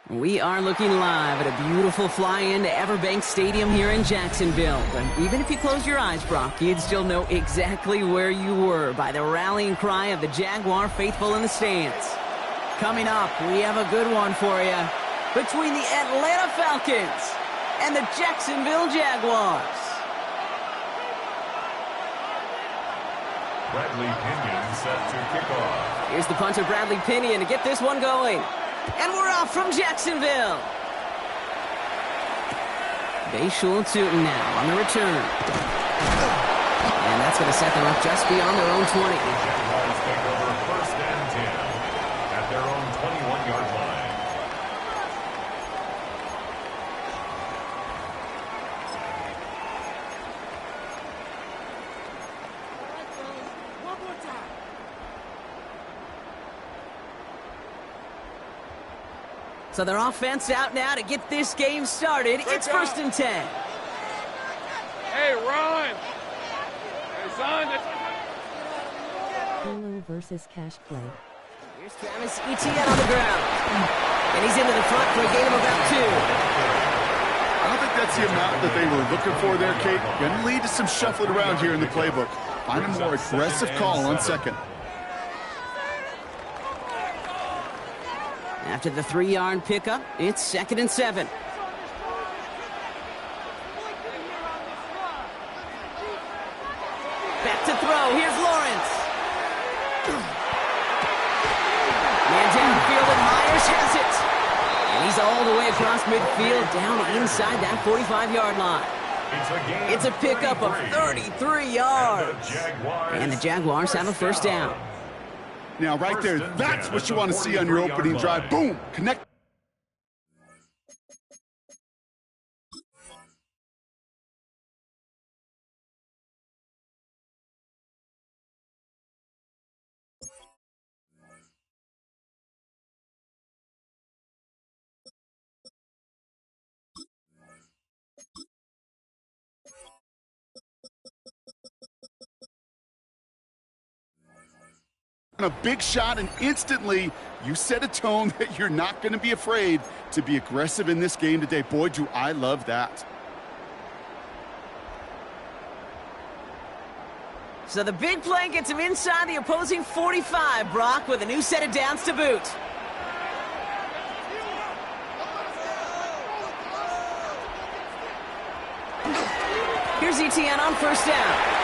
We are looking live at a beautiful fly-in to Everbank Stadium here in Jacksonville. But even if you close your eyes, Brock, you'd still know exactly where you were by the rallying cry of the Jaguar faithful in the stands. Coming up, we have a good one for you between the Atlanta Falcons and the Jacksonville Jaguars. Bradley Pinion set to kick off. Here's the punter, Bradley Pinion, to get this one going. And we're off from Jacksonville. Bayshul Tootin now on the return. And that's going to set them up just beyond their own 20. The Jaguars take over 1st and 10 at their own 21-yard line. So their offense out now to get this game started. It's 1st and 10. Hey, Ron! Hey, son! Dolo versus cashclay. Here's Travis Etienne on the ground. And he's into the front for a gain of about 2. I don't think that's the amount that they were looking for there, Kate. Going to lead to some shuffling around here in the playbook. Find a more aggressive call on second. After the 3-yard pickup, it's 2nd and 7. Back to throw. Here's Lawrence. Man downfield, and Myers has it. And he's all the way across midfield, down inside that 45-yard line. It's a pickup of 33 yards. And the Jaguars have a 1st down. Now, right there, that's what you want to see on your opening drive. Boom! Connect. A big shot, and instantly you set a tone that you're not going to be afraid to be aggressive in this game today. Boy, do I love that. So the big play gets him inside the opposing 45, Brock, with a new set of downs to boot. Here's Etienne on 1st down.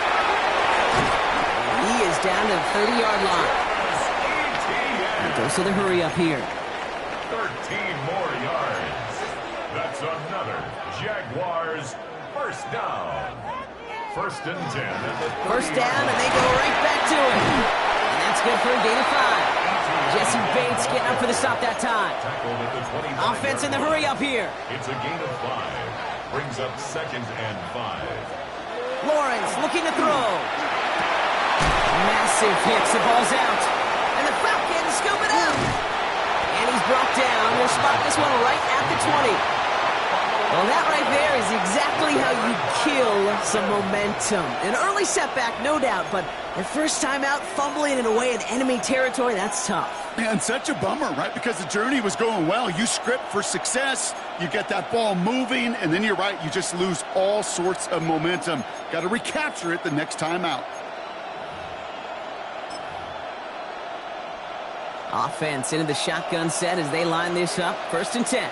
He is down to the 30-yard line. Goes to the hurry up here. 13 more yards. That's another Jaguars 1st down. 1st and 10. 1st down, and they go right back to it. And that's good for a gain of 5. Jesse Bates getting up for the stop that time. Offense in the hurry up here. It's a gain of 5. Brings up 2nd and 5. Lawrence looking to throw. Massive hits. The ball's out. And the Falcons scoop it up. And he's brought down. We'll spot this one right at the 20. Well, that right there is exactly how you kill some momentum. An early setback, no doubt, but the first time out, fumbling it away in enemy territory, that's tough. Man, such a bummer, right? Because the journey was going well. You script for success, you get that ball moving, and then you're right, you just lose all sorts of momentum. Got to recapture it the next time out. Offense into the shotgun set as they line this up. 1st and 10.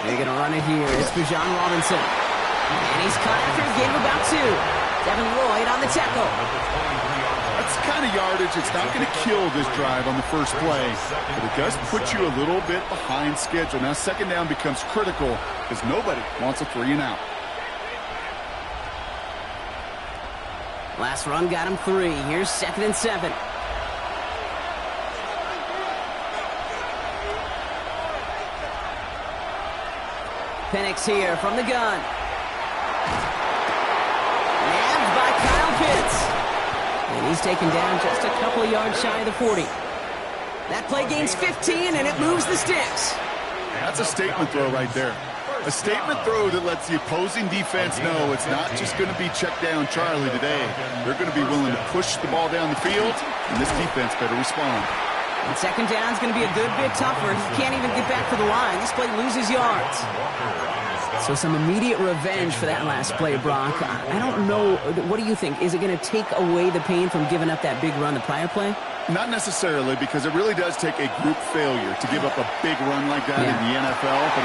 They're going to run it here. It's Bijan Robinson. And he's caught after a gain of about 2. Devin Lloyd on the tackle. That's the kind of yardage. It's not going to kill this drive on the first play, but it does put you a little bit behind schedule. Now 2nd down becomes critical because nobody wants a 3 and out. Last run got him 3. Here's 2nd and 7. Penix here from the gun. Nabbed by Kyle Pitts. And he's taken down just a couple of yards shy of the 40. That play gains 15, and it moves the sticks. That's a statement throw right there. A statement throw that lets the opposing defense know it's not just going to be check down Charlie today. They're going to be willing to push the ball down the field, and this defense better respond. And second down is going to be a good bit tougher. He can't even get back to the line. This play loses yards. So some immediate revenge for that last play, Brock. I don't know. What do you think? Is it going to take away the pain from giving up that big run the prior play? Not necessarily, because it really does take a group failure to give up a big run like that in the NFL. But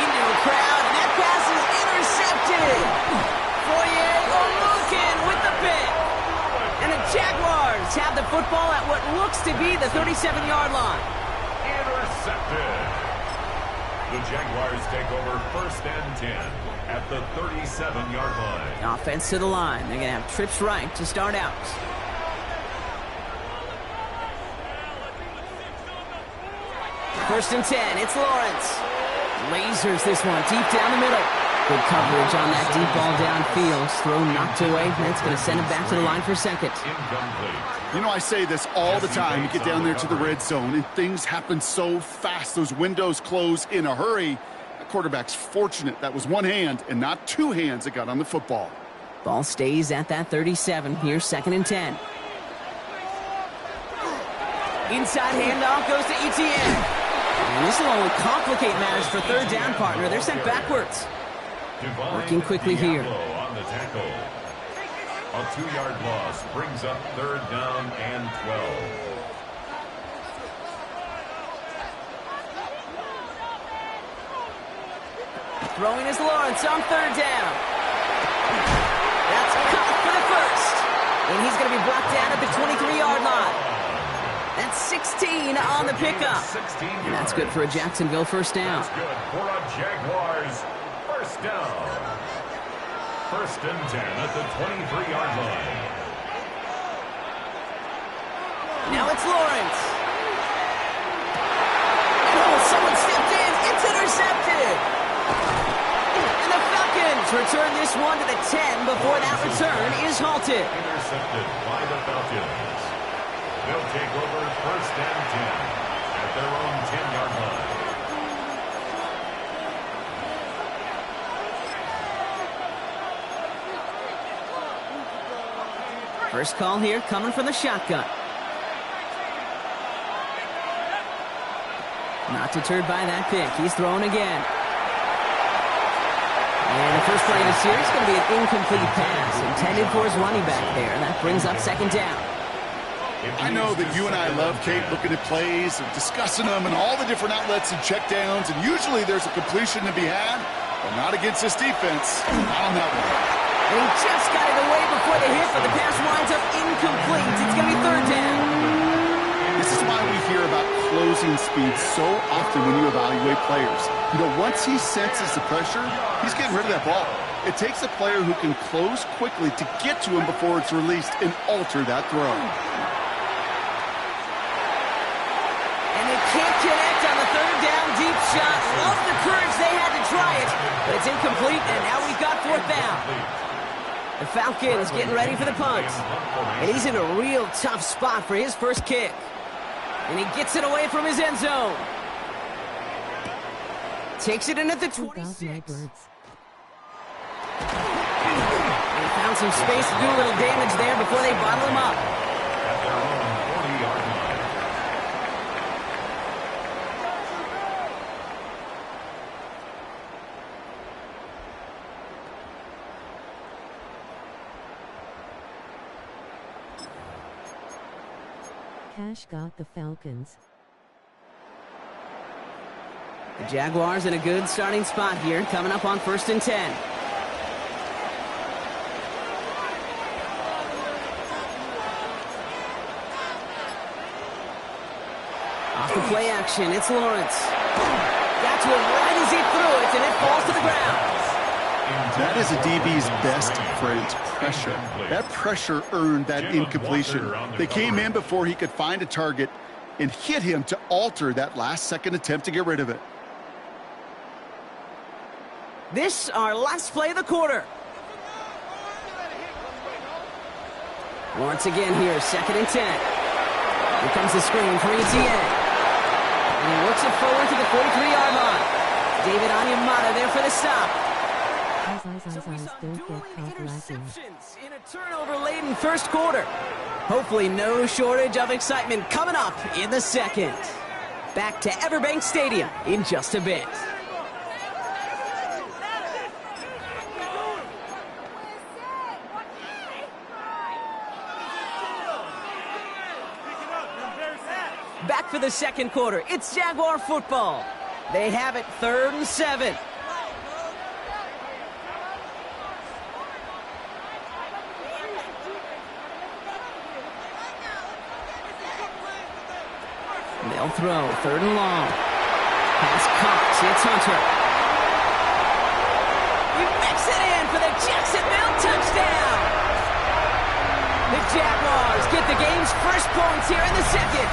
into the crowd, and that pass is intercepted. Foyer Olukin with the pick. And the Jaguars have the football at what looks to be the 37-yard line. Intercepted. The Jaguars take over 1st and 10 at the 37-yard line. Offense to the line. They're going to have trips right to start out. First and 10, it's Lawrence. Lasers this one deep down the middle. Good coverage on that deep ball downfield. Throw knocked away. That's going to send it back to the line for second. you know, I say this all the time. You get down there to the red zone, and things happen so fast. Those windows close in a hurry. The quarterback's fortunate that was one hand and not two hands that got on the football. Ball stays at that 37. Here's 2nd and 10. Inside handoff goes to Etienne. And this will only complicate matters for third down, partner. They're sent backwards. Working quickly here. On the tackle. A 2-yard loss brings up 3rd down and 12. Throwing is Lawrence on 3rd down. That's caught for the first. And he's going to be brought down at the 23-yard line. That's 16 on the pickup. And that's good for a Jacksonville first down. That's good for a Jaguars first down. 1st and 10 at the 23-yard line. Now it's Lawrence. Oh, someone stepped in. It's intercepted. And the Falcons return this one to the 10 before that return is halted. Intercepted by the Falcons. They'll take over 1st and 10 at their own 10-yard line. First call here coming from the shotgun. Not deterred by that pick. He's throwing again. And the first play of the series is going to be an incomplete pass intended for his running back there. And that brings up 2nd down. I know that you and I love, Kate, looking at plays and discussing them and all the different outlets and checkdowns, and usually there's a completion to be had, but not against this defense. Not on that one. And he just got it away before the hit, but the pass winds up incomplete. It's going to be 3rd down. This is why we hear about closing speed so often when you evaluate players. You know, once he senses the pressure, he's getting rid of that ball. It takes a player who can close quickly to get to him before it's released and alter that throw. Can't connect on the 3rd down deep shot. Love the courage they had to try it, but it's incomplete, and now we've got 4th down. The Falcons getting ready for the punt, and he's in a real tough spot for his first kick. And he gets it away from his end zone. Takes it in at the 26. He found some space to do a little damage there before they bottle him up. At their own 40-yard line. Cash got the Falcons. The Jaguars in a good starting spot here, coming up on 1st and 10. Off the play action, it's Lawrence. Got to it right as he threw it, and it falls to the ground. That is a DB's best friend, pressure. That pressure earned that incompletion. They came in before he could find a target and hit him to alter that last-second attempt to get rid of it. This, our last play of the quarter. Lawrence again here, 2nd and 10. Here comes the screen for Etienne. And he works it forward to the 43-yard line. David Onyemata there for the stop. Don't get caught lacking. In a turnover-laden first quarter. Hopefully no shortage of excitement coming up in the second. Back to Everbank Stadium in just a bit. Back for the second quarter. It's Jaguar football. They have it 3rd and 7. They'll throw 3rd and long. Pass Cox. It's Hunter. He makes it in for the Jacksonville touchdown. The Jaguars get the game's first points here in the second.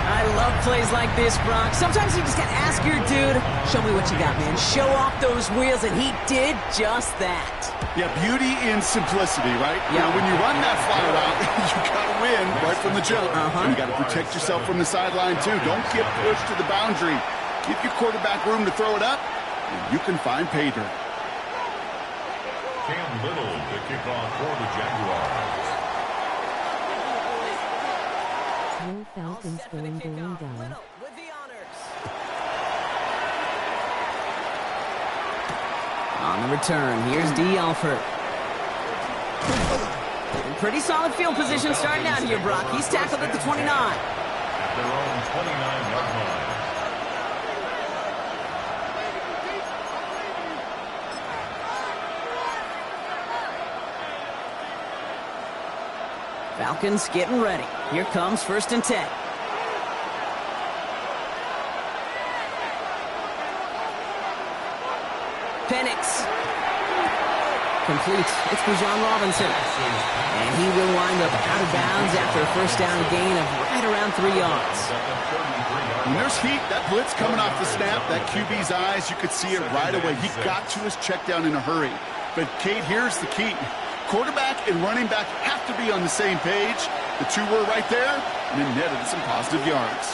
I love plays like this, Brock. Sometimes you just gotta ask your dude, show me what you got, man. Show off those wheels, and he did just that. Yeah, beauty in simplicity, right? Yeah. You know, when you run that fly route, you gotta win right from the jump. And you gotta protect yourself from the sideline, too. Don't get pushed to the boundary. Give your quarterback room to throw it up, and you can find pay dirt. Cam Little to kick off for the Jaguars. No Falcons going down. With the honors. On the return, here's D. Alford. In pretty solid field position starting out here, Brock. He's tackled at the 29. At their own 29-yard line. Falcons getting ready. Here comes 1st and 10. Penix. Complete. It's Bijan Robinson. And he will wind up out of bounds after a first down gain of right around 3 yards. When there's heat, that blitz coming off the snap, that QB's eyes, you could see it right away. He got to his check down in a hurry. But, Kate, here's the key. Quarterback and running back have to be on the same page. The two were right there, and it netted some positive yards.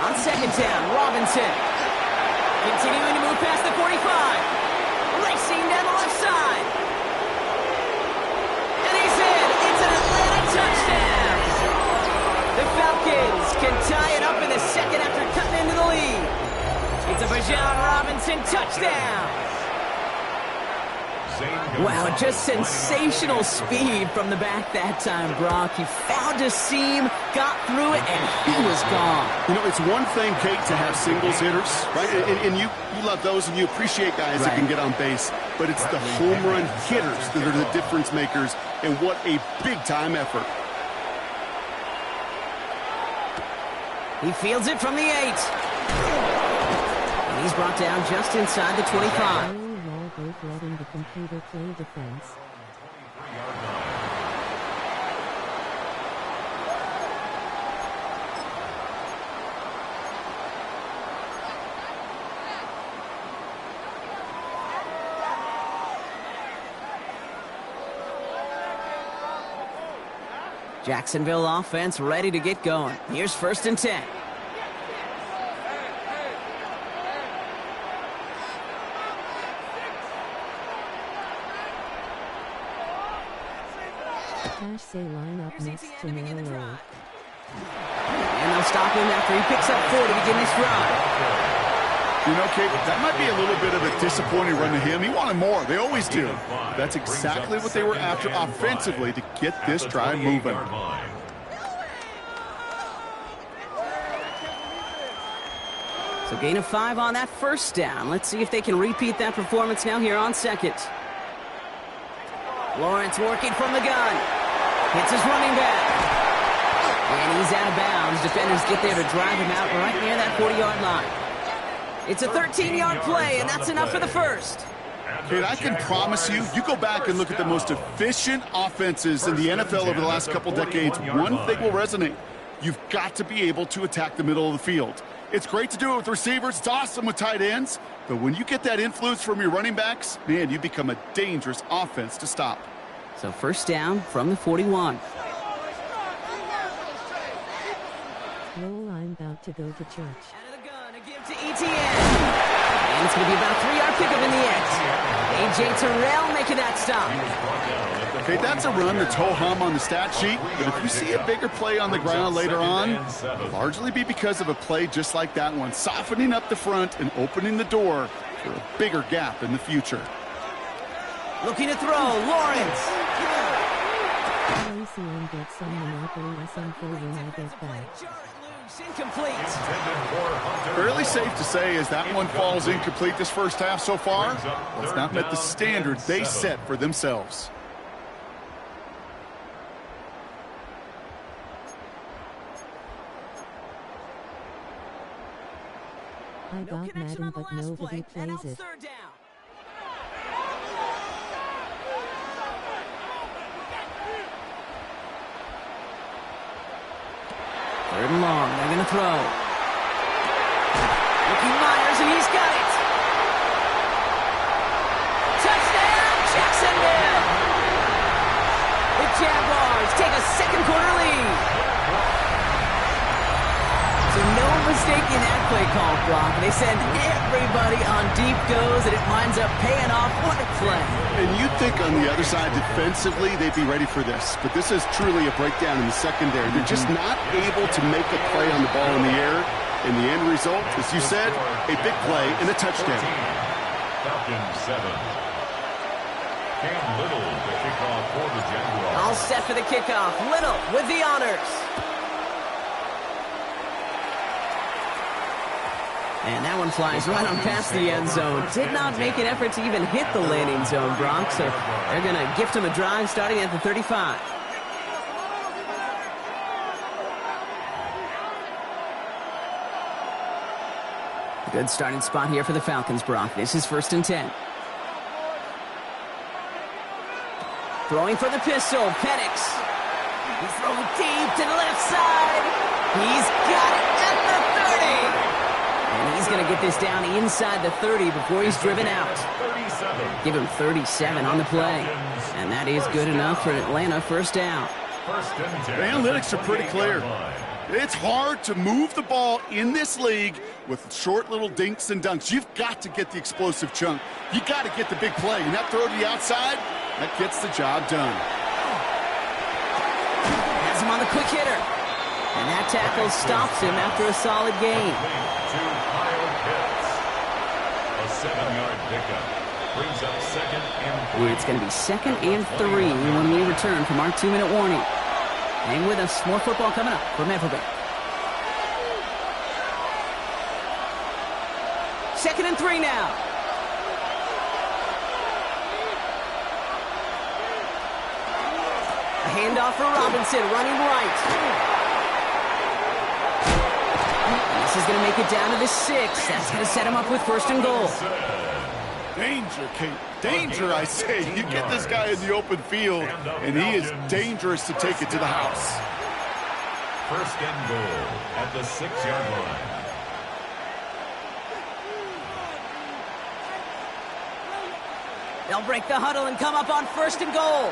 On 2nd down, Robinson. Continuing to move past the 45. Racing down the left side. And he's in. It's an Atlanta touchdown. The Falcons can tie it up in the second after cutting into the lead. It's a Bijan Robinson touchdown. Wow, just sensational speed from the back that time, Brock. He found a seam, got through it, and he was gone. You know, it's one thing, Kate, to have singles hitters, right? And you love those, and you appreciate guys that can get on base. But it's the home run hitters that are the difference makers, and what a big-time effort. He fields it from the 8. And he's brought down just inside the 25. Both letting the computer play defense. Jacksonville offense ready to get going. Here's 1st and 10. Cashclay line up next to Miller. And they'll stop him after he picks up 4 to begin this drive. You know, Kate, that might be a little bit of a disappointing run to him. He wanted more. They always do. That's exactly what they were after offensively to get this drive moving. So gain of 5 on that first down. Let's see if they can repeat that performance now here on 2nd. Lawrence working from the gun. Hits his running back. And he's out of bounds. Defenders get there to drive him out right near that 40-yard line. It's a 13-yard play, and that's enough for the first. Kate, I can promise you, you go back and look at the most efficient offenses in the NFL over the last couple decades, one thing will resonate. You've got to be able to attack the middle of the field. It's great to do it with receivers. It's awesome with tight ends. But when you get that influence from your running backs, man, you become a dangerous offense to stop. So 1st down from the 41. Roll, I'm about to go to church. Out of the gun, a give to ETN. And it's going to be about a 3-yard pickup in the end. A.J. Terrell making that stop. Okay, that's a run that's ho-hum on the stat sheet, but if you see a bigger play on the ground later on, it'll largely be because of a play just like that one, softening up the front and opening the door for a bigger gap in the future. Looking to throw, Lawrence. ACM gets some Monopoly SM4 when I get back. Incomplete. Fairly safe to say as that one falls incomplete this first half so far, well, it's not met the standard they set for themselves. I got Madden, but nobody plays it. Third and long, they're going to throw. Looking Myers, and he's got it. Touchdown, Jacksonville! The Jaguars take a second-quarter lead. So no mistake in that play call, Brock. They send everybody on deep goes, and it winds up paying off. What a play. And you'd think on the other side defensively they'd be ready for this, but this is truly a breakdown in the secondary. They're just not able to make a play on the ball in the air. And the end result, as you said, a big play and a touchdown. Falcons 7. Cam Little, the kickoff for the Jaguars. All set for the kickoff. Little with the honors. And that one flies right on past the end zone. Did not make an effort to even hit the landing zone, Brock. So they're going to gift him a drive starting at the 35. Good starting spot here for the Falcons, Brock. This is 1st and 10. Throwing for the pistol, Penix. He's throwing deep to the left side. He's got it at the 30. And he's going to get this down inside the 30 before he's driven out. Give him 37 on the play. And that is good enough for Atlanta. First down. The analytics are pretty clear. It's hard to move the ball in this league with short little dinks and dunks. You've got to get the explosive chunk. You got to get the big play. And that throw to the outside, that gets the job done. Has him on the quick hitter. And that tackle stops him after a solid gain. A 7-yard pickup. Brings up 2nd and 3. It's going to be 2nd and 3 when we return from our 2-minute warning. Hang with us. More football coming up from Everbank. 2nd and 3 now. A handoff for Robinson, running right. This is going to make it down to the 6. That's going to set him up with 1st and goal. Danger, Kate. Danger, I say. You get this guy in the open field, and he is dangerous to take it to the house. 1st and goal at the 6-yard line. They'll break the huddle and come up on 1st and goal.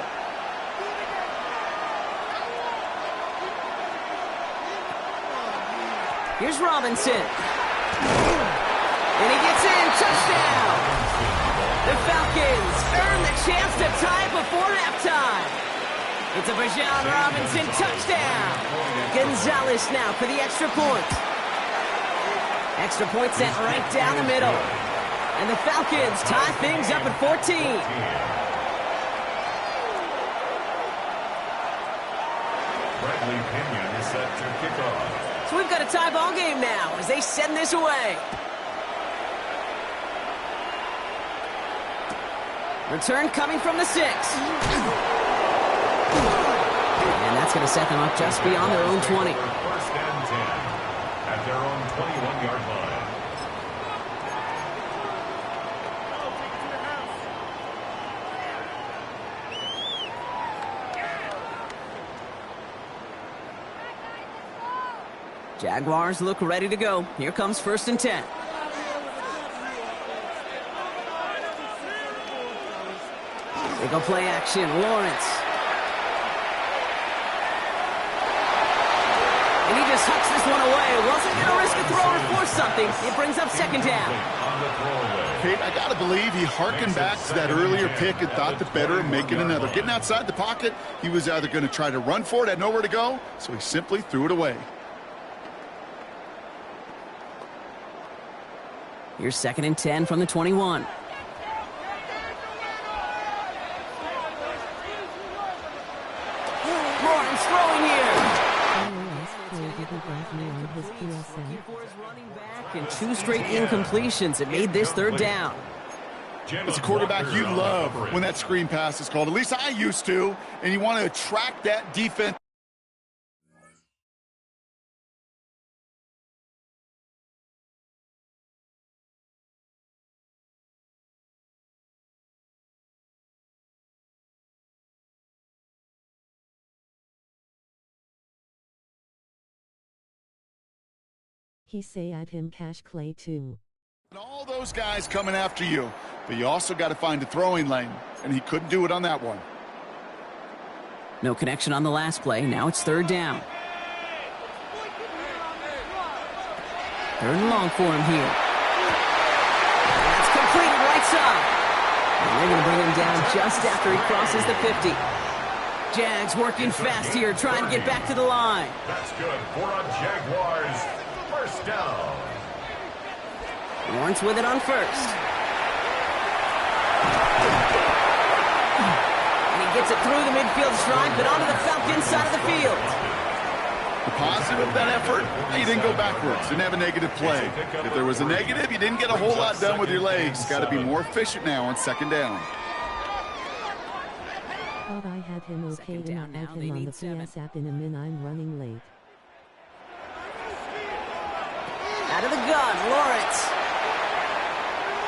Here's Robinson. And he gets in. Touchdown. The Falcons earn the chance to tie before halftime. It's a Bijan Robinson touchdown. Gonzalez now for the extra point. Extra point sent right down the middle. And the Falcons tie things up at 14. Bradley Pinion is set to kick off. So we've got a tie ball game now as they send this away. Return coming from the 6. And that's going to set them up just beyond their own 20. 1st and 10 at their own 21-yard line. Jaguars look ready to go. Here comes 1st and 10. They go play action. Lawrence. And he just hucks this one away. Wasn't going to risk a throw or force something. It brings up second down. Kate, I got to believe he hearkened back to that earlier pick and thought the better of making another. Getting outside the pocket, he was either going to try to run for it, had nowhere to go, so he simply threw it away. Here's 2nd and 10 from the 21. Lawrence throwing here. And 2 straight incompletions. It made this 3rd down. As a quarterback, you love when that screen pass is called. At least I used to. And you want to attract that defense. He say at him cashclay too. And all those guys coming after you. But you also got to find a throwing lane. And he couldn't do it on that one. No connection on the last play. Now it's 3rd down. 3rd and long for him here. That's completed right side. And they're going to bring him down just after he crosses the 50. Jags working fast here, trying to get back to the line. That's good for a Jaguars first down. Lawrence with it on 1st. And he gets it through the midfield stride, but onto the Falcons side of the field. The positive of that effort, you didn't go backwards. Didn't have a negative play. If there was a negative, you didn't get a whole lot done with your legs. Got to be more efficient now on 2nd down. Thought I had him okay and I had him on the PS app in a min. I'm running late. Out of the gun, Lawrence.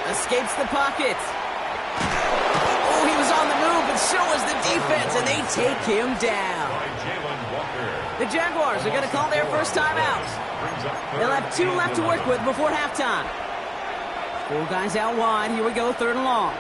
Escapes the pocket. Oh, he was on the move, but so was the defense, and they take him down. The Jaguars are going to call their first timeout. They'll have 2 left to work with before halftime. 4 guys out wide. Here we go, 3rd and long.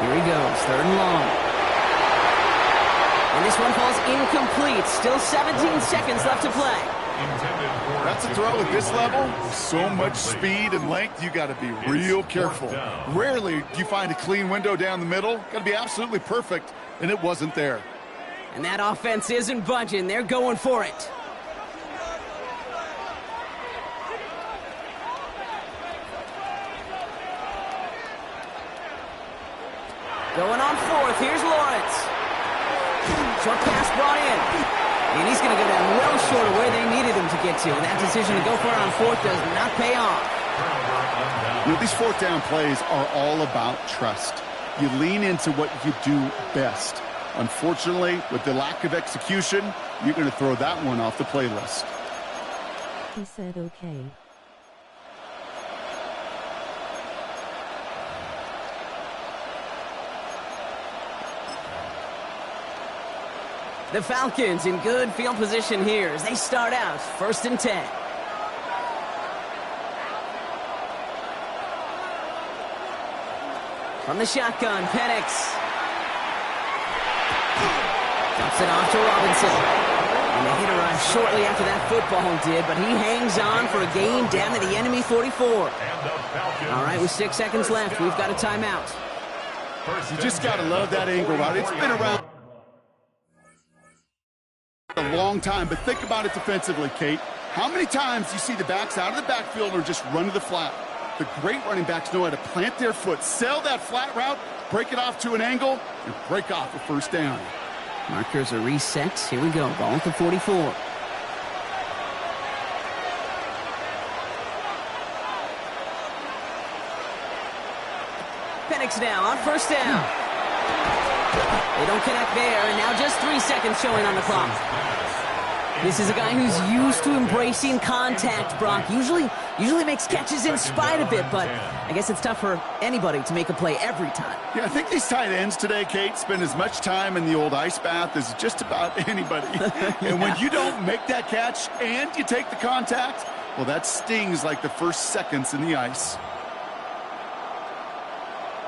Here he goes, 3rd and long. And this one falls incomplete. Still 17 seconds left to play. That's a throw at this level. So much speed and length, you got to be real careful. Rarely do you find a clean window down the middle. Got to be absolutely perfect, and it wasn't there. And that offense isn't budging. They're going for it. Going on 4th, here's Lawrence. Short pass brought in. And he's going to go down well short of where they needed him to get to. And that decision to go for it on 4th does not pay off. You know, these 4th down plays are all about trust. You lean into what you do best. Unfortunately, with the lack of execution, you're going to throw that one off the playlist. He said okay. The Falcons in good field position here as they start out 1st and 10. From the shotgun, Penix. Dumps it off to Robinson. And the hit arrived shortly after that football did, but he hangs on for a gain down to the enemy 44. All right, with 6 seconds left, we've got a timeout. You just got to love that angle route. It's been around a long time, but think about it defensively, Kate. How many times you see the backs out of the backfield or just run to the flat? The great running backs know how to plant their foot, sell that flat route, break it off to an angle, and break off a 1st down. Markers are reset. Here we go. Ball at the 44. Penix now on 1st down. They don't connect there, and now just 3 seconds showing on the clock. This is a guy who's used to embracing contact, Brock. Usually makes catches in spite of it, but I guess it's tough for anybody to make a play every time. Yeah, I think these tight ends today, Kate, spend as much time in the old ice bath as just about anybody. And when you don't make that catch and you take the contact, well, that stings like the first seconds in the ice.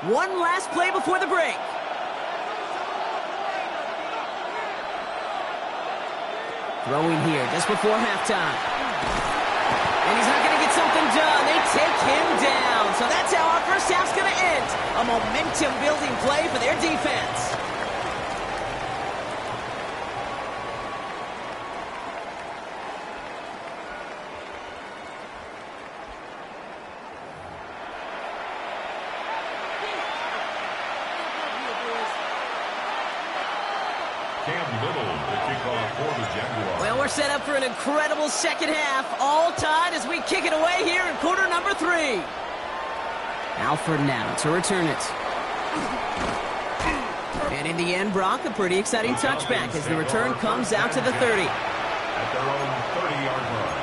One last play before the break. Throwing here just before halftime. And he's not going to get something done. They take him down. So that's how our first half's going to end. A momentum-building play for their defense. Well, we're set up for an incredible second half. All tied as we kick it away here in quarter number 3. Alford now to return it. And in the end, Brock, a pretty exciting touchback as the return comes out to the 30. At their own 30-yard line.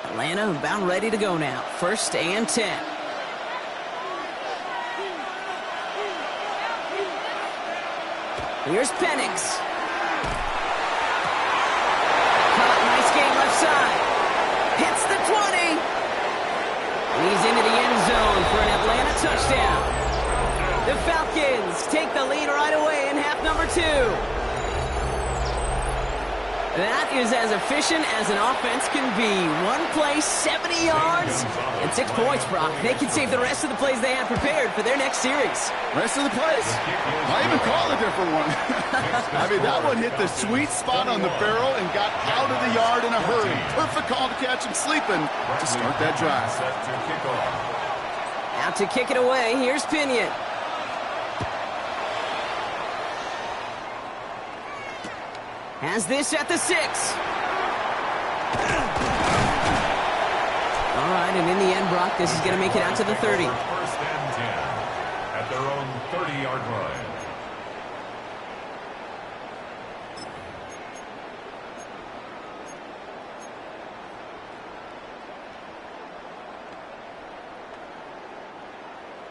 Atlanta about ready to go now. 1st and 10. Here's Penix. Caught, nice game left side. Hits the 20. And he's into the end zone for an Atlanta touchdown. The Falcons take the lead right away in half number 2. That is as efficient as an offense can be. One play, 70 yards, and 6 points, Brock. They can save the rest of the plays they had prepared for their next series. Rest of the plays? I even call a different one. I mean, that one hit the sweet spot on the barrel and got out of the yard in a hurry. Perfect call to catch him sleeping to start that drive. Out to kick it away, here's Pinion. Has this at the 6. All right, and in the end, Brock, this is going to make it out to the 30. 1st and 10 at their own 30-yard line.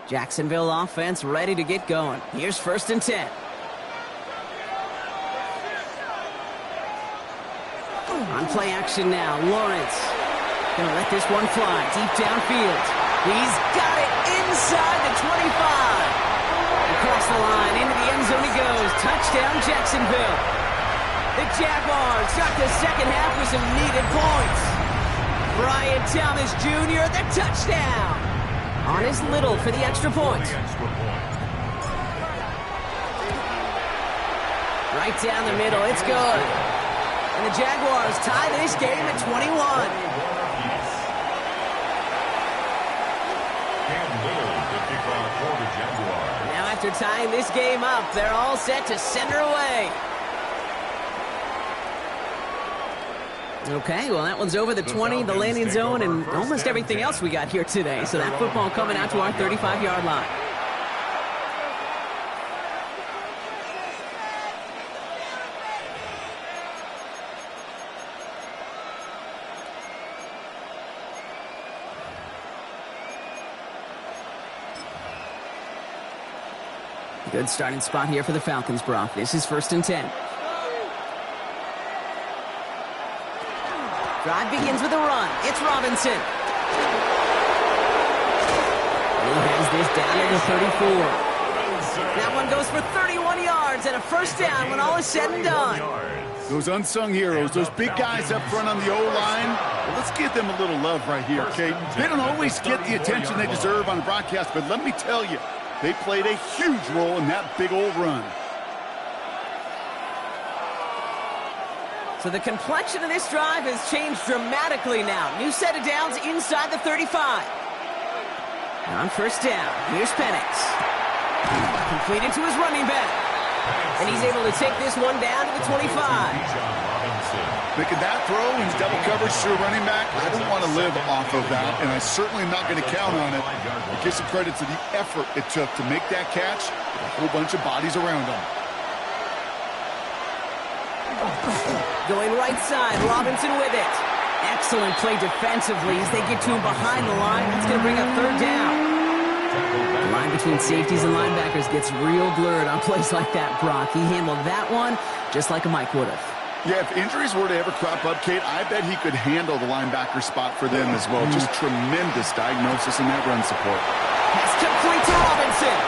Jacksonville offense ready to get going. Here's 1st and 10. On play action now, Lawrence. Gonna let this one fly deep downfield. He's got it inside the 25. Across the line, into the end zone he goes. Touchdown, Jacksonville. The Jaguars start the second half with some needed points. Brian Thomas Jr., the touchdown. On his Little for the extra point. Right down the middle, it's good. And the Jaguars tie this game at 21. Now after tying this game up, they're all set to send her away. Okay, well that one's over the 20, the landing zone, and almost everything else we got here today. So that football coming out to our 35-yard line. Good starting spot here for the Falcons, Brock. This is 1st and 10. Drive begins with a run. It's Robinson. He has this down to the 34. That one goes for 31 yards and a 1st down when all is said and done. Those unsung heroes, those big guys up front on the O-line, well, let's give them a little love right here, Kate. They don't always get the attention they deserve on broadcast, but let me tell you, they played a huge role in that big old run. So the complexion of this drive has changed dramatically now. New set of downs inside the 35. On 1st down, here's Penix. Completed to his running back. And he's able to take this one down to the 25. Making that throw in double coverage to a running back, I don't want to live off of that, and I certainly am not going to count on it. I give some credit to the effort it took to make that catch with a whole bunch of bodies around him. Going right side, Robinson with it. Excellent play defensively as they get to him behind the line. That's going to bring up third down. The line between safeties and linebackers gets real blurred on plays like that, Brock. He handled that one just like a Mike would have. Yeah, if injuries were to ever crop up, Kate, I bet he could handle the linebacker spot for them as well. Just tremendous diagnosis in that run support. Pass complete to Robinson.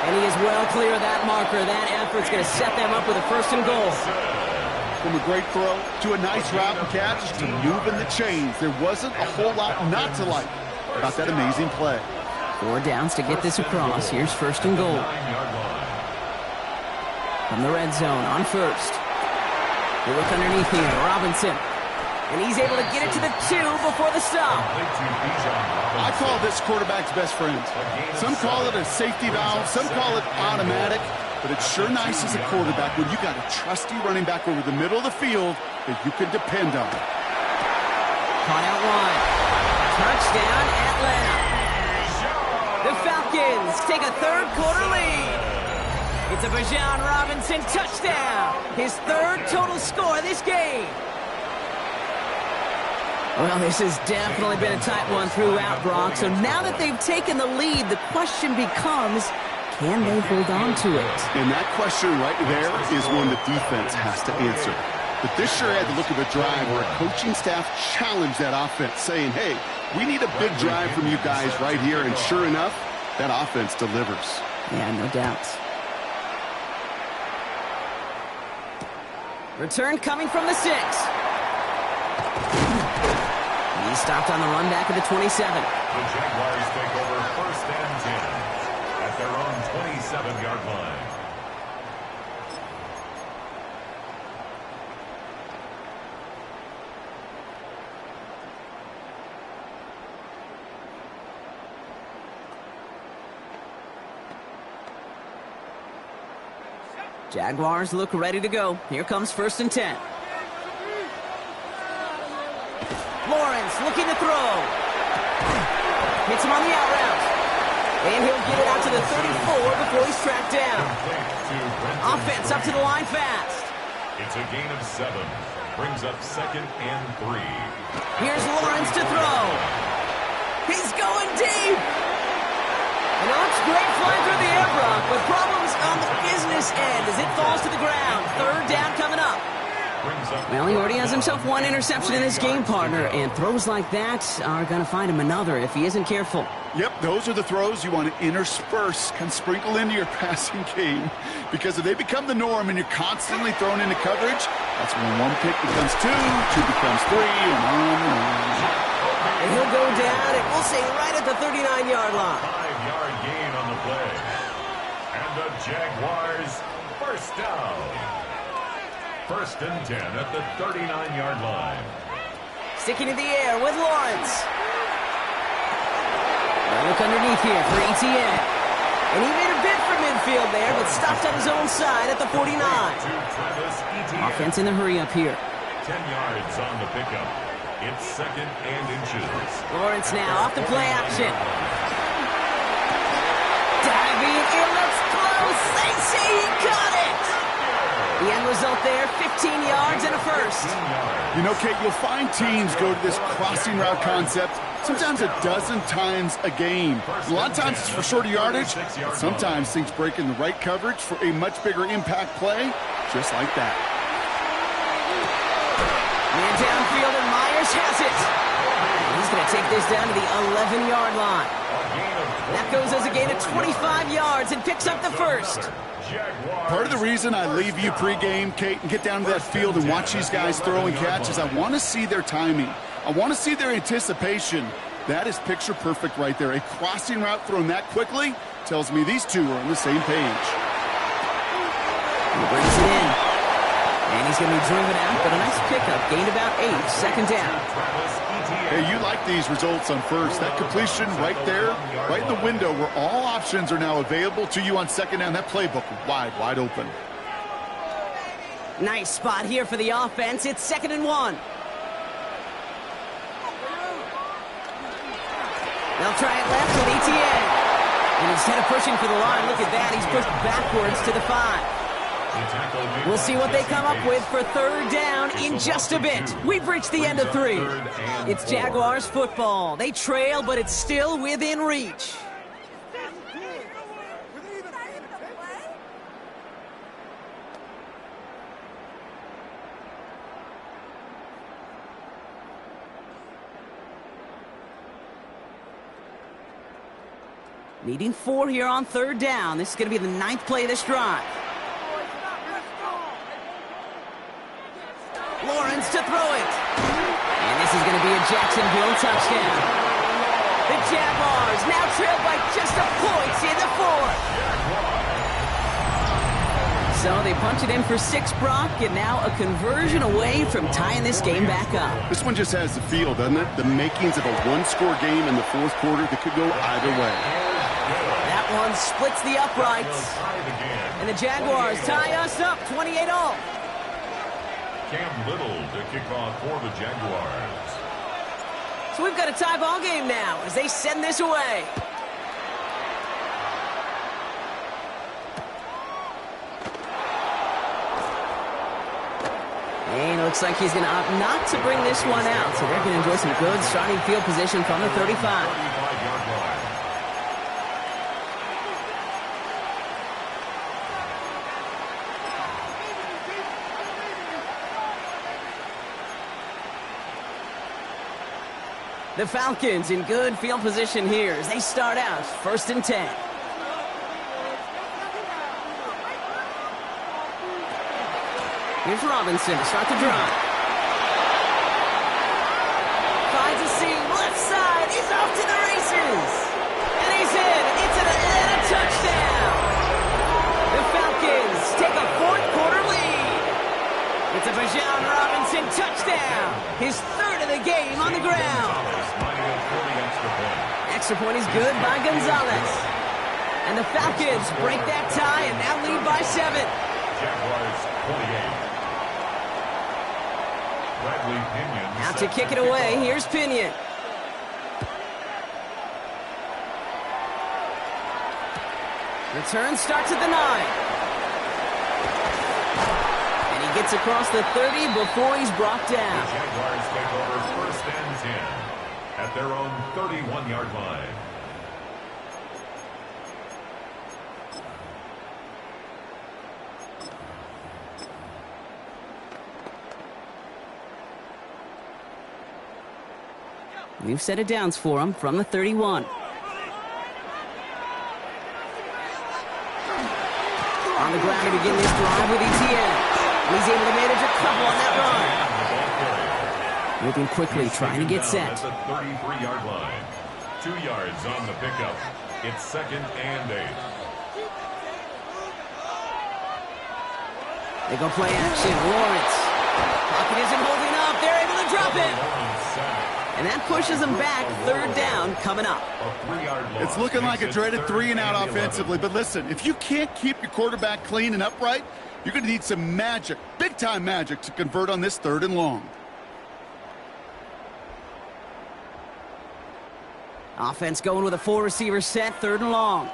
And he is well clear of that marker. That effort's going to set them up with a first and goal. From a great throw to a nice route and catch to moving the chains. There wasn't a whole lot not to like about that amazing play. 4 downs to get this across. Here's first and goal. From the red zone on first. They look underneath here. Robinson. And he's able to get it to the 2 before the stop. I call this quarterback's best friend. Some call it a safety valve. Some call it automatic. But it's sure nice as a quarterback when you got a trusty running back over the middle of the field that you can depend on. Caught out wide. Touchdown, Atlanta. The Falcons take a third-quarter lead. It's a Bijan Robinson touchdown. His third total score this game. Well, this has definitely been a tight one throughout, Brock. So now that they've taken the lead, the question becomes, can they hold on to it? And that question right there is one the defense has to answer. But this sure had the look of a drive where a coaching staff challenged that offense, saying, hey, we need a big drive from you guys right here. And sure enough, that offense delivers. Yeah, no doubt. Return coming from the 6. He's stopped on the run back of the 27. The Jaguars take over first and 10 at their own 27-yard line. Jaguars look ready to go. Here comes first and 10. Lawrence looking to throw. Hits him on the out route. And he'll get it out to the 34 before he's tracked down. Offense up to the line fast. It's a gain of 7. Brings up second and 3. Here's Lawrence to throw. He's going deep. And it looks great flying through the air, Brock, with problems on the business end as it falls to the ground. Third down coming up. Well, he already has himself 1 interception in this game, partner, and throws like that are going to find him another if he isn't careful. Yep, those are the throws you want to intersperse, can sprinkle into your passing game. Because if they become the norm and you're constantly thrown into coverage, that's when 1 pick becomes 2, 2 becomes 3, and on and on. And he'll go down, and we'll say right at the 39-yard line. 5-yard gain on the play. And the Jaguars first down. First and 10 at the 39-yard line. Sticking in the air with Lawrence. Look underneath here for ETN. And he made a bid for midfield there, but stopped on his own side at the 49. Offense in the hurry up here. 10 yards on the pickup. It's second and inches. Lawrence now off the play action. Diving in, that's close. They say he caught it. The end result there, 15 yards and a first. You know, Kate, you'll find teams go to this crossing route concept sometimes a dozen times a game. A lot of times it's for shorter yardage, but sometimes things break in the right coverage for a much bigger impact play, just like that. Man downfield, and Myers has it. He's going to take this down to the 11-yard line. That goes as a gain of 25 yards and picks up the first. Part of the reason I leave you pregame, Kate, and get down to that field and watch these guys throw and catch is I want to see their timing. I want to see their anticipation. That is picture perfect right there. A crossing route thrown that quickly tells me these two are on the same page. He brings it in. And he's going to be driven out, but a nice pickup. Gained about 8, second down. Hey, you like these results on first. That completion right there, right in the window where all options are now available to you on second down. That playbook wide open. Nice spot here for the offense. It's 2nd and 1. They'll try it left with ETN. And instead of pushing for the line, look at that. He's pushed backwards to the 5. We'll see what they come up with for 3rd down in just a bit. We've reached the end of 3. It's Jaguars football. They trail, but it's still within reach. Needing 4 here on 3rd down. This is going to be the 9th play of this drive. Lawrence to throw it. And this is going to be a Jacksonville touchdown. The Jaguars now trail by just a point in the 4th. So they punch it in for 6, Brock, and now a conversion away from tying this game back up. This one just has the feel, doesn't it? The makings of a one-score game in the 4th quarter that could go either way. That one splits the uprights. And the Jaguars tie us up 28-all. Cam Little to kick off for the Jaguars. So we've got a tie ball game now as they send this away. And it looks like he's going to opt not to bring this one out. So they're going to enjoy some good starting field position from the 35. The Falcons in good field position here as they start out 1st and 10. Here's Robinson to start the drive. Finds a seam, left side, he's off to the races. And he's in, it's an Atlanta touchdown. The Falcons take a 4th quarter lead. It's a Bijan Robinson touchdown. His 3rd of the game on the ground. Extra point is good by Gonzalez. And the Falcons break that tie and now lead by 7. Jaguars 48. Out to kick it away, here's Pinion. Return starts at the 9. And he gets across the 30 before he's brought down. The Jaguars take over 1st and 10 at their own 31-yard line. We've set it downs for him from the 31. On the ground to begin this drive with ETN. He's able to manage a couple on that run. Moving quickly, trying to get set. At the 33-yard line. 2 yards on the pickup. It's 2nd and 8. They go play action. Lawrence. Pocket isn't holding up. They're able to drop it. And that pushes them back. 3rd down coming up. It's looking like a dreaded 3-and-out offensively. But listen, if you can't keep your quarterback clean and upright, you're going to need some magic, big-time magic, to convert on this 3rd and long. Offense going with a 4-receiver set, 3rd and long.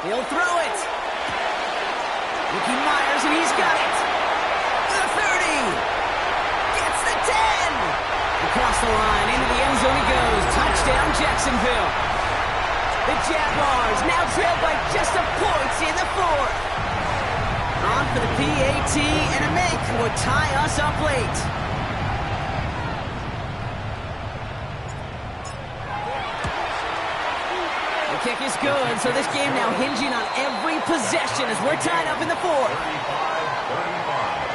He'll throw it. Ricky Myers, and he's got it. The 30. Gets the 10. Across the line, into the end zone he goes. Touchdown, Jacksonville. The Jaguars now trail by just a point in the 4th. On for the PAT, and a make would tie us up late. The kick is good, so this game now hinging on every possession as we're tied up in the 4th. 35.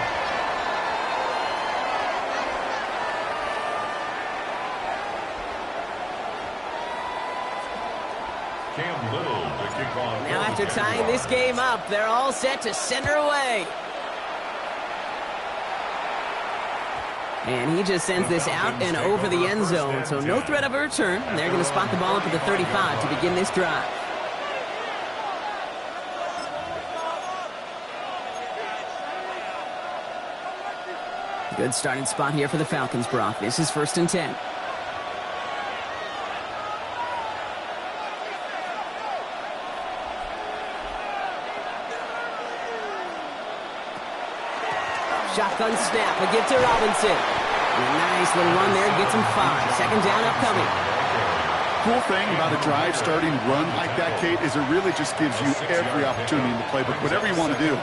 Cam Little to kick off. Now after tying this game up, they're all set to send her away. And he just sends this out and over the end zone, so no threat of a return. They're going to spot the ball up at the 35 to begin this drive. Good starting spot here for the Falcons, Brock. This is 1st and 10. Shotgun snap, a give to Robinson. And a nice little run there, gets him 5. 2nd down upcoming. Cool thing about a drive starting run like that, Kate, is it really just gives you every opportunity in the playbook, whatever you want to do.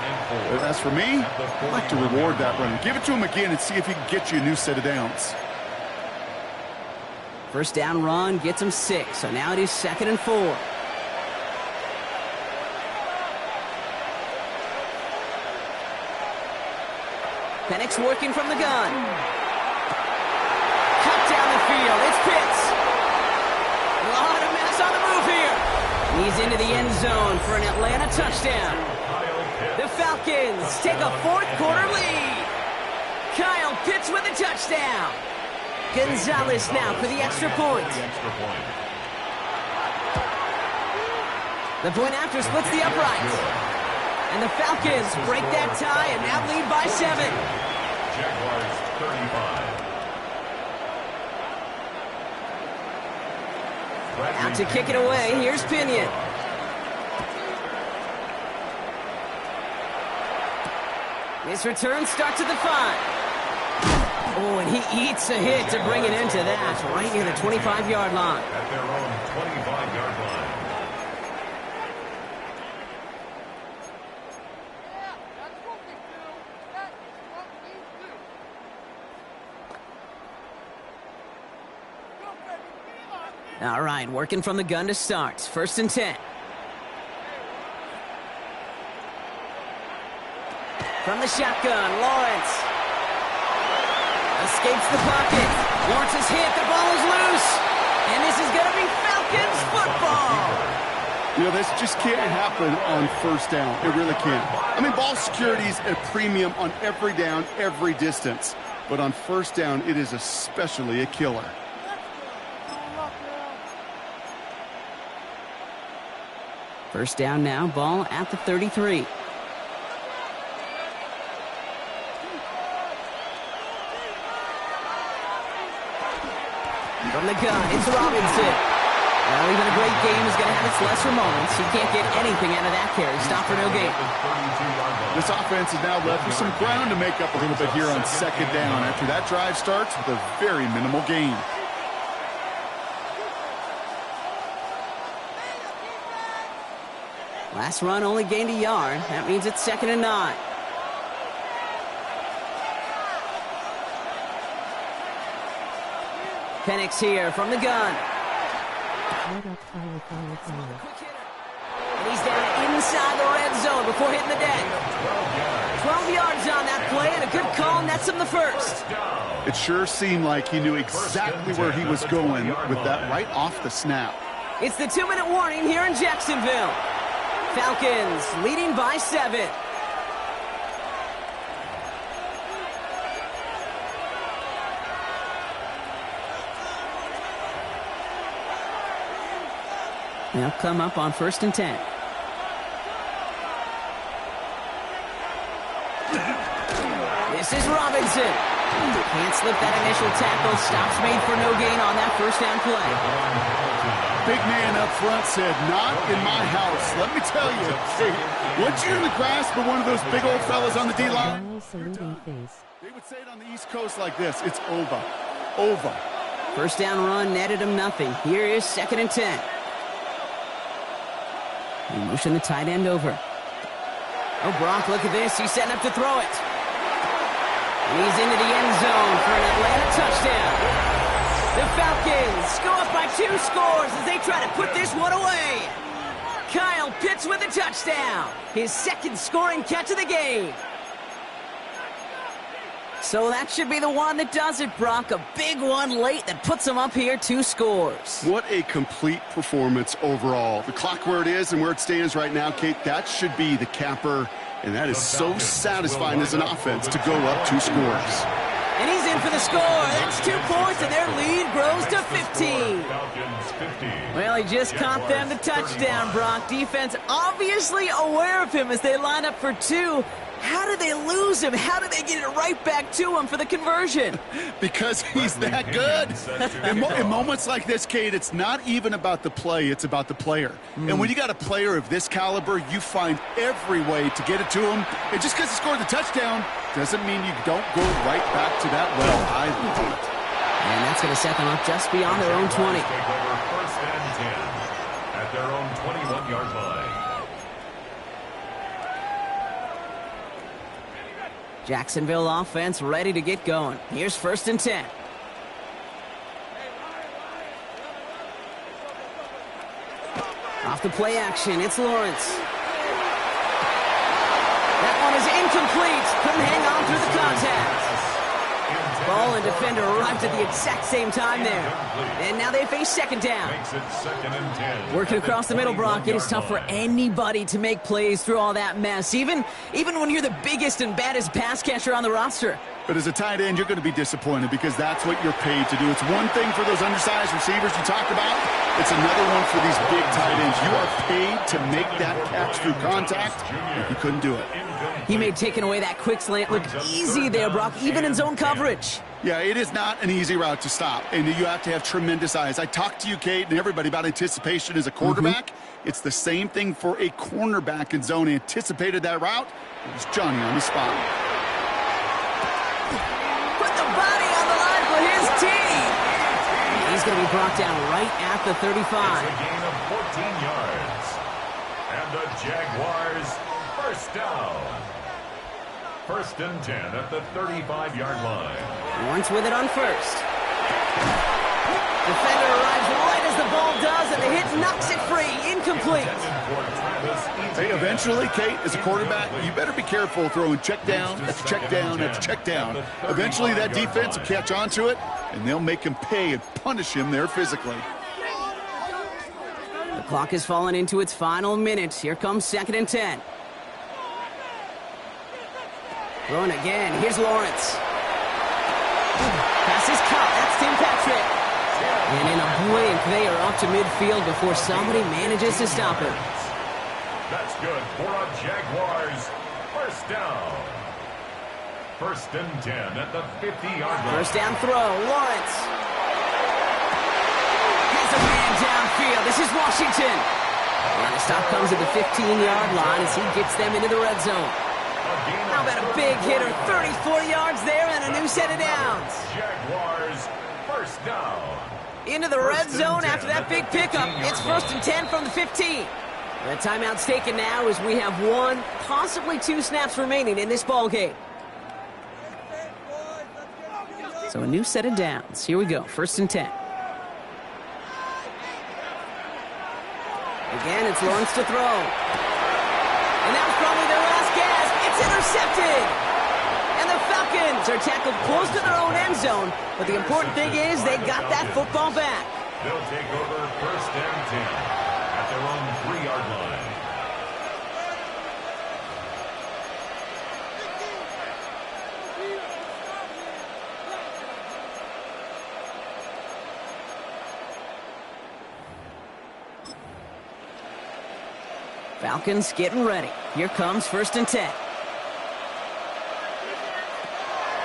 But as for me, I like to reward that run. Give it to him again and see if he can get you a new set of downs. 1st down run gets him 6, so now it is 2nd and 4. Penix working from the gun. Cut down the field. It's Pitts. A lot of mess on the move here. He's into the end zone for an Atlanta touchdown. The Falcons take a 4th quarter lead. Kyle Pitts with a touchdown. Gonzalez now for the extra point. The point after splits the uprights. And the Falcons break that tie and now lead by 7. Jaguars 35. Out to kick it away. Here's Pinion. This return starts at the 5. Oh, and he eats a hit to bring it into that, right near the 25-yard line. At their own 25-yard line. All right, working from the gun to start. 1st and 10. From the shotgun, Lawrence. Escapes the pocket. Lawrence is hit. The ball is loose. And this is going to be Falcons football. You know, this just can't happen on 1st down. It really can't. I mean, ball security is a premium on every down, every distance. But on 1st down, it is especially a killer. First down now, ball at the 33. From the gun, it's Robinson. Well, even a great game is going to have its lesser moments. He can't get anything out of that carry. Stop for no gain. This offense is now left with some ground to make up a little bit here on 2nd down after that drive starts with a very minimal gain. Last run only gained a yard. That means it's 2nd and 9. Penix here from the gun. And he's down inside the red zone before hitting the deck. 12 yards on that play, and a good call nets him the 1st. It sure seemed like he knew exactly where he was going with that right off the snap. It's the 2-minute warning here in Jacksonville. Falcons leading by 7. They'll come up on 1st and 10. This is Robinson. Can't slip that initial tackle. Stops made for no gain on that 1st down play. Big man up front said, not in my house. Let me tell you, hey, once you're in the grasp of one of those big old fellas on the D-line, they would say it on the East Coast like this, it's over. Over. First down run netted him nothing. Here is 2nd and 10. He motioned the tight end over. Oh, Brock, look at this. He's setting up to throw it. And he's into the end zone for an Atlanta touchdown. The Falcons go up by 2 scores as they try to put this one away. Kyle Pitts with a touchdown. His 2nd scoring catch of the game. So that should be the one that does it, Brock. A big one late that puts him up here 2 scores. What a complete performance overall. The clock where it is and where it stands right now, Kate, that should be the capper. And that is so satisfying as an offense to go up 2 scores. And he's in for the score. That's 2 points, and their lead grows to 15. Falcons 50. Well, he just caught them the touchdown, Brock. Defense obviously aware of him as they line up for 2. How did they lose him? How did they get it right back to him for the conversion? Because he's that good. In moments like this, Kate, it's not even about the play, it's about the player. And when you got a player of this caliber, you find every way to get it to him. And just because he scored the touchdown doesn't mean you don't go right back to that well. I love it. And that's going to set them up just beyond their own 20. Take over 1st and 10 at their own 21-yard line. Jacksonville offense ready to get going. Here's 1st and 10. Off the play action, it's Lawrence. That one is incomplete. Couldn't hang on through the contact. Ball and defender arrived at the exact same time there. And now they face 2nd down. Makes it 2nd and 10. Working across the middle, Brock, it is tough for anybody to make plays through all that mess, even when you're the biggest and baddest pass catcher on the roster. But as a tight end, you're going to be disappointed because that's what you're paid to do. It's one thing for those undersized receivers you talked about. It's another one for these big tight ends. You are paid to make that catch through contact, and he couldn't do it. He made taking away that quick slant look easy there, Brock, even in zone coverage. Yeah, it is not an easy route to stop, and you have to have tremendous eyes. I talked to you, Kate, and everybody about anticipation as a quarterback. It's the same thing for a cornerback in zone. Anticipated that route. It was Johnny on the spot. Put the body on the line for his team. He's going to be brought down right at the 35. It's a gain of 14 yards. And the Jaguars 1st down. 1st and 10 at the 35-yard line. Lawrence with it on 1st. Defender arrives right as the ball does, and the hit knocks it free. Incomplete. Hey, eventually, Kate, as a quarterback, you better be careful throwing check down, that's check down, that's check down. Eventually, that defense will catch on to it, and they'll make him pay and punish him there physically. The clock has fallen into its final minutes. Here comes 2nd and 10. Throwing again. Here's Lawrence. Pass is caught. That's Tim Patrick. And in a blink, they are up to midfield before somebody manages to stop it. That's good for a Jaguars 1st down. 1st and 10 at the 50-yard line. 1st down throw. Lawrence. Has a man downfield. This is Washington. And the stop comes at the 15-yard line as he gets them into the red zone. How about a big hitter? 34 yards there and a new set of downs. Jaguars 1st down. Into the red zone after that big pickup. It's 1st and 10 from the 15. The timeout's taken now as we have 1, possibly 2 snaps remaining in this ball game. So a new set of downs. Here we go. 1st and 10. Again, it's Lawrence to throw. And that was probably their last gasp. It's intercepted. And the Falcons are tackled close to their own end zone. But the important thing is they got that football back. They'll take over 1st and 10 at their own 3-yard line. Falcons getting ready. Here comes 1st and 10.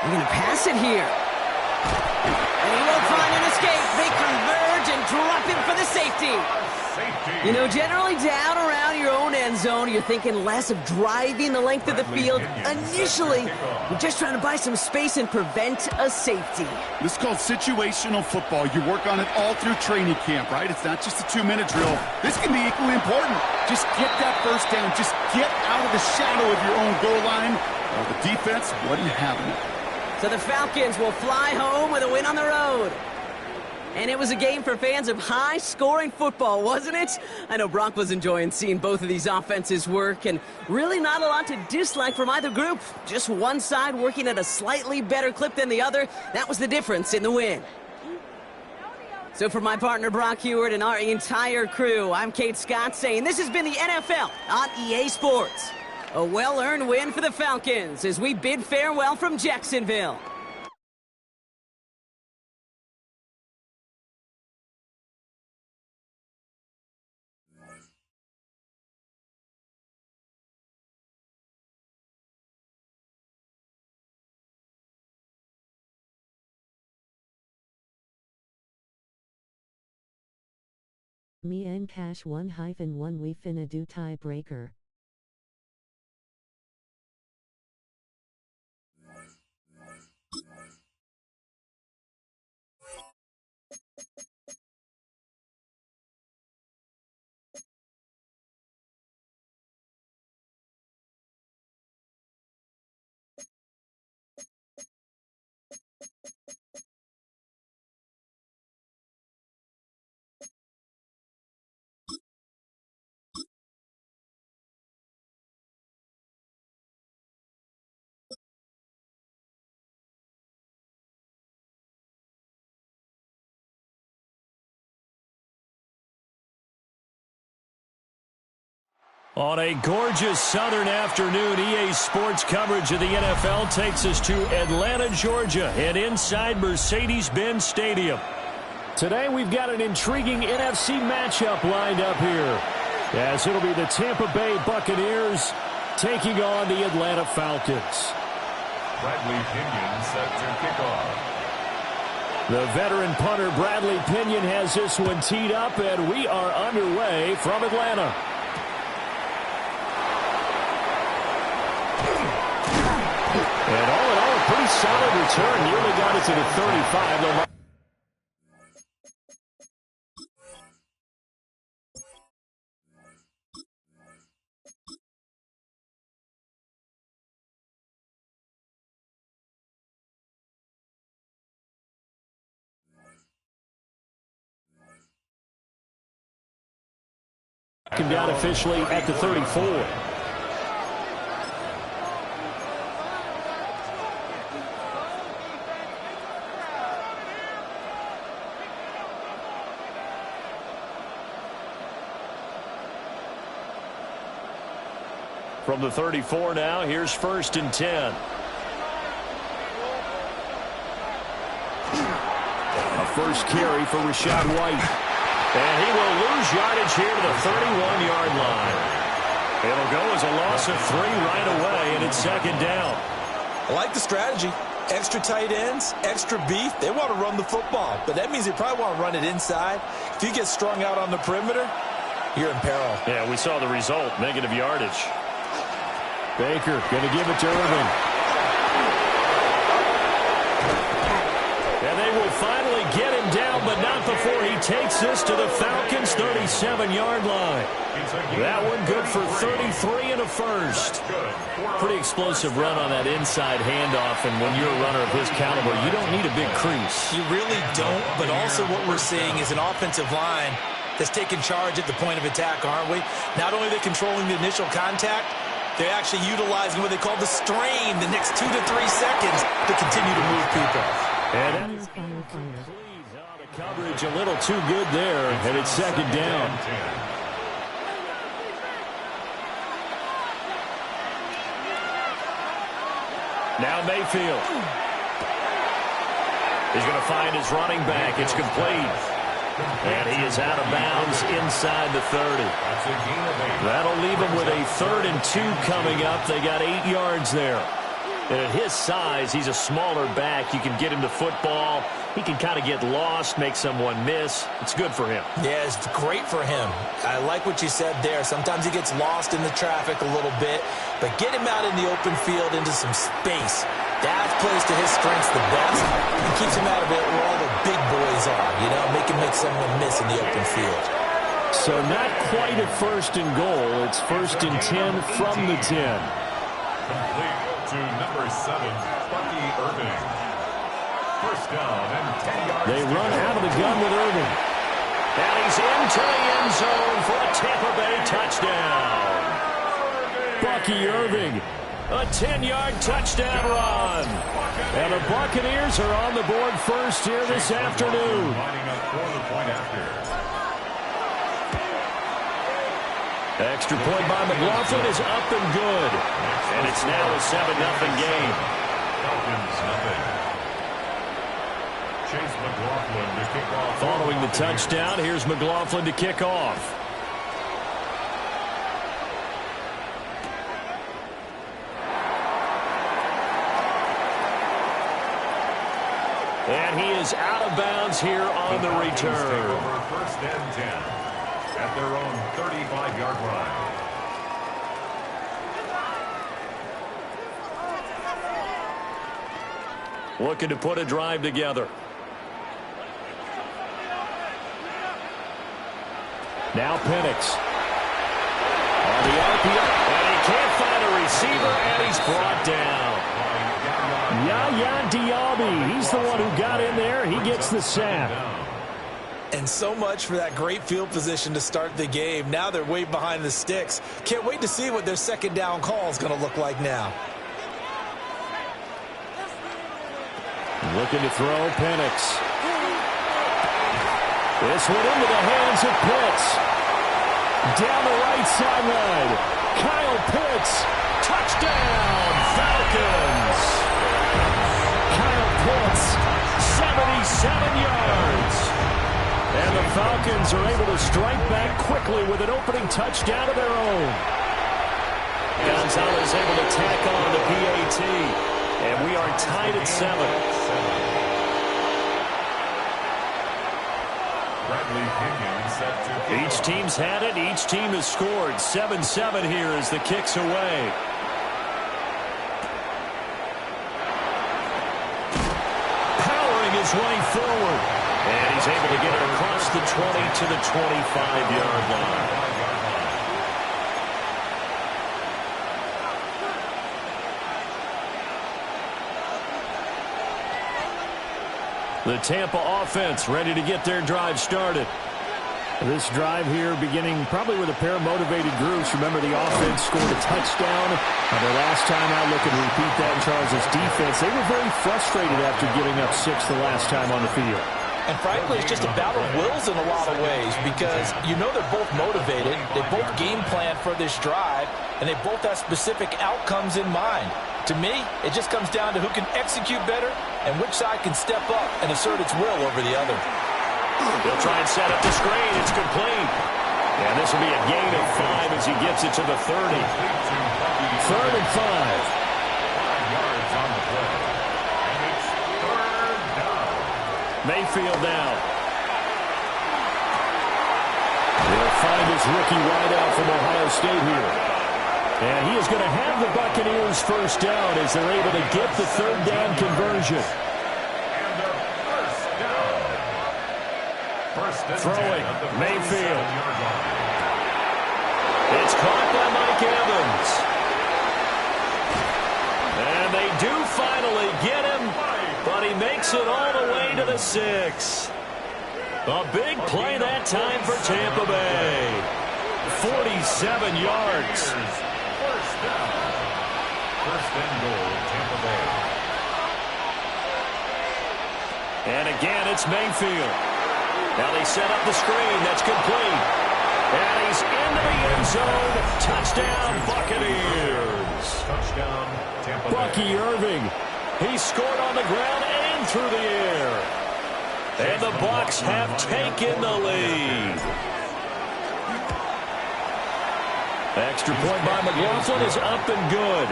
They're going to pass it here. And he will find an escape. They converge and drop him for the safety. You know, generally down around your own end zone, you're thinking less of driving the length of the field. Initially, you're just trying to buy some space and prevent a safety. This is called situational football. You work on it all through training camp, right? It's not just a 2-minute drill. This can be equally important. Just get that 1st down. Just get out of the shadow of your own goal line. Well, the defense wasn't having it. So the Falcons will fly home with a win on the road. And it was a game for fans of high-scoring football, wasn't it? I know Brock was enjoying seeing both of these offenses work, and really not a lot to dislike from either group. Just one side working at a slightly better clip than the other. That was the difference in the win. So for my partner Brock Heward and our entire crew, I'm Kate Scott saying this has been the NFL on EA Sports. A well-earned win for the Falcons as we bid farewell from Jacksonville. Me and Cash 1-1 we finna do tiebreaker. On a gorgeous southern afternoon, EA Sports coverage of the NFL takes us to Atlanta, Georgia, and inside Mercedes-Benz Stadium. Today we've got an intriguing NFC matchup lined up here, as it'll be the Tampa Bay Buccaneers taking on the Atlanta Falcons. Bradley Pinion set to kick off. The veteran punter Bradley Pinion has this one teed up, and we are underway from Atlanta. And all in all, a pretty solid return. Nearly got it to the 35. Come down officially at the 34. From the 34 now, here's 1st and 10. A first carry for Rachaad White. And he will lose yardage here to the 31-yard line. It'll go as a loss of 3 right away, and it's 2nd down. I like the strategy. Extra tight ends, extra beef. They want to run the football, but that means they probably want to run it inside. If you get strung out on the perimeter, you're in peril. Yeah, we saw the result, negative yardage. Baker going to give it to Irving. And they will finally get him down, but not before he takes this to the Falcons' 37-yard line. That one good for 33 and a first. Pretty explosive run on that inside handoff, and when you're a runner of his caliber, you don't need a big crease. You really don't, but also what we're seeing is an offensive line that's taking charge at the point of attack, aren't we? Not only are they controlling the initial contact, they're actually utilizing what they call the strain the next 2 to 3 seconds to continue to move people. And that is complete. The coverage a little too good there, and it's 2nd down. Now Mayfield. He's going to find his running back. It's complete. And he is out of bounds inside the 30. That'll leave him with a 3rd and 2 coming up. They got 8 yards there. And at his size, he's a smaller back. You can get him to football. He can kind of get lost, make someone miss. It's good for him. Yeah, it's great for him. I like what you said there. Sometimes he gets lost in the traffic a little bit, but get him out in the open field into some space. That plays to his strengths the best and keeps him out of it where all the big boys are, you know, make someone miss in the open field. So not quite a 1st and goal. It's 1st and 10 from the 10. Complete to number 7, Bucky Irving. 1st down and 10 yards. They run out of the gun with Irving. And he's into the end zone for a Tampa Bay touchdown. Bucky Irving. A 10-yard touchdown run. And the Buccaneers are on the board first here this afternoon. Extra point by McLaughlin is up and good. And it's now a 7-0 game. Falcons nothing. Chase McLaughlin to kick off. Following the touchdown, here's McLaughlin to kick off. And he is out of bounds here on the return. 1st and 10. at their own 35-yard line. Looking to put a drive together. Now Penix. On the RPO. And he can't find a receiver, and he's brought down. Yaya Diaby. He's the one who got in there. He gets the sack. And so much for that great field position to start the game. Now they're way behind the sticks. Can't wait to see what their second down call is going to look like now. Looking to throw, Penix. This one into the hands of Pitts. Down the right sideline. Kyle Pitts. Touchdown, Falcons. Kyle Pitts, 77 yards. And the Falcons are able to strike back quickly with an opening touchdown of their own. Gonzalez able to tack on the PAT. And we are tied at 7. Each team's had it. Each team has scored. 7-7 here as the kick's away. Powering his way forward. And he's able to get it across the 20 to the 25-yard line. The Tampa offense ready to get their drive started. This drive here beginning probably with a pair of motivated groups. Remember, the offense scored a touchdown. Their last time out, looking to repeat that in Charles' defense. They were very frustrated after giving up 6 the last time on the field. And frankly, it's just a battle of wills in a lot of ways because you know they're both motivated. They both game plan for this drive, and they both have specific outcomes in mind. To me, it just comes down to who can execute better and which side can step up and assert its will over the other. They'll try and set up the screen. It's complete. And this will be a gain of 5 as he gets it to the 30. 3rd and 5. 5 yards on the play. And it's 3rd down. Mayfield now. They'll find his rookie wideout from Ohio State here. And he is going to have the Buccaneers first down as they're able to get the 3rd down conversion. Throwing, Mayfield. It's caught by Mike Evans. And they do finally get him, but he makes it all the way to the 6. A big play that time for Tampa Bay. 47 yards. First down. First and goal, Tampa Bay. And again, it's Mayfield. Now they set up the screen. That's complete. And he's into the end zone. Touchdown, Buccaneers. Touchdown, Tampa Bay. Bucky Irving. He scored on the ground and through the air. And the Bucs have taken the lead. Extra point by McLaughlin is up and good.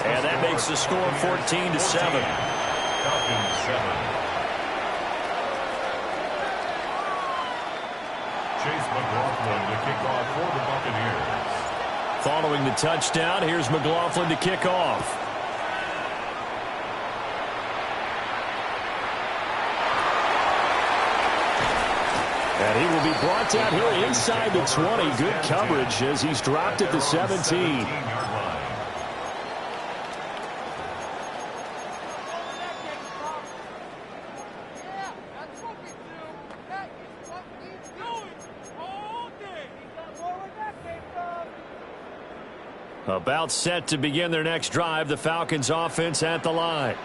And that makes the score 14-7. Falcons 7. Chase McLaughlin to kick off for the Buccaneers. Following the touchdown, here's McLaughlin to kick off. And he will be brought down here inside the 20. Good coverage as he's dropped at the 17. About set to begin their next drive, the Falcons offense at the line.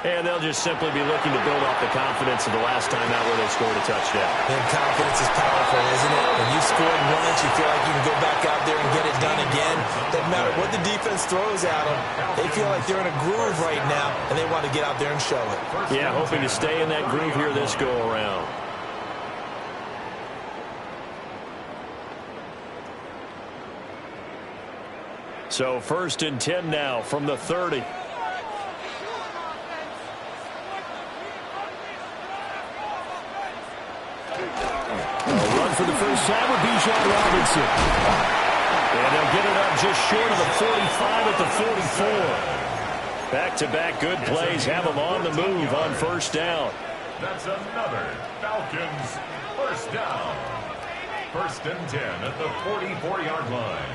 And they'll just simply be looking to build off the confidence of the last time out where they scored a touchdown. And confidence is powerful, isn't it? When you've scored once, you feel like you can go back out there and get it done again. Doesn't matter what the defense throws at them. They feel like they're in a groove right now, and they want to get out there and show it. Yeah, hoping to stay in that groove here this go-around. So 1st and 10 now from the 30. A run for the first side with Bijan Robinson. And they'll get it up just short of the 45 at the 44. Back-to-back good plays have them on the move on first down. That's another Falcons first down. 1st and 10 at the 44-yard line.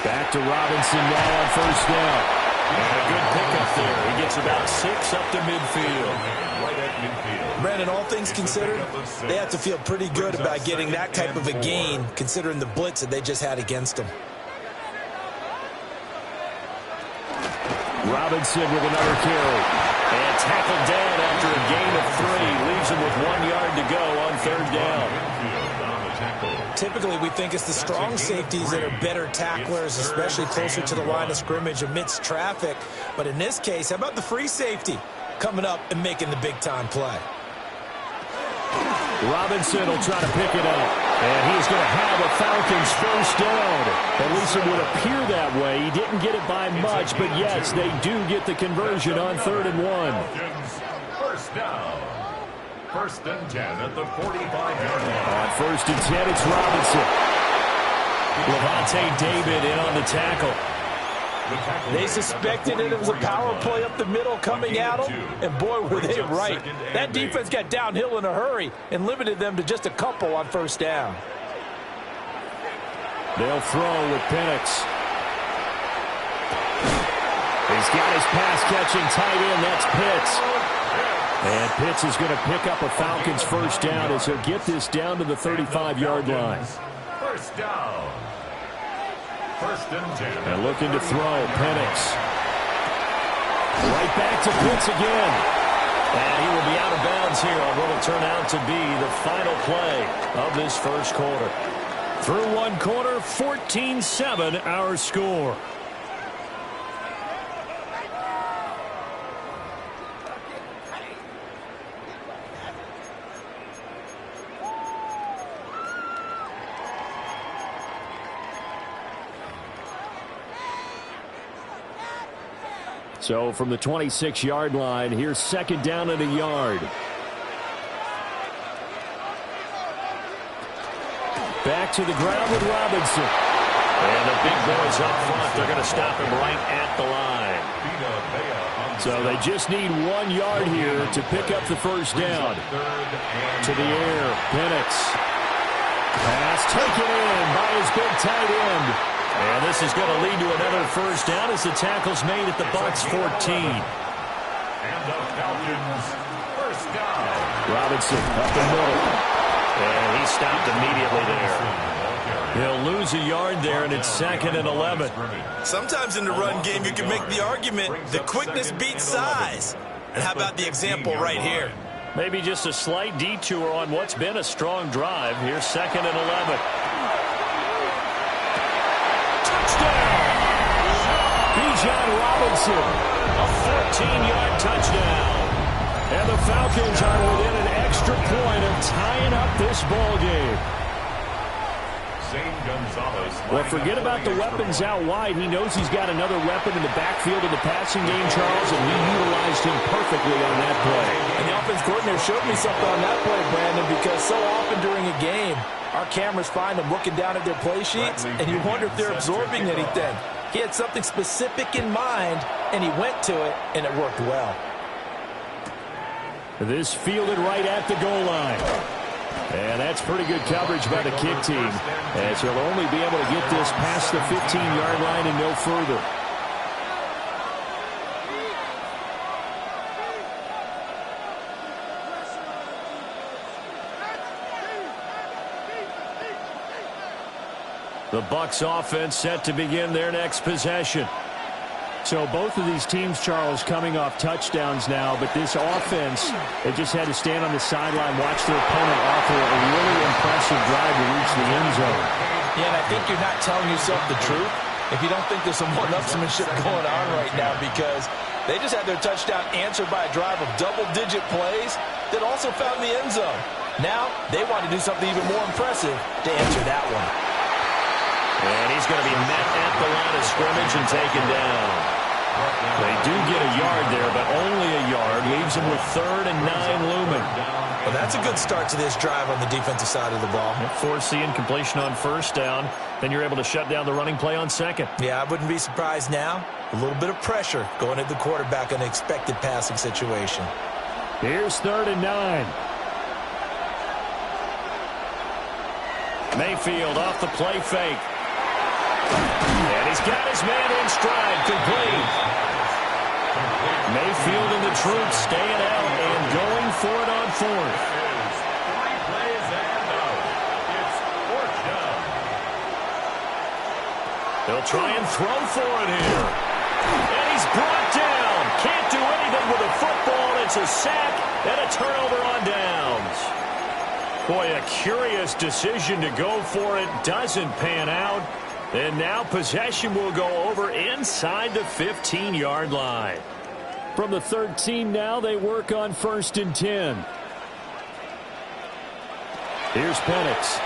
Back to Robinson now on first down. And a good pickup there. He gets about 6 up to midfield. Right at midfield. Brandon, all things considered, they have to feel pretty good about getting that type of a gain, considering the blitz that they just had against them. Robinson with another carry. And tackled down after a gain of 3. Leaves him with 1 yard to go on third down. Typically, we think it's the strong safeties that are better tacklers, especially closer to the line of scrimmage amidst traffic. But in this case, how about the free safety coming up and making the big-time play? Robinson will try to pick it up. And he's going to have a Falcons first down. At least it would appear that way. He didn't get it by much, but yes, they do get the conversion on 3rd and 1. First down. 1st and 10 at the 45-yard line. On 1st and 10, it's Robinson. Levante David in on the tackle. They suspected it was a power play up the middle coming at them, and boy, were they right. That defense got downhill in a hurry and limited them to just a couple on first down. They'll throw with Penix. He's got his pass-catching tight end. That's Pitts. And Pitts is going to pick up a Falcons first down as he'll get this down to the 35-yard line. First down. 1st and 10. And looking to throw, Penix. Right back to Pitts again. And he will be out of bounds here on what will turn out to be the final play of this first quarter. Through one quarter, 14-7 our score. So from the 26-yard line, here's 2nd down and a yard. Back to the ground with Robinson. And the big boys up front, they're going to stop him right at the line. So they just need 1 yard here to pick up the first down. To the air, Penix. Pass taken in by his big tight end. And this is going to lead to another first down as the tackle's made at the Bucs 14. And the Falcons first down. Robinson up the middle. And he stopped immediately there. He'll lose a yard there, and it's 2nd and 11. Sometimes in the run game, you can make the argument that quickness beats size. And how about the example right here? Maybe just a slight detour on what's been a strong drive. Here's 2nd and 11. Bijan Robinson, a 14-yard touchdown. And the Falcons are within an extra point of tying up this ball game. Well, forget about the weapons out wide. He knows he's got another weapon in the backfield of the passing game, Charles, and he utilized him perfectly on that play. And the offense coordinator showed me something on that play, Brandon, because so often during a game, our cameras find them looking down at their play sheets, and you wonder if they're absorbing anything. He had something specific in mind, and he went to it, and it worked well. This fielded right at the goal line. And that's pretty good coverage by the kick team, as he'll only be able to get this past the 15-yard line and no further. The Bucs offense set to begin their next possession. So both of these teams, Charles, coming off touchdowns now, but this offense, they just had to stand on the sideline, watch their opponent offer a really impressive drive to reach the end zone. Yeah, and I think you're not telling yourself the truth if you don't think there's some one-upsmanship going on right now, because they just had their touchdown answered by a drive of double-digit plays that also found the end zone. Now they want to do something even more impressive to answer that one. And he's going to be met at the line of scrimmage and taken down. They do get a yard there, but only a yard. Leaves them with 3rd and 9 looming. Well, that's a good start to this drive on the defensive side of the ball. Force the incompletion on 1st down. Then you're able to shut down the running play on 2nd. Yeah, I wouldn't be surprised now. A little bit of pressure going at the quarterback in an expected passing situation. Here's 3rd and 9. Mayfield off the play fake. And he's got his man in stride, complete. Mayfield and the troops staying out and going for it on 4th. They'll try and throw for it here. And he's brought down. Can't do anything with the football. It's a sack and a turnover on downs. Boy, a curious decision to go for it. Doesn't pan out. And now possession will go over inside the 15-yard line. From the 13 now, they work on 1st and 10. Here's Penix.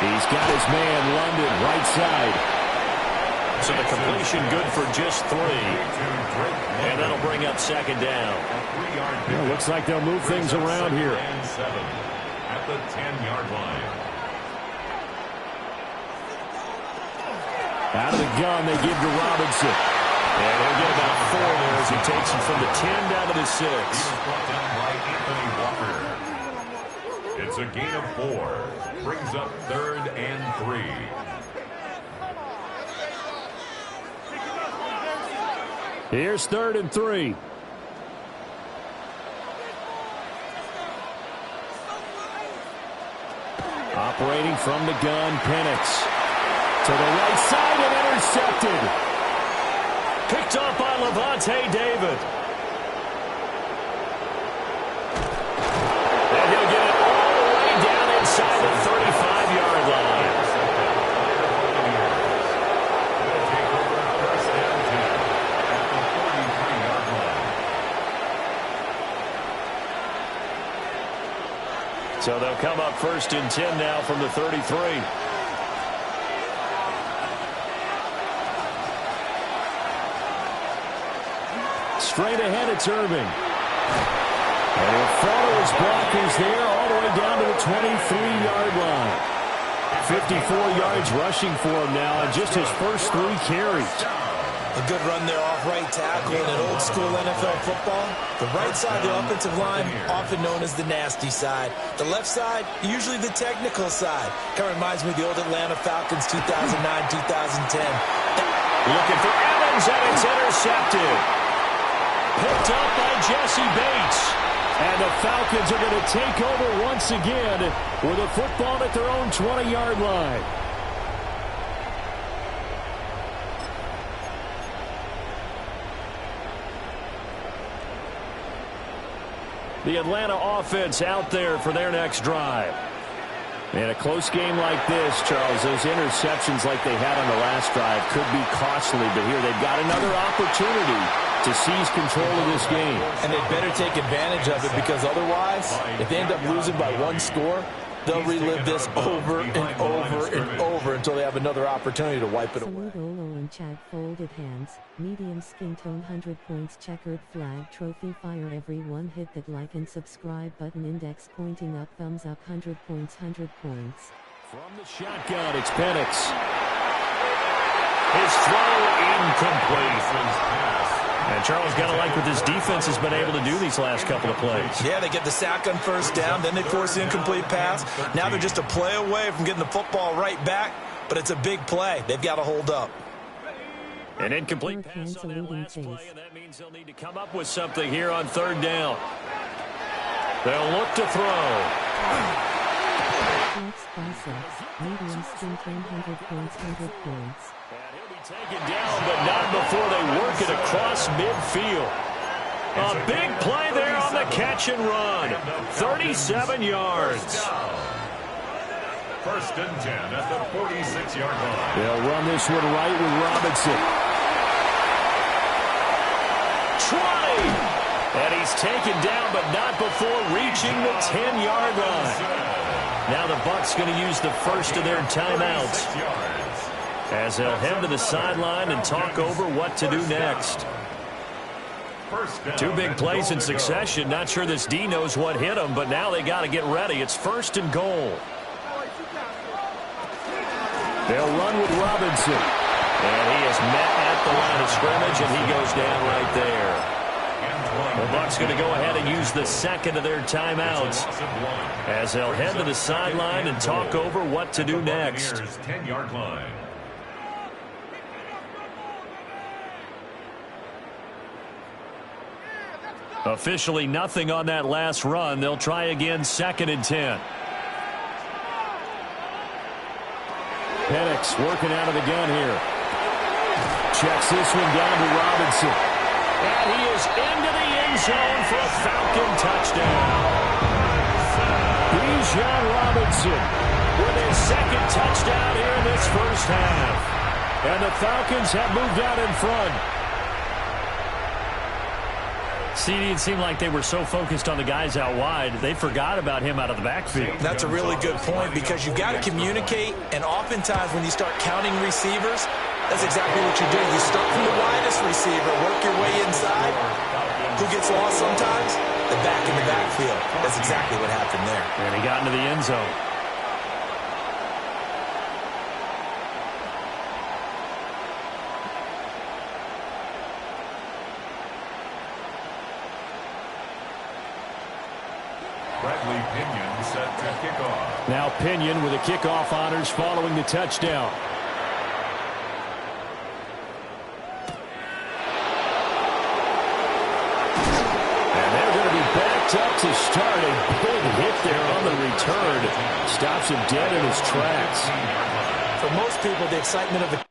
He's got his man, London, right side. So the completion good for just 3. And that'll bring up 2nd down. Yeah, looks like they'll move things around here. At the 10-yard line. Out of the gun, they give to Robinson. And he'll get about 4 there as he takes him from the 10 down to the 6. Brought down by Anthony Walker. It's a gain of 4. Brings up 3rd and 3. Here's 3rd and 3. Operating from the gun, Penix. To the right side and intercepted. Picked up by Levante David. And he'll get it all the way down inside the 35-yard line. So they'll come up 1st and 10 now from the 33. Straight ahead, it's Irving. And he'll follow his blockers there all the way down to the 23-yard line. 54 yards rushing for him now on just his first 3 carries. A good run there off right tackle in an old-school NFL football. The right side of the offensive line, often known as the nasty side. The left side, usually the technical side. Kind of reminds me of the old Atlanta Falcons 2009-2010. Looking for Evans, and it's intercepted. Picked up by Jesse Bates. And the Falcons are going to take over once again with a football at their own 20-yard line. The Atlanta offense out there for their next drive. In a close game like this, Charles, those interceptions like they had on the last drive could be costly, but here they've got another opportunity to seize control of this game. And they better take advantage of it, because otherwise, if they end up losing by 1 score, they'll relive this over and over and over until they have another opportunity to wipe it away. Dolo and Chad folded hands, medium skin tone 100 points checkered flag trophy fire everyone hit that like and subscribe button index pointing up thumbs up 100 points 100 points. From the shotgun, it's Penix. His throw incomplete. And Charles got to like what this defense has been able to do these last couple of plays. Yeah, they get the sack on 1st down, then they force the incomplete pass. Now they're just a play away from getting the football right back, but it's a big play. They've got to hold up. An incomplete pass on that last play, and that means they'll need to come up with something here on 3rd down. They'll look to throw. Flex biceps, medium skin 100 points 100 points. Taken down, but not before they work it across midfield. A big play there on the catch and run. 37 yards. 1st and 10 at the 46-yard line. They'll run this one right with Robinson. 20! And he's taken down, but not before reaching the 10-yard line. Now the Bucs going to use the first of their timeouts. as they'll head to the sideline and talk over what to do next. Two big plays in succession. Not sure this D knows what hit him, but now they got to get ready. It's 1st and goal. They'll run with Robinson. And he is met at the line of scrimmage, and he goes down right there. The Bucs going to go ahead and use the second of their timeouts as they'll head to the sideline and talk over what to do next. 10-yard line. Officially nothing on that last run. They'll try again 2nd and 10. Penix working out of the gun here. Checks this one down to Robinson. And he is into the end zone for a Falcon touchdown. Bijan Robinson with his 2nd touchdown here in this first half. And the Falcons have moved out in front. CD, it seemed like they were so focused on the guys out wide, they forgot about him out of the backfield. That's a really good point because you've got to communicate, and oftentimes when you start counting receivers, that's exactly what you do. You start from the widest receiver, work your way inside. Who gets lost sometimes? The back in the backfield. That's exactly what happened there. And he got into the end zone. Set to kickoff. Now Pinion with the kickoff honors following the touchdown. And they're going to be backed up to start. A big hit there on the return. Stops him dead in his tracks. For most people, the excitement of the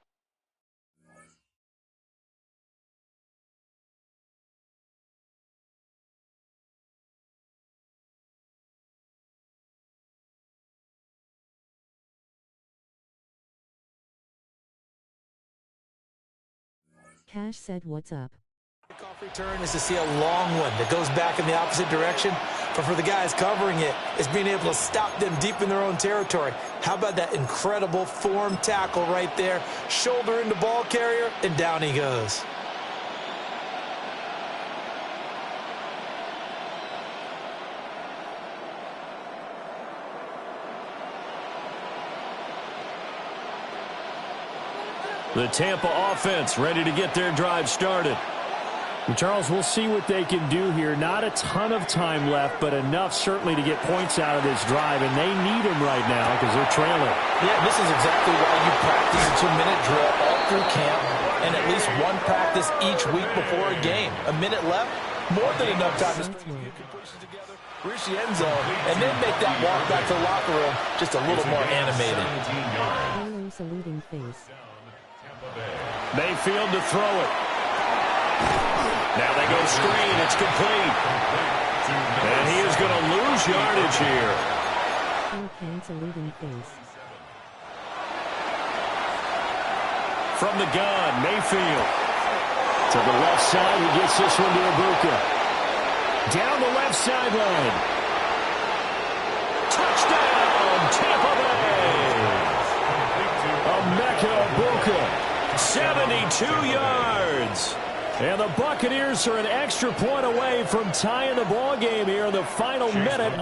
Cash said what's up. kickoff return is to see a long one that goes back in the opposite direction. But for the guys covering it, it's being able to stop them deep in their own territory. How about that incredible form tackle right there? Shoulder into ball carrier, and down he goes. The Tampa offense ready to get their drive started. And Charles, we'll see what they can do here. Not a ton of time left, but enough certainly to get points out of this drive, and they need them right now because they're trailing. Yeah, this is exactly why you practice a 2-minute drill all through camp and at least one practice each week before a game. A minute left, more than enough time to string a few completions together, reach the end zone, and then make that walk back to the locker room just a little more animated. Saluting face. Mayfield to throw it. Now they go screen. It's complete. And he is going to lose yardage here. Saluting face. From the gun, Mayfield. To the left side, he gets this one to Ibuka. Down the left sideline. Touchdown, Tampa Bay. Emeka Ibuka. 72 yards. And the Buccaneers are an extra point away from tying the ball game here in the final minute.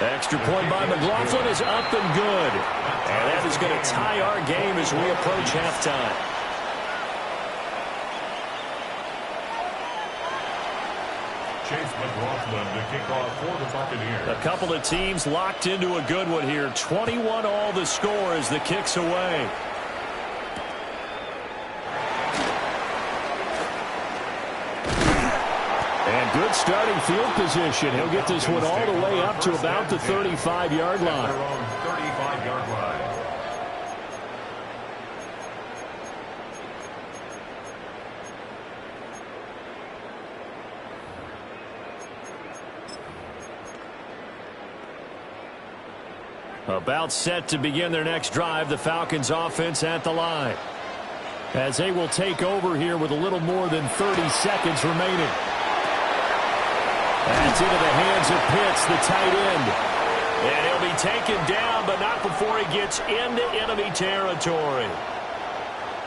Extra point by McLaughlin is up and good. And that is going to tie our game as we approach halftime. Chase McLaughlin to kick off for the Buccaneers. A couple of teams locked into a good one here. 21-all the score as the kick's away. And good starting field position. He'll get this one all the way up to about the 35-yard line. 35-yard line. About set to begin their next drive, the Falcons offense at the line. As they will take over here with a little more than 30 seconds remaining. That's into the hands of Pitts, the tight end. And he'll be taken down, but not before he gets into enemy territory.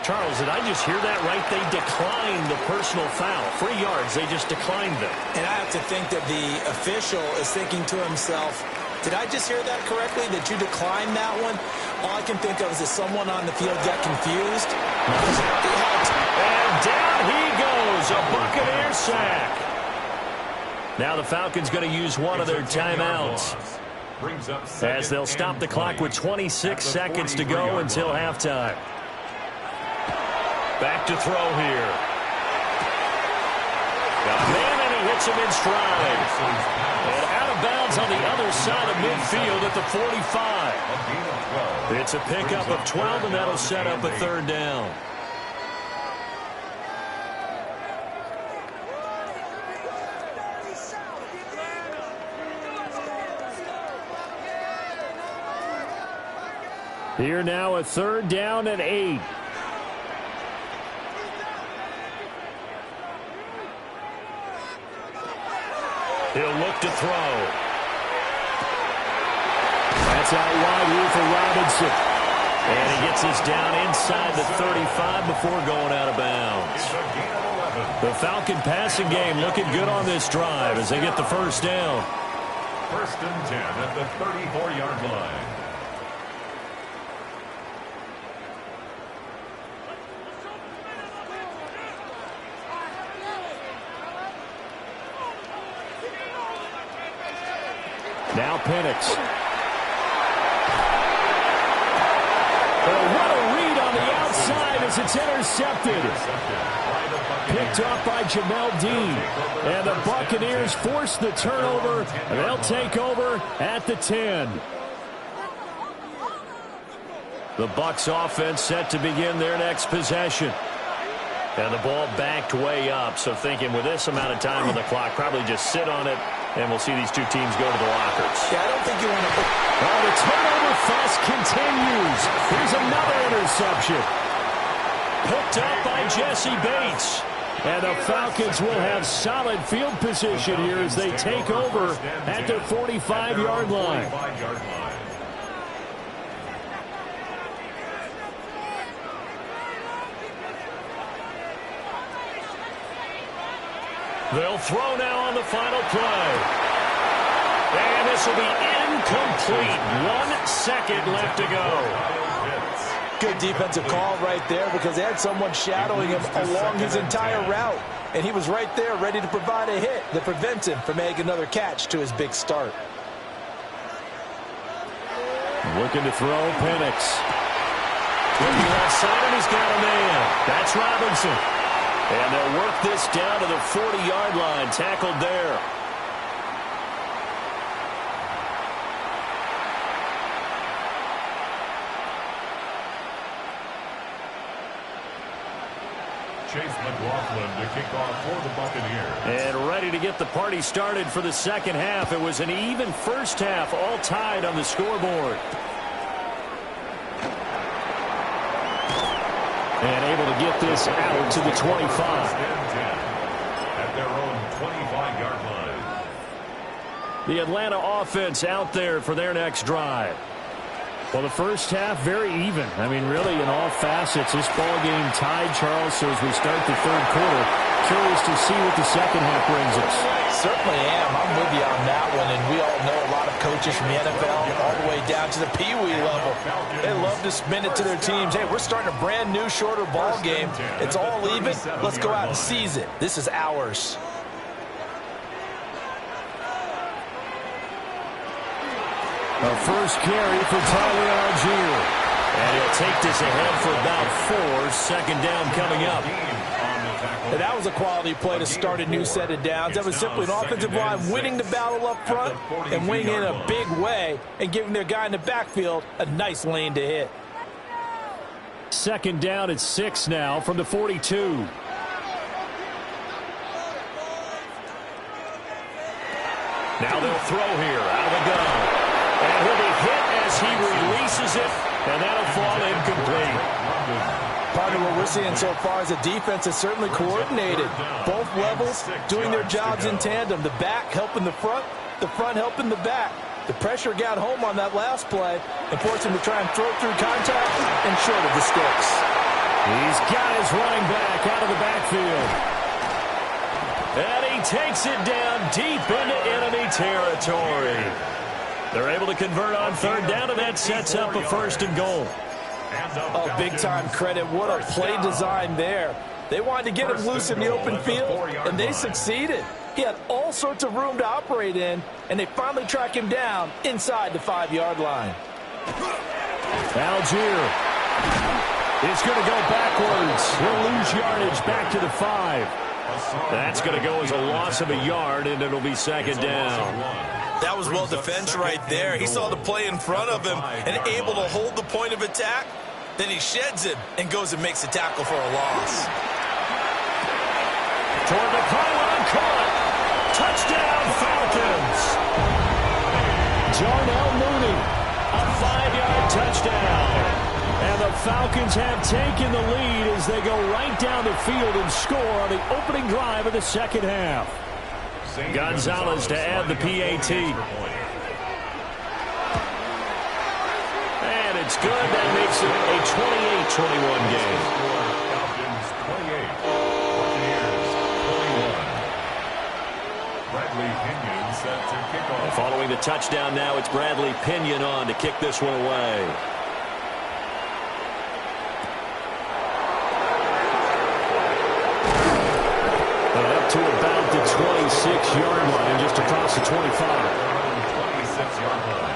Charles, did I just hear that right? They declined the personal foul. 3 yards, they just declined them. And I have to think that the official is thinking to himself, did I just hear that correctly, that you declined that one? All I can think of is that someone on the field got confused. And down he goes, a Buccaneer sack. Now the Falcons going to use one of their timeouts, as they'll stop the clock with 26 seconds to go until halftime. Back to throw here. Got a man, and he hits him in stride. And out of bounds on the other side of midfield at the 45. It's a pickup of 12, and that'll set up a third down. Here now, a third down and 8. He'll look to throw. That's out wide here for Robinson. And he gets this down inside the 35 before going out of bounds. The Falcon passing game looking good on this drive as they get the first down. First and 10 at the 34-yard line. Now Penix. Oh, what a read on the outside as it's intercepted. Picked off by Jamel Dean. And the Buccaneers force the turnover, and they'll take over at the 10. The Bucs offense set to begin their next possession. And the ball backed way up, so thinking with this amount of time on the clock, probably just sit on it, and we'll see these two teams go to the lockers. Yeah, I don't think you want to... Oh, the turnover fuss continues. Here's another interception. Picked up by Jesse Bates. And the Falcons will have solid field position here as they take over at their 45-yard line. They'll throw now on the final play. And this will be incomplete. 1 second left to go. Good defensive call right there because they had someone shadowing him along his entire route. And he was right there ready to provide a hit that prevents him from making another catch to his big start. Looking to throw, Penix. Looking outside, and he's got a man. That's Robinson. And they'll work this down to the 40-yard line, tackled there. Chase McLaughlin to kick off for the Buccaneers. And ready to get the party started for the second half. It was an even first half, all tied on the scoreboard. And able to get this out to the 25. At their own 25-yard line. The Atlanta offense out there for their next drive. Well, the first half, very even. I mean, really, in all facets, this ball game tied, Charles. So as we start the third quarter, curious to see what the second half brings us. Certainly am. I'm with you on that one. And we all know a lot of coaches from the NFL all the way down to the Pee-wee level. They love to spin it to their teams. Hey, we're starting a brand new, shorter ball game. It's all even. Let's go out and seize it. This is ours. A first carry for Tyler Algier. And he'll take this ahead for about 4. Second down coming up. And that was a quality play to start a new set of downs. That was simply an offensive line winning the battle up front and winning in a big way and giving their guy in the backfield a nice lane to hit. Second down at 6 now from the 42. Now they'll throw here out of the gun. And he'll be hit as he releases it, and that'll fall incomplete. Partner, what we're seeing so far is the defense is certainly coordinated. Both levels doing their jobs in tandem. The back helping the front helping the back. The pressure got home on that last play and forced him to try and throw through contact and short of the sticks. He's got his running back out of the backfield. And he takes it down deep into enemy territory. They're able to convert on third down, and that sets up a 1st and goal. Oh, big-time credit. What a play design there. They wanted to get him loose in the open field, and they succeeded. He had all sorts of room to operate in, and they finally track him down inside the 5-yard line. Algier is going to go backwards. He'll lose yardage back to the 5. That's going to go as a loss of a yard, and it'll be 2nd down. That was well defended right there. He saw the play in front of him and able to hold the point of attack. Then he sheds it and goes and makes a tackle for a loss. Toward the pylon, caught. Touchdown, Falcons. Darnell Mooney, a 5-yard touchdown. And the Falcons have taken the lead as they go right down the field and score on the opening drive of the 2nd half. Gonzalez to add the PAT. And it's good. That makes it a 28-21 game. Falcons 28, Buccaneers 21. Bradley Pinion set to kick off. Following the touchdown now, it's Bradley Pinion on to kick this one away. To about the 26-yard line, just across the 25. 26-yard line.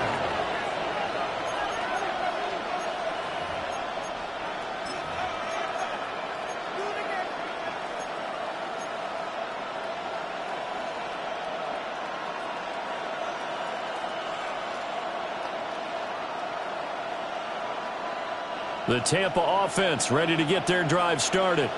The Tampa offense ready to get their drive started.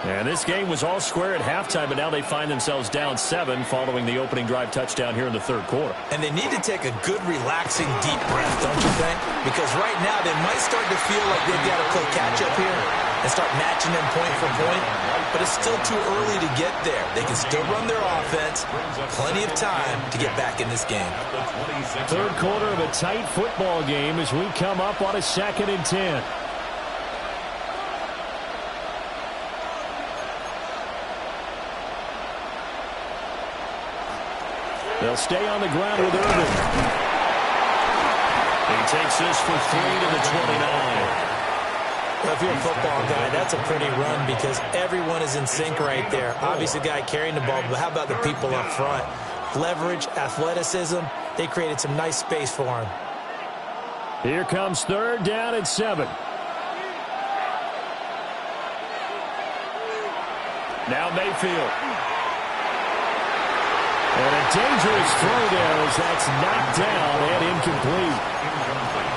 And this game was all square at halftime, but now they find themselves down 7 following the opening drive touchdown here in the 3rd quarter. And they need to take a good, relaxing, deep breath, don't you think? Because right now they might start to feel like they've got to play catch-up here and start matching them point for point. But it's still too early to get there. They can still run their offense. Plenty of time to get back in this game. 3rd quarter of a tight football game as we come up on a 2nd and 10. They'll stay on the ground with Irvin. He takes this for 3 to the 29. Well, if you're a football guy, that's a pretty run because everyone is in sync right there. Obviously, the guy carrying the ball, but how about the people up front? Leverage, athleticism, they created some nice space for him. Here comes 3rd down and 7. Now Mayfield. And a dangerous throw there as that's knocked down and incomplete.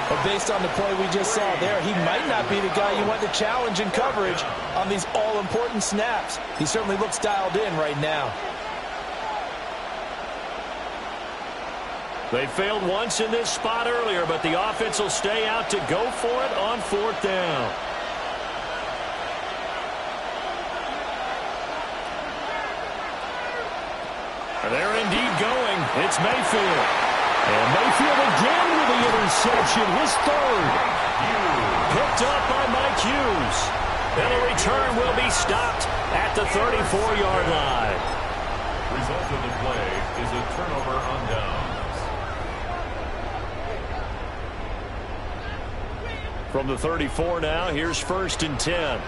But based on the play we just saw there, he might not be the guy you want to challenge in coverage on these all-important snaps. He certainly looks dialed in right now. They failed once in this spot earlier, but the offense will stay out to go for it on 4th down. They're indeed going. It's Mayfield. And Mayfield again with the interception. His 3rd. Picked up by Mike Hughes. And the return will be stopped at the 34-yard line. Result of the play is a turnover on downs. From the 34 now, here's 1st and 10.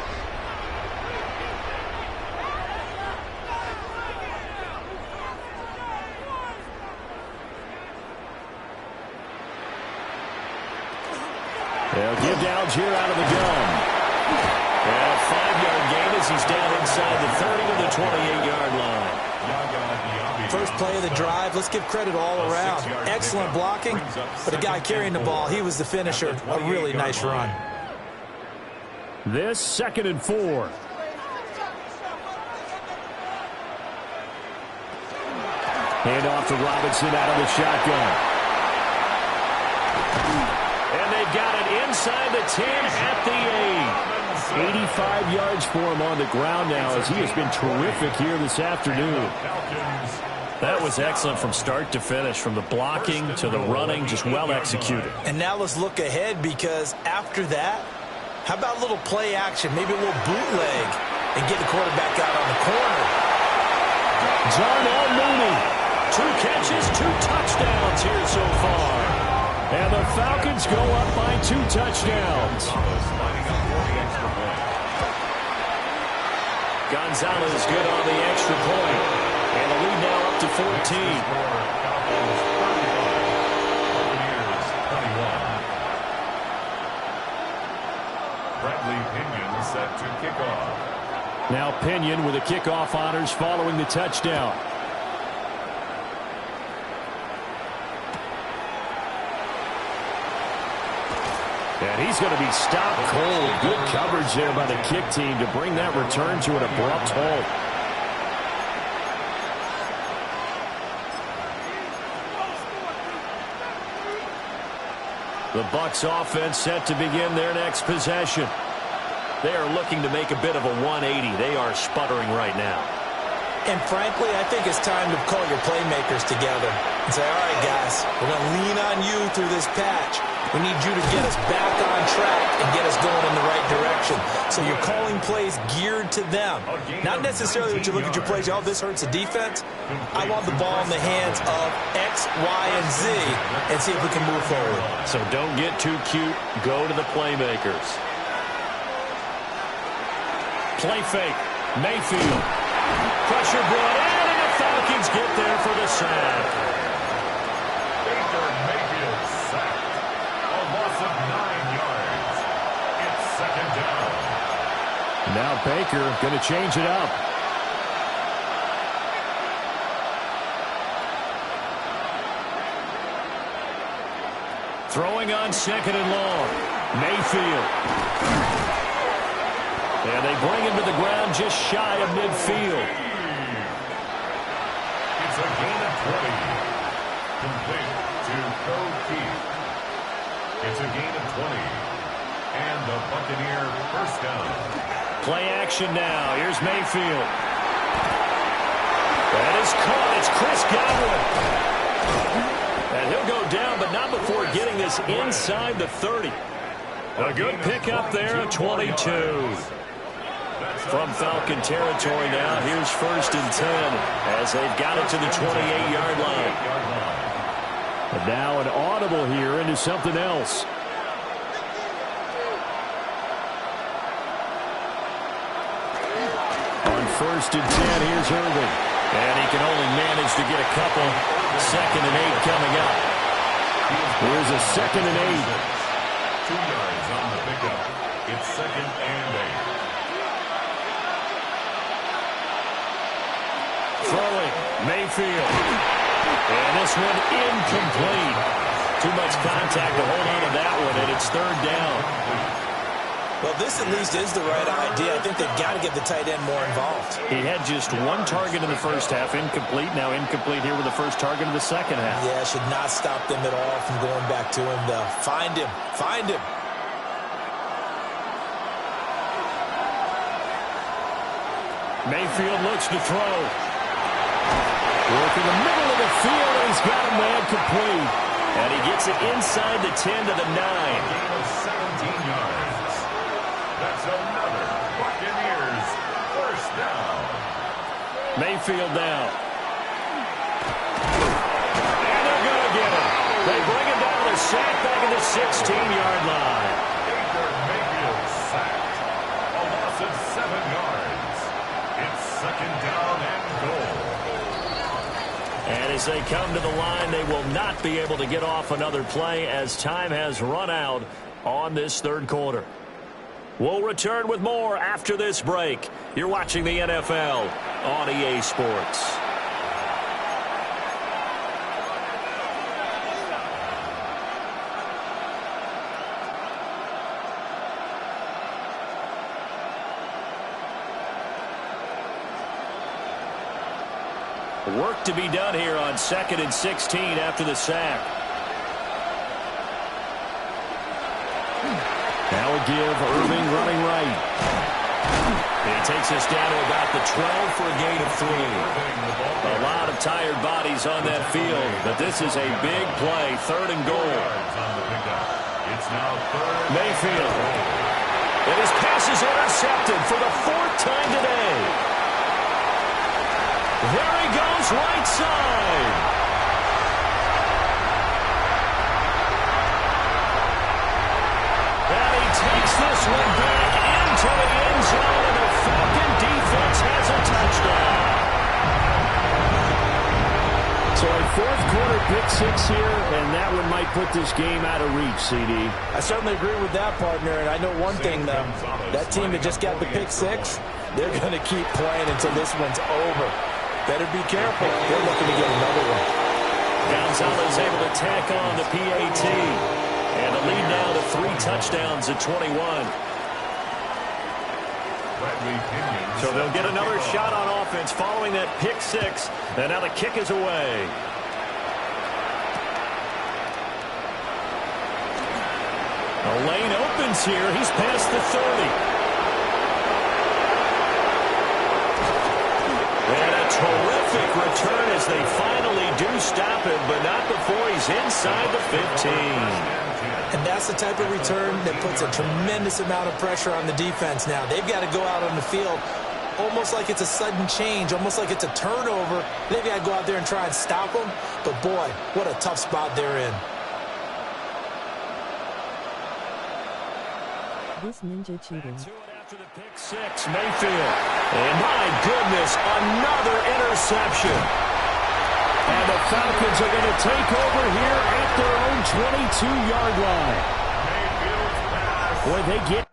They'll give to Algier out of the gun. And a 5-yard gain as he's down inside the 30 to the 28-yard line. First play of the drive, let's give credit all around. Excellent blocking, but the guy carrying the ball, he was the finisher. A really nice run. This 2nd and 4. Hand off to Robinson out of the shotgun. And they've got it inside the 10 at the 8. 85 yards for him on the ground now, as he has been terrific here this afternoon. That was excellent from start to finish, from the blocking to the running, just well executed. And now let's look ahead, because after that, how about a little play action, maybe a little bootleg, and get the quarterback out on the corner. Darnell Mooney, 2 catches, 2 touchdowns here so far. And the Falcons go up by 2 touchdowns. Gonzalez good on the extra point. And the lead now up to 14. Bradley Pinion set to kick off. Now Pinion with the kickoff honors following the touchdown. And he's going to be stopped cold. Good coverage there by the kick team to bring that return to an abrupt halt. The Bucs offense set to begin their next possession. They are looking to make a bit of a 180. They are sputtering right now. And frankly, I think it's time to call your playmakers together and say, all right, guys, we're going to lean on you through this patch. We need you to get us back on track and get us going in the right direction. So you're calling plays geared to them. Not necessarily that you look at your plays, oh, this hurts the defense. I want the ball in the hands of X, Y, and Z and see if we can move forward. So don't get too cute. Go to the playmakers. Play fake. Mayfield. Pressure brought in, and the Falcons get there for the sack. Baker Mayfield sacked. A loss of 9 yards. It's second down. Now Baker going to change it up. Throwing on second and long. Mayfield. And they bring him to the ground just shy of midfield. It's a gain of 20. Complete to Keith. It's a gain of 20. And the Buccaneer first down. Play action now. Here's Mayfield. That is caught. It's Chris Godwin. And he'll go down, but not before getting this inside the 30. A good pickup there, 22. From Falcon territory now, here's 1st and 10 as they've got it to the 28-yard line. And now an audible here into something else. On 1st and 10, here's Irving. And he can only manage to get a couple. 2nd and 8 coming up. Here's a 2nd and 8. 2 yards on the pickup. It's 2nd and 8. Throwing, Mayfield. And this one incomplete. Too much contact to hold on to that one, and it's 3rd down. Well, this at least is the right idea. I think they've got to get the tight end more involved. He had just 1 target in the first half, incomplete. Now incomplete here with the first target of the second half. Yeah, should not stop them at all from going back to him, though. Find him. Find him. Mayfield looks to throw. Working the middle of the field, and he's got him man complete. And he gets it inside the 10 to the 9. Gain of 17 yards. That's another Buccaneers first down. Mayfield down. And they're going to get him. They bring him down to the sack back at the 16-yard line. Baker Mayfield sacked. A loss of 7 yards. It's 2nd down and goal. And as they come to the line, they will not be able to get off another play as time has run out on this 3rd quarter. We'll return with more after this break. You're watching the NFL on EA Sports. Work to be done here on 2nd and 16 after the sack. Now they'll give Irving running right. He takes us down to about the 12 for a gain of 3. A lot of tired bodies on that field, but this is a big play, 3rd and goal. Mayfield. And his pass is intercepted for the 4th time today. There he goes, right side. And he takes this one back into the end zone, and the Falcon defense has a touchdown. So a 4th quarter pick 6 here, and that one might put this game out of reach, CD. I certainly agree with that, partner, and I know one thing, though. That team that just got the pick 6, they're going to keep playing until this one's over. Better be careful. They're looking to get another one. Gonzalez able to tack on the PAT. And the lead now to 3 touchdowns at 21. So they'll get another shot on offense following that pick 6. And now the kick is away. The lane opens here. He's past the 30. And a terrific return as they finally do stop him, but not before he's inside the 15. And that's the type of return that puts a tremendous amount of pressure on the defense now. They've got to go out on the field almost like it's a sudden change, almost like it's a turnover. They've got to go out there and try and stop them. But, boy, what a tough spot they're in. This ninja cheating. After the pick 6, Mayfield. And my goodness, another interception. And the Falcons are going to take over here at their own 22-yard line. Boy, they get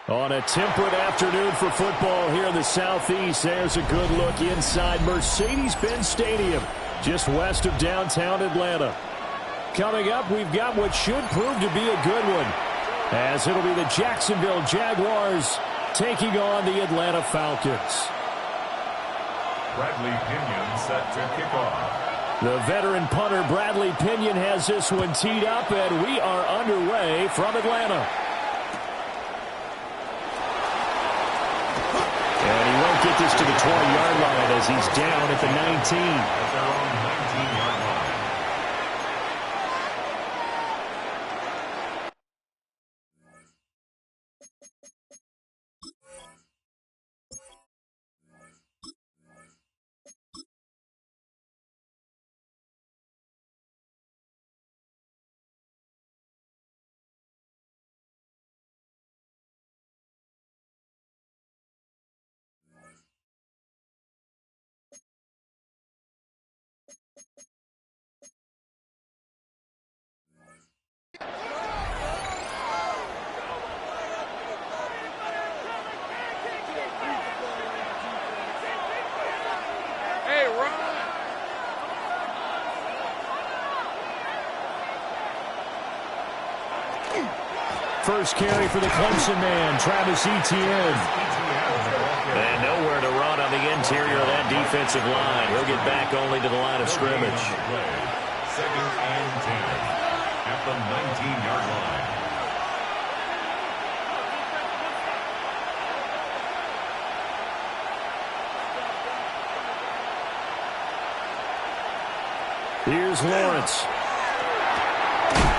On a temperate afternoon for football here in the Southeast, there's a good look inside Mercedes-Benz Stadium, just west of downtown Atlanta. Coming up, we've got what should prove to be a good one, as it'll be the Jacksonville Jaguars taking on the Atlanta Falcons. Bradley Pinion set to kick off. The veteran punter Bradley Pinion has this one teed up, and we are underway from Atlanta. And he won't get this to the 20-yard line as he's down at the 19. At their own 19-yard line. Hey, run! First carry for the Clemson man, Travis Etienne. And nowhere to run on the interior of that defensive line. He'll get back only to the line of scrimmage. Second and 10 at the 19-yard line. Here's Lawrence.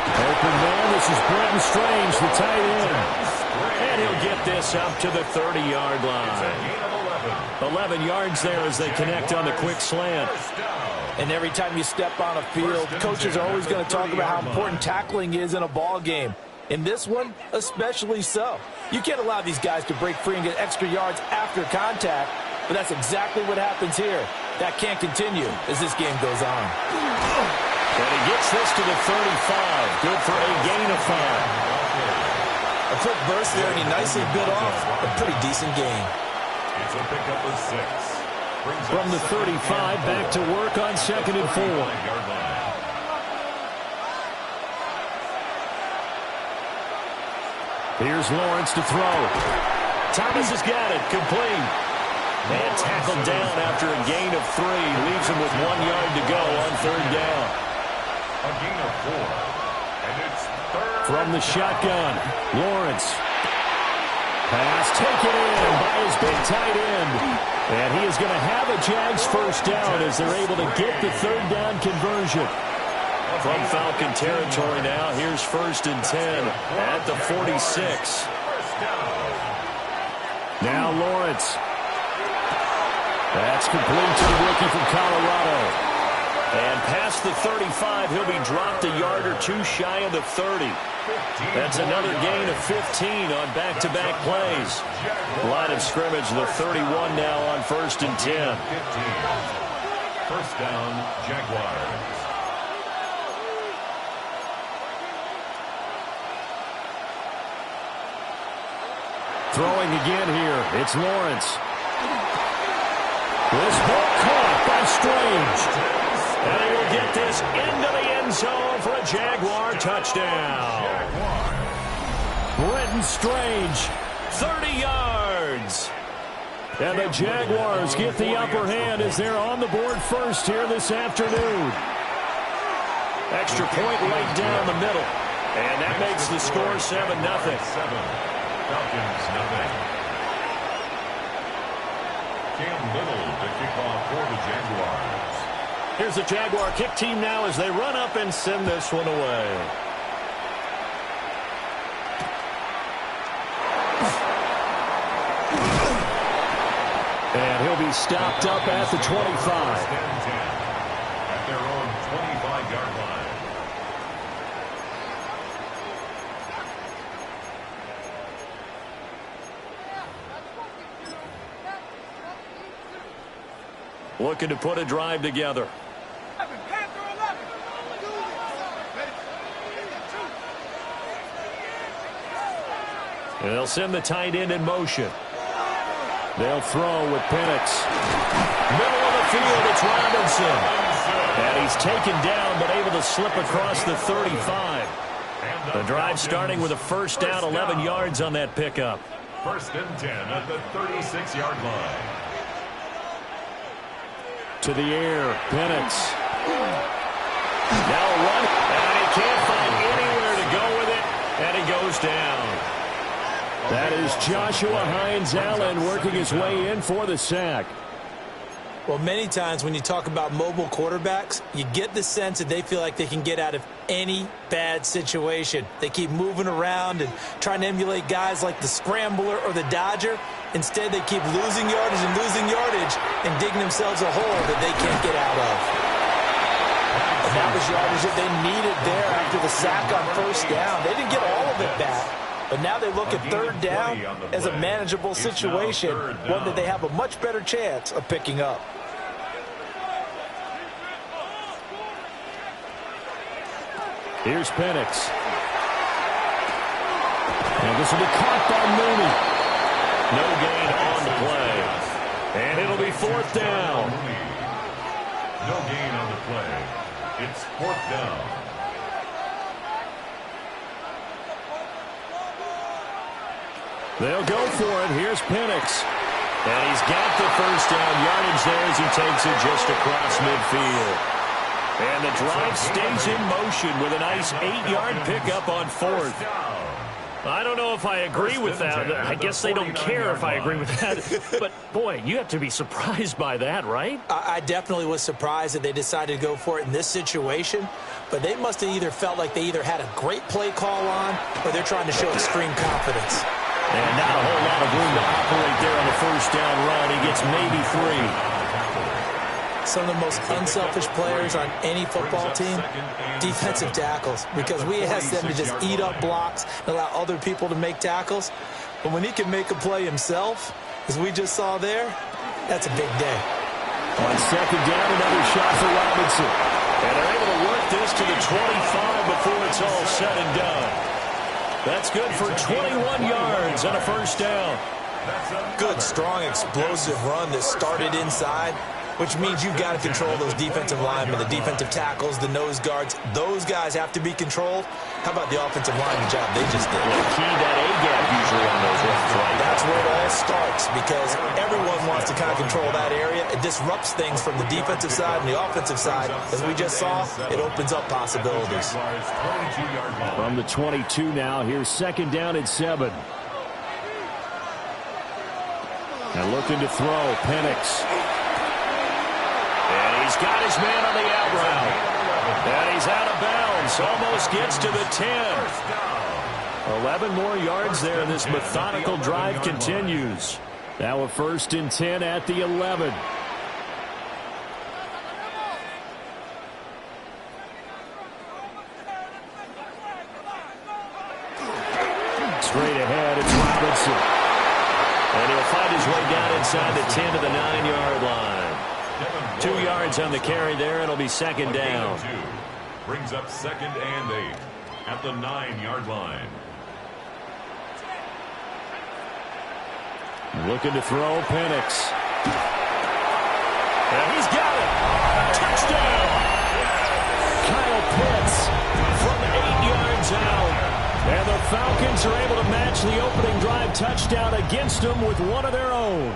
Open man, this is Brenton Strange, the tight end. And he'll get this up to the 30-yard line. 11 yards there as they connect on the quick slant. And every time you step on a field, coaches are always going to talk about how important tackling is in a ball game. In this one, especially so. You can't allow these guys to break free and get extra yards after contact, but that's exactly what happens here. That can't continue as this game goes on. And he gets this to the 35. Good for a gain of 5. A quick burst there, and he nicely bit off a pretty decent gain. It's a pickup of 6. From the 35, back to work on 2nd and 4. Here's Lawrence to throw. Thomas has got it, complete. And tackled down after a gain of 3. Leaves him with 1 yard to go on 3rd down. A gain of 4. And it's 3rd. From the shotgun, Lawrence. Pass taken in by his big tight end. And he is going to have a Jags first down as they're able to get the 3rd down conversion. From Falcon territory now, here's 1st and 10 at the 46. Now Lawrence. That's complete to the rookie from Colorado. And past the 35, he'll be dropped a yard or 2 shy of the 30. That's another gain of 15 on back-to-back plays. Line of scrimmage, the 31 now on 1st and 10. 1st down, Jaguars. Throwing again here, it's Lawrence. This ball caught by Strange. And he will get this into the end zone for a Jaguar touchdown. Brenton Strange, 30 yards. And the Jaguars get the upper hand as they're on the board first here this afternoon. Extra point right down the middle. And that makes the score 7-0. Falcons, nothing. Cam Little to kick off for the Jaguars. Here's the Jaguar kick team now as they run up and send this one away. And he'll be stopped up at the 25. At their own 25-yard line. Looking to put a drive together. They'll send the tight end in motion. They'll throw with Penix. Middle of the field, it's Robinson. And he's taken down, but able to slip across the 35. The drive starting with a first down, 11 yards on that pickup. 1st and 10 at the 36-yard line. To the air, Penix. Now a run, and he can't find anywhere to go with it, and he goes down. That is Joshua Hines-Allen working his way in for the sack. Well, many times when you talk about mobile quarterbacks, you get the sense that they feel like they can get out of any bad situation. They keep moving around and trying to emulate guys like the Scrambler or the Dodger. Instead, they keep losing yardage and digging themselves a hole that they can't get out of. And that was yardage that they needed there after the sack on first down. They didn't get all of it back. But now they look at third down as a manageable situation, one that they have a much better chance of picking up. Here's Penix. And this will be caught by Mooney. No gain on the play. And it'll be 4th down. No gain on the play. It's 4th down. They'll go for it. Here's Penix. And he's got the first down yardage there as he takes it just across midfield. And the drive stays in motion with a nice 8-yard pickup on 4th. I don't know if I agree with that. I guess they don't care if I agree with that. But, boy, you have to be surprised by that, right? I definitely was surprised that they decided to go for it in this situation. But they must have either felt like they either had a great play call on or they're trying to show extreme confidence. And not a whole lot of room to operate there on the first down run. He gets maybe 3. Some of the most unselfish players on any football team, defensive tackles, because we ask them to just eat up blocks and allow other people to make tackles. But when he can make a play himself, as we just saw there, that's a big day. On 2nd down, another shot for Robinson. And they're able to work this to the 25 before it's all said and done. That's good for 21 yards and a first down. Good, strong, explosive run that started inside, which means you've got to control those defensive linemen, the defensive tackles, the nose guards. Those guys have to be controlled. How about the offensive lineman job they just did? Well, key that A-gap usually on those runs, right? That's where it all starts because everyone wants to kind of control that area. It disrupts things from the defensive side and the offensive side. As we just saw, it opens up possibilities. From the 22 now, here's 2nd down and 7. And looking to throw, Penix. And he's got his man on the out route. And he's out of bounds. Almost gets to the 10. 11 more yards there, and this methodical drive continues. Now a 1st and 10 at the 11. Straight ahead, it's Robinson. And he'll find his way down inside the 10 to the 9-yard line. 2 yards on the carry there. It'll be 2nd down. Brings up 2nd and 8 at the 9-yard line. Looking to throw, Penix. And he's got it. Touchdown. Kyle Pitts from 8 yards out. And the Falcons are able to match the opening drive touchdown against them with one of their own.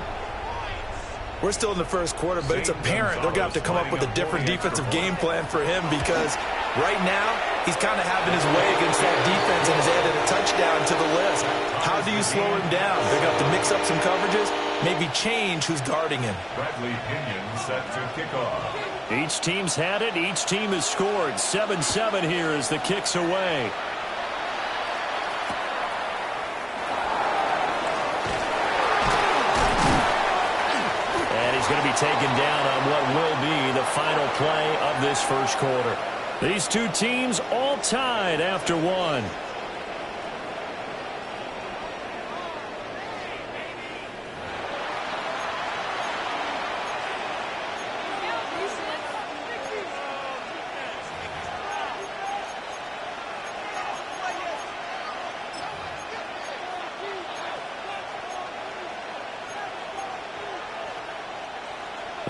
We're still in the first quarter, but it's apparent they're going to have to come up with a different defensive game plan for him because right now he's kind of having his way against that defense and has added a touchdown to the list. How do you slow him down? They're going to have to mix up some coverages, maybe change who's guarding him. Bradley Pinion set to kick off. Each team's had it. Each team has scored. 7-7 here as the kick's away. Going to be taken down on what will be the final play of this first quarter. These two teams all tied after one.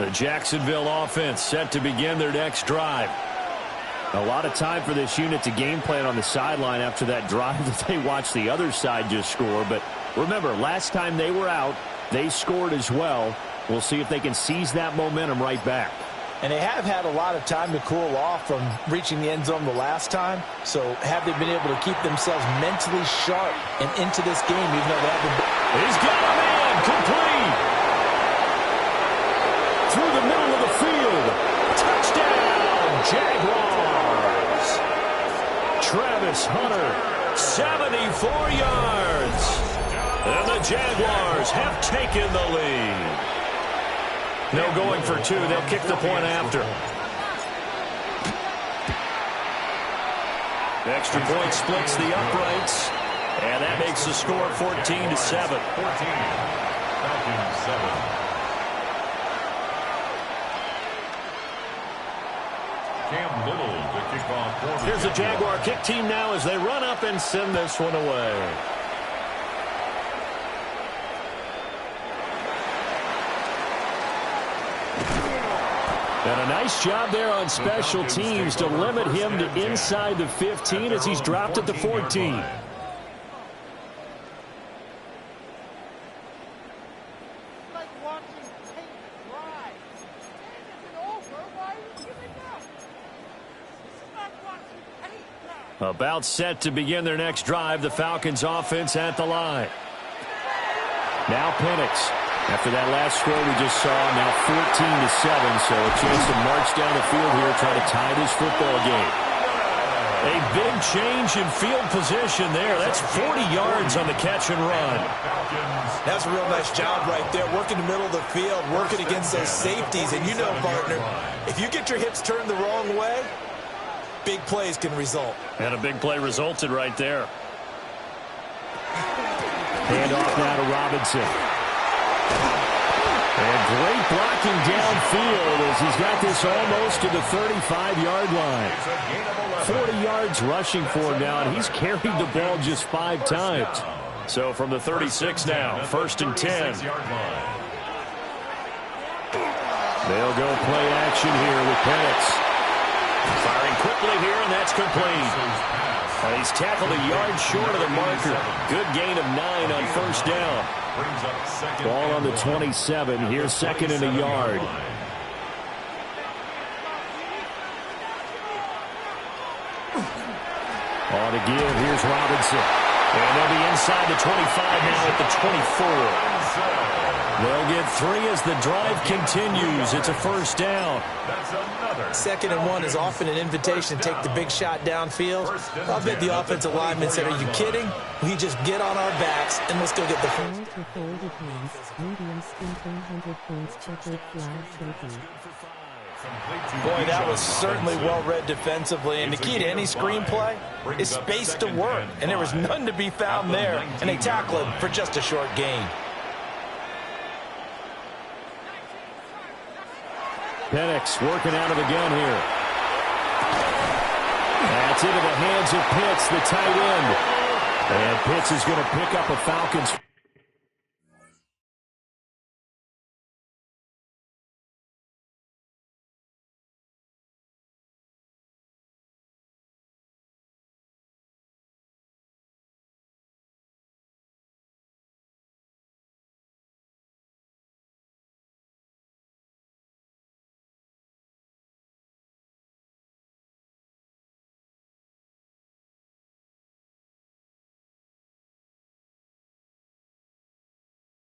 The Jacksonville offense set to begin their next drive. A lot of time for this unit to game plan on the sideline after that drive that they watched the other side just score. But remember, last time they were out, they scored as well. We'll see if they can seize that momentum right back. And they have had a lot of time to cool off from reaching the end zone the last time. So have they been able to keep themselves mentally sharp and into this game, even though they haven't been... He's got a man complete. Through the middle of the field. Touchdown, Jaguars. Travis Hunter, 74 yards. And the Jaguars have taken the lead. No going for two. They'll kick the point after. Extra point splits the uprights. And that makes the score 14-7. 14. Falcons 7. Cam Little to kick off for the Here's the Jaguar kick team now as they run up and send this one away. And a nice job there on special teams to limit him to inside the 15 as he's dropped at the 14. About set to begin their next drive, the Falcons offense at the line. Now Penix. After that last score we just saw, now 14-7, so a chance to march down the field here, try to tie this football game. A big change in field position there. That's 40 yards on the catch and run. That's a real nice job right there, working the middle of the field, working against those safeties. And you know, partner, if you get your hips turned the wrong way, big plays can result. And a big play resulted right there. Hand off now to Robinson. And great blocking downfield as he's got this almost to the 35-yard line. 40 yards rushing for him now, and he's carried the ball just 5 times. So from the 36 now, 1st and 10. They'll go play action here with Penix. Firing quickly here, and that's complete. He's tackled a yard short of the marker. Good gain of 9 on 1st down. Ball on the 27. Here's 2nd and a yard. On to give. Here's Robinson. And they'll be inside the 25 now at the 24. They'll get 3 as the drive continues. It's a 1st down. 2nd and 1 is often an invitation to take the big shot downfield. I'll bet the offensive lineman said, are you kidding? We just get on our backs and let's go get the first. Folded hands, medium skin tone, 100 points, checkered flag trophy. Boy, that was certainly well-read defensively. And the key to any screenplay is space to work. And there was none to be found there. And they tackle him for just a short gain. Penix working out of the gun here. That's into the hands of Pitts, the tight end. And Pitts is going to pick up a Falcons.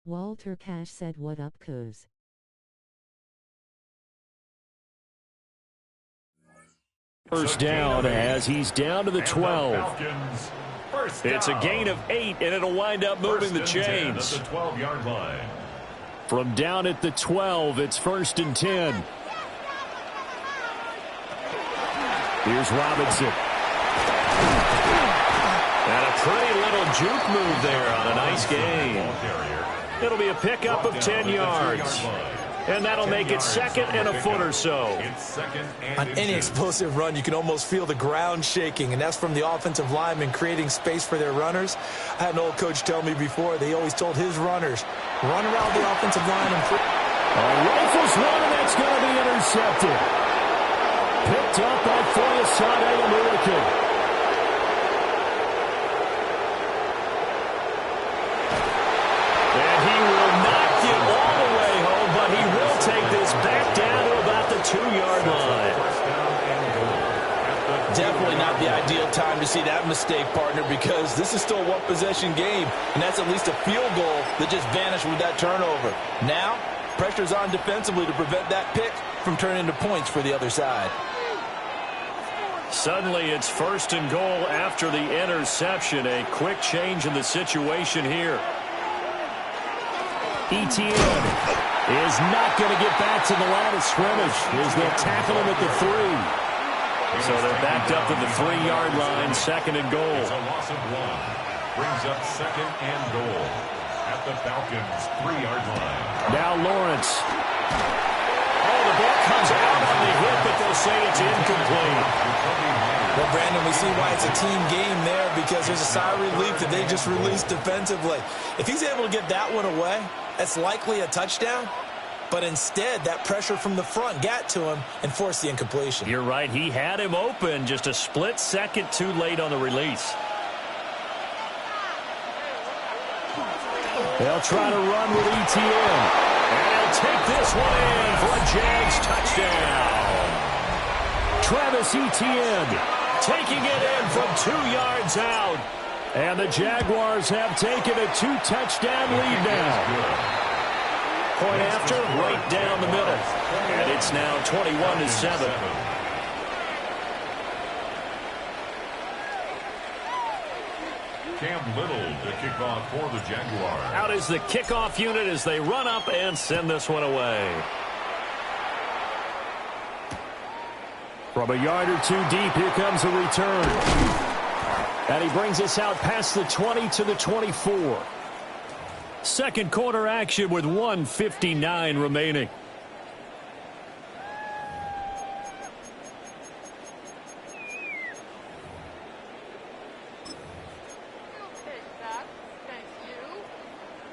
Walter Cash said, what up, cuz? First down as he's down to the 12. It's a gain of 8, and it'll wind up moving the chains. From down at the 12, it's 1st and 10. Here's Robinson. And a pretty little juke move there on a nice gain. It'll be a pickup of 10 yards. And that'll make it 2nd and a foot or so. On any explosive run, you can almost feel the ground shaking, and that's from the offensive linemen creating space for their runners. I had an old coach tell me before, they always told his runners, run around the offensive line and Rifles one, and that's going to be intercepted. Picked up by Foyesade American. And he will not get all the way home, but he will take this back down to about the 2-yard line. Definitely not the ideal time to see that mistake, partner, because this is still a one-possession game, and that's at least a field goal that just vanished with that turnover. Now, pressure's on defensively to prevent that pick from turning into points for the other side. Suddenly, it's 1st and goal after the interception. A quick change in the situation here. Etienne is not going to get back to the line of scrimmage as they'll tackle him at the 3. So they're backed up to the 3-yard line, 2nd and goal. It's a loss of 1. Brings up 2nd and goal at the Falcons' 3-yard line. Now Lawrence. Oh, the ball comes out on the hit, but they'll say it's incomplete. Well, Brandon, we see why it's a team game there, because there's a sigh of relief that they just released defensively. If he's able to get that one away, that's likely a touchdown. But instead, that pressure from the front got to him and forced the incompletion. You're right. He had him open, just a split second too late on the release. They'll try to run with Etienne. And they'll take this one in for a Jags touchdown. Travis Etienne taking it in from 2 yards out. And the Jaguars have taken a 2-touchdown lead now. Point after, right down the middle. And it's now 21-7. Cam Little to kick off for the Jaguars. Out is the kickoff unit as they run up and send this one away. From a yard or 2 deep, here comes a return. And he brings us out past the 20 to the 24. Second quarter action with 1:59 remaining.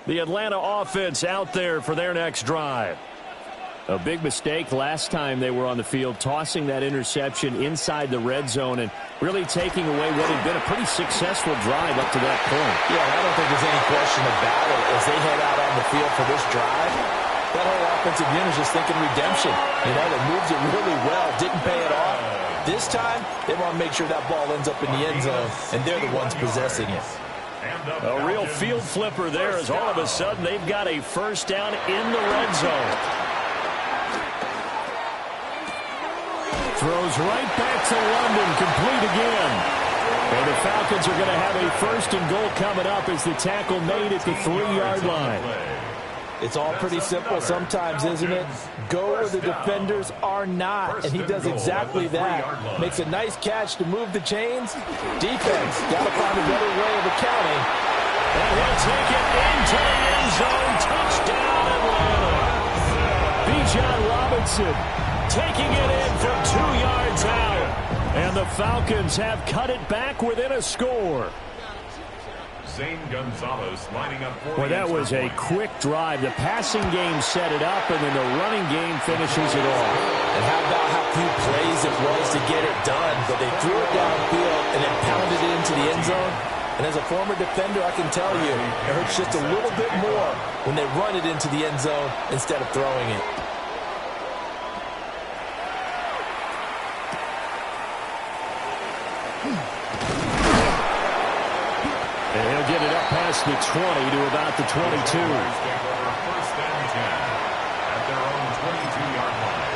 The Atlanta offense out there for their next drive. A big mistake last time they were on the field, tossing that interception inside the red zone and really taking away what had been a pretty successful drive up to that point. Yeah, I don't think there's any question about it. As they head out on the field for this drive, that whole offensive unit is just thinking redemption. You know, they moved it really well, didn't pay it off. This time, they want to make sure that ball ends up in the end zone, and they're the ones possessing it. A real field flipper there as all of a sudden they've got a first down in the red zone. Throws right back to London, complete again. And the Falcons are going to have a 1st and goal coming up as the tackle made at the 3-yard line. It's all pretty simple sometimes, isn't it? Go where the defenders are not, and he does exactly that. Makes a nice catch to move the chains. Defense, got to find a better way of accounting. And he'll take it into the end zone. Touchdown, Atlanta. Bijan Robinson taking it in from 2 yards out. And the Falcons have cut it back within a score. Zane Gonzalez lining up for Well, that was a quick drive. The passing game set it up, and then the running game finishes it off. And how about how few plays it was to get it done, but they threw it downfield and then pounded it into the end zone. And as a former defender, I can tell you, it hurts just a little bit more when they run it into the end zone instead of throwing it. And he'll get it up past the 20 to about the 22. First and 10 at their own 22-yard line.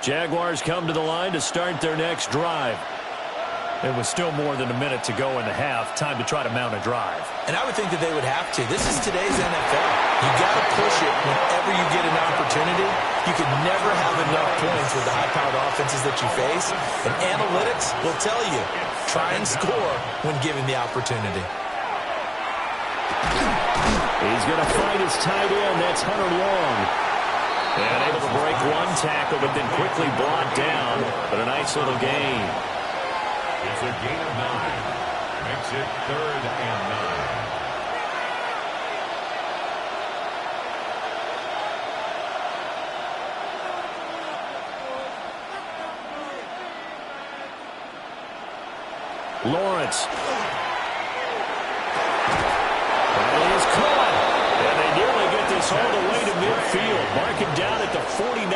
Jaguars come to the line to start their next drive. It was still more than a minute to go in the half. Time to try to mount a drive. And I would think that they would have to. This is today's NFL. You got to push it whenever you get an opportunity. You can never have enough points with the high-powered offenses that you face. And analytics will tell you, try and score when given the opportunity. He's going to find his tight end. That's Hunter Long. And able to break one tackle, but then quickly brought down. But a nice little gain. It's a gain of 9. Makes it 3rd and 9. Lawrence. That is caught. And they nearly get this all the way to midfield. Mark him down at the 49.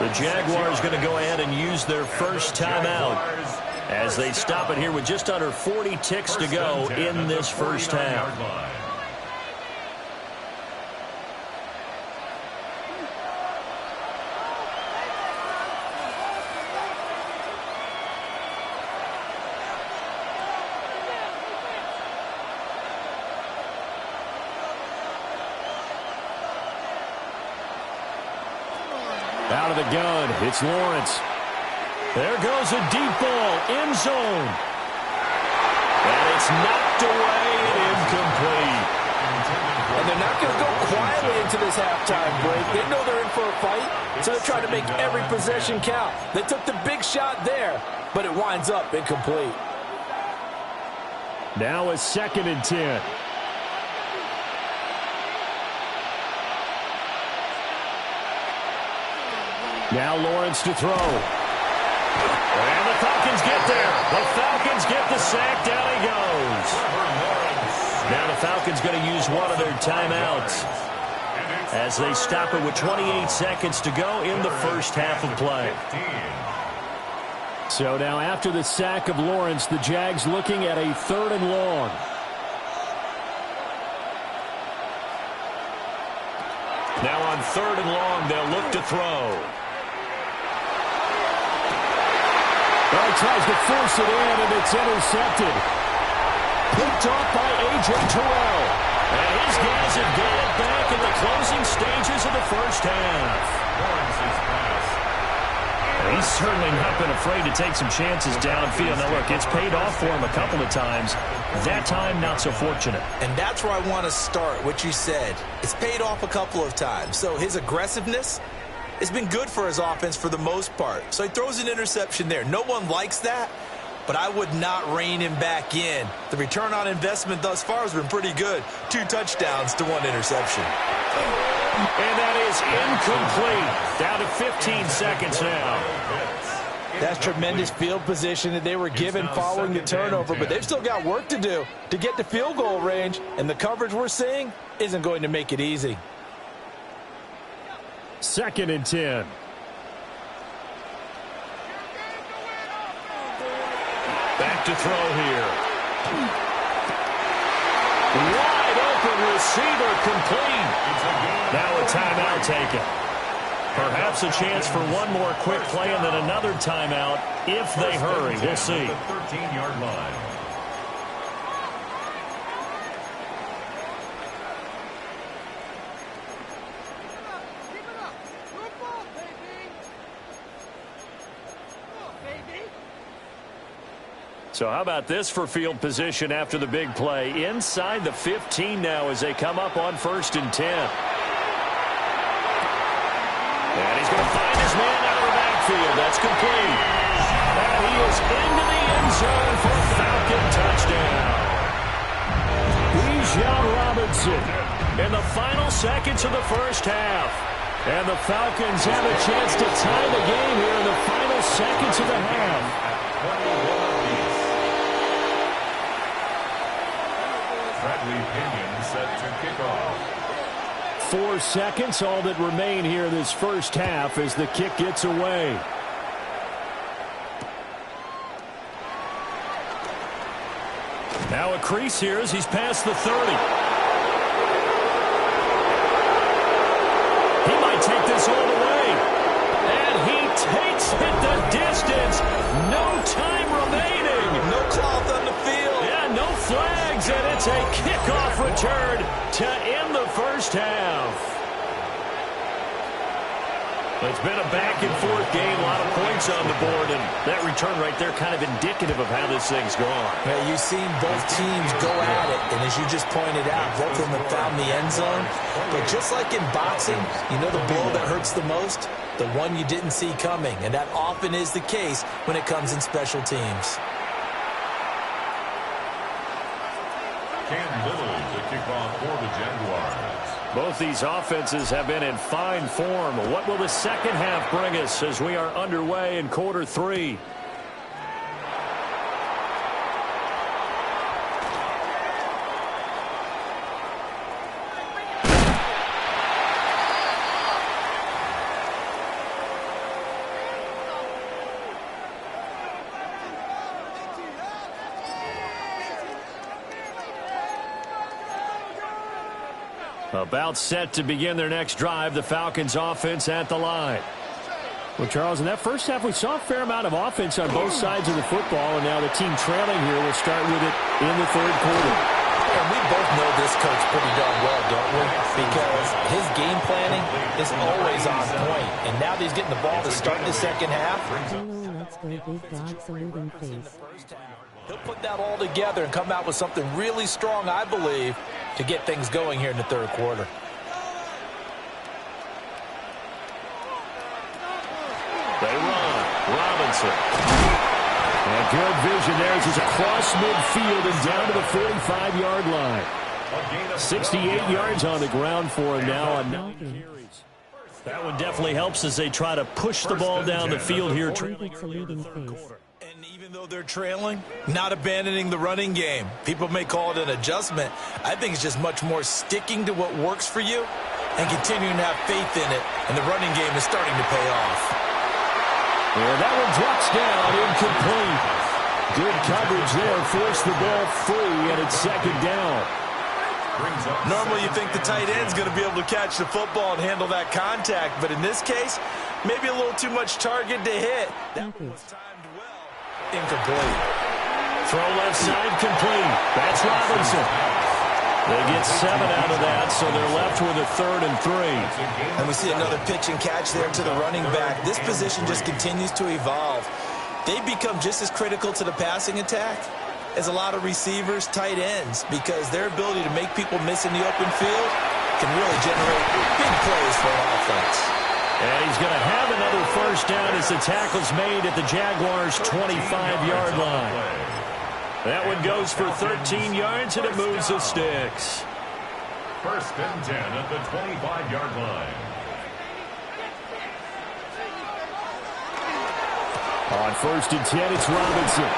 The Jaguars going to go ahead and use their first timeout as they stop it here with just under 40 ticks to go in this first half. Out of the gun, it's Lawrence. There goes a deep ball, end zone. And it's knocked away and incomplete. And they're not going to go quietly into this halftime break. They know they're in for a fight, so they're trying to make every possession count. They took the big shot there, but it winds up incomplete. Now a 2nd and 10. Now Lawrence to throw. And the Falcons get there. The Falcons get the sack. Down he goes. Now the Falcons going to use one of their timeouts as they stop it with 28 seconds to go in the first half of play. So now after the sack of Lawrence, the Jags looking at a 3rd and long. Now on 3rd and long, they'll look to throw. Well, he tries to force it in, and it's intercepted. Picked off by A.J. Terrell. And his guys have got it back in the closing stages of the first half. He's certainly not been afraid to take some chances downfield. Now, look, it's paid off for him a couple of times. That time, not so fortunate. And that's where I want to start, what you said. It's paid off a couple of times. So his aggressiveness has been good for his offense for the most part. So he throws an interception there. No one likes that, but I would not rein him back in. The return on investment thus far has been pretty good. 2 touchdowns to 1 interception. And that is incomplete. Down to 15 seconds now. That's tremendous field position that they were given following the turnover, but they've still got work to do to get to field goal range, and the coverage we're seeing isn't going to make it easy. 2nd and 10. Back to throw here. Wide open receiver complete. Now a timeout taken. Perhaps a chance for one more quick play and then another timeout if they hurry. We'll see. 13-yard line. So how about this for field position after the big play? Inside the 15 now as they come up on 1st and 10. And he's going to find his man out of the backfield. That's complete. And he is into the end zone for a Falcon touchdown. Bijan Robinson in the final seconds of the first half. And the Falcons have a chance to tie the game here in the final seconds of the half. Bradley Pinion set to kick off. 4 seconds, all that remain here in this first half as the kick gets away. Now a crease here as he's past the 30. He might take this all the way. And he takes it the distance. No time remaining. No cloth on the field. Yeah, no flags, and it's a kickoff return to end the first half. It's been a back-and-forth game, a lot of points on the board, and that return right there kind of indicative of how this thing's gone. Yeah, you've seen both teams go at it, and as you just pointed out, both of them have found the end zone. But just like in boxing, you know the blow that hurts the most? The one you didn't see coming, and that often is the case when it comes in special teams. Cam Little to kick off for the Jaguars. Both these offenses have been in fine form. What will the second half bring us as we are underway in quarter 3? About set to begin their next drive, the Falcons offense at the line. Well, Charles, in that first half, we saw a fair amount of offense on both sides of the football, and now the team trailing here will start with it in the third quarter. And we both know this coach pretty darn well, don't we? Because his game planning is always on point. And now that he's getting the ball to start the second half. Let's go, big dog saluting face. He'll put that all together and come out with something really strong, I believe, to get things going here in the third quarter. They run. Robinson. And good vision there as he's across midfield and down to the 45-yard line. 68 yards on the ground for him now on 9 carries. That one definitely helps as they try to push the ball down the field here. And even though they're trailing, not abandoning the running game. People may call it an adjustment. I think it's just much more sticking to what works for you and continuing to have faith in it. And the running game is starting to pay off. Yeah, that one drops down, incomplete. Good coverage there, forced the ball free, and it's second down. Normally you think the tight end's going to be able to catch the football and handle that contact, but in this case, maybe a little too much target to hit. That was timed well. Incomplete. Throw left side complete. That's Robinson. They get 7 out of that, so they're left with a 3rd and 3. And we see another pitch and catch there to the running back. This position just continues to evolve. They become just as critical to the passing attack as a lot of receivers, tight ends, because their ability to make people miss in the open field can really generate big plays for an offense. And he's going to have another first down as the tackle's made at the Jaguars' 25-yard line. That one goes for 13 yards, and it moves the sticks. 1st and 10 at the 25-yard line. On 1st and 10, it's Robinson.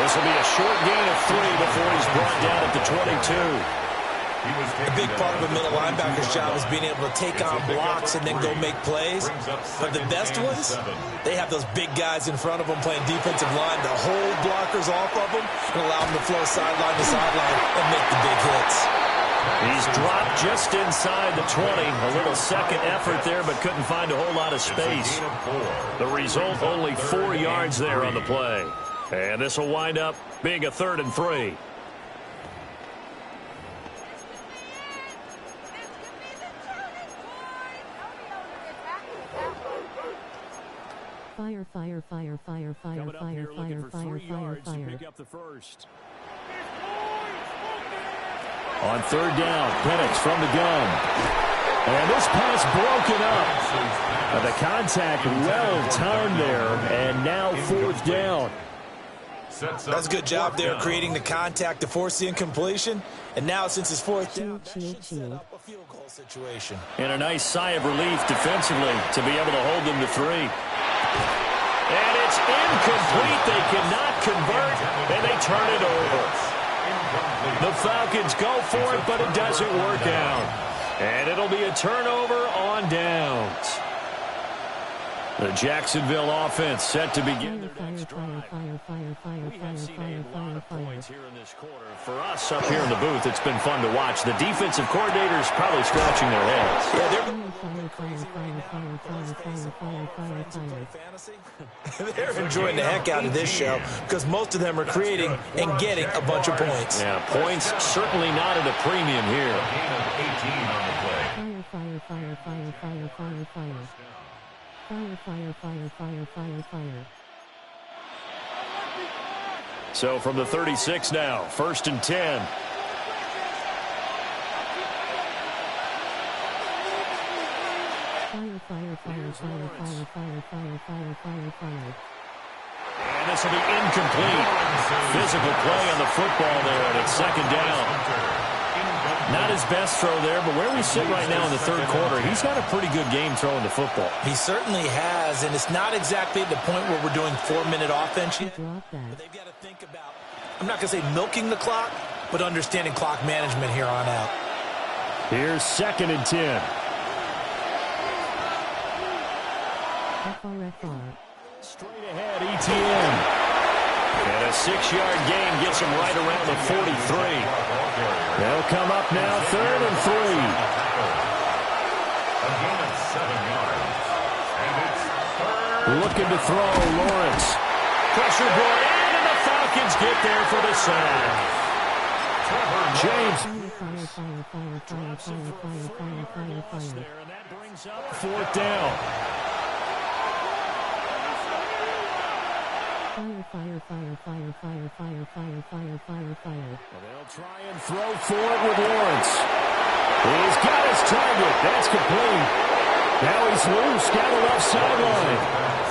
This will be a short gain of 3 before he's brought down at the 22. A big part of a middle linebacker's job is being able to take on blocks and then go make plays. But the best ones, they have those big guys in front of them playing defensive line to hold blockers off of them and allow them to flow sideline to sideline and make the big hits. He's dropped just inside the 20. A little second effort there, but couldn't find a whole lot of space. The result, only 4 yards there on the play. And this will wind up being a 3rd and 3. Fire, fire, fire, fire, fire, fire, fire, fire, fire, fire. Pick up the first. On 3rd down, Penix from the gun. And this pass broken up. The contact well timed there, and now 4th down. That's a good job there creating the contact to force the incompletion. And now since it's 4th down, that set up a field goal situation. And a nice sigh of relief defensively to be able to hold them to 3. And it's incomplete. They cannot convert, and they turn it over. The Falcons go for it, but it doesn't work out. And it'll be a turnover on downs. The Jacksonville offense set to begin their next drive. We have seen a lot of points here in this quarter. For us up here in the booth, it's been fun to watch. The defensive coordinators probably scratching their heads. They're enjoying the heck out of this show because most of them are creating and getting a bunch of points. Yeah, points certainly not at a premium here. A gain of 18 on the play. Fire, fire, fire, fire, fire, fire, fire. Fire, fire, fire, fire, fire, fire. So from the 36 now, 1st and 10. Fire, fire, fire, fire, fire, fire, fire, fire, fire, fire. And this will be incomplete. Physical play on the football there, and it's 2nd down. Not his best throw there, but where we sit right now in the 3rd quarter, he's got a pretty good game throwing the football. He certainly has, and it's not exactly the point where we're doing 4-minute offense yet. But they've got to think about, I'm not going to say milking the clock, but understanding clock management here on out. Here's 2nd and 10. FR. Straight ahead, ETN. And a 6-yard gain gets him right around the 43. They'll come up now, 3rd and 3. A gain of 7 yards. And it's 3rd. Looking to throw, Lawrence. Pressure brought in, and the Falcons get there for the sack. James. Fire, fire, fire, fire, fire, fire, fire, fire, fire. And that brings up 4th down. Fire, fire, fire, fire, fire, fire, fire, fire, fire, fire. Well, they'll try and throw for it with Lawrence. He's got his target. That's complete. Now he's loose down the left sideline.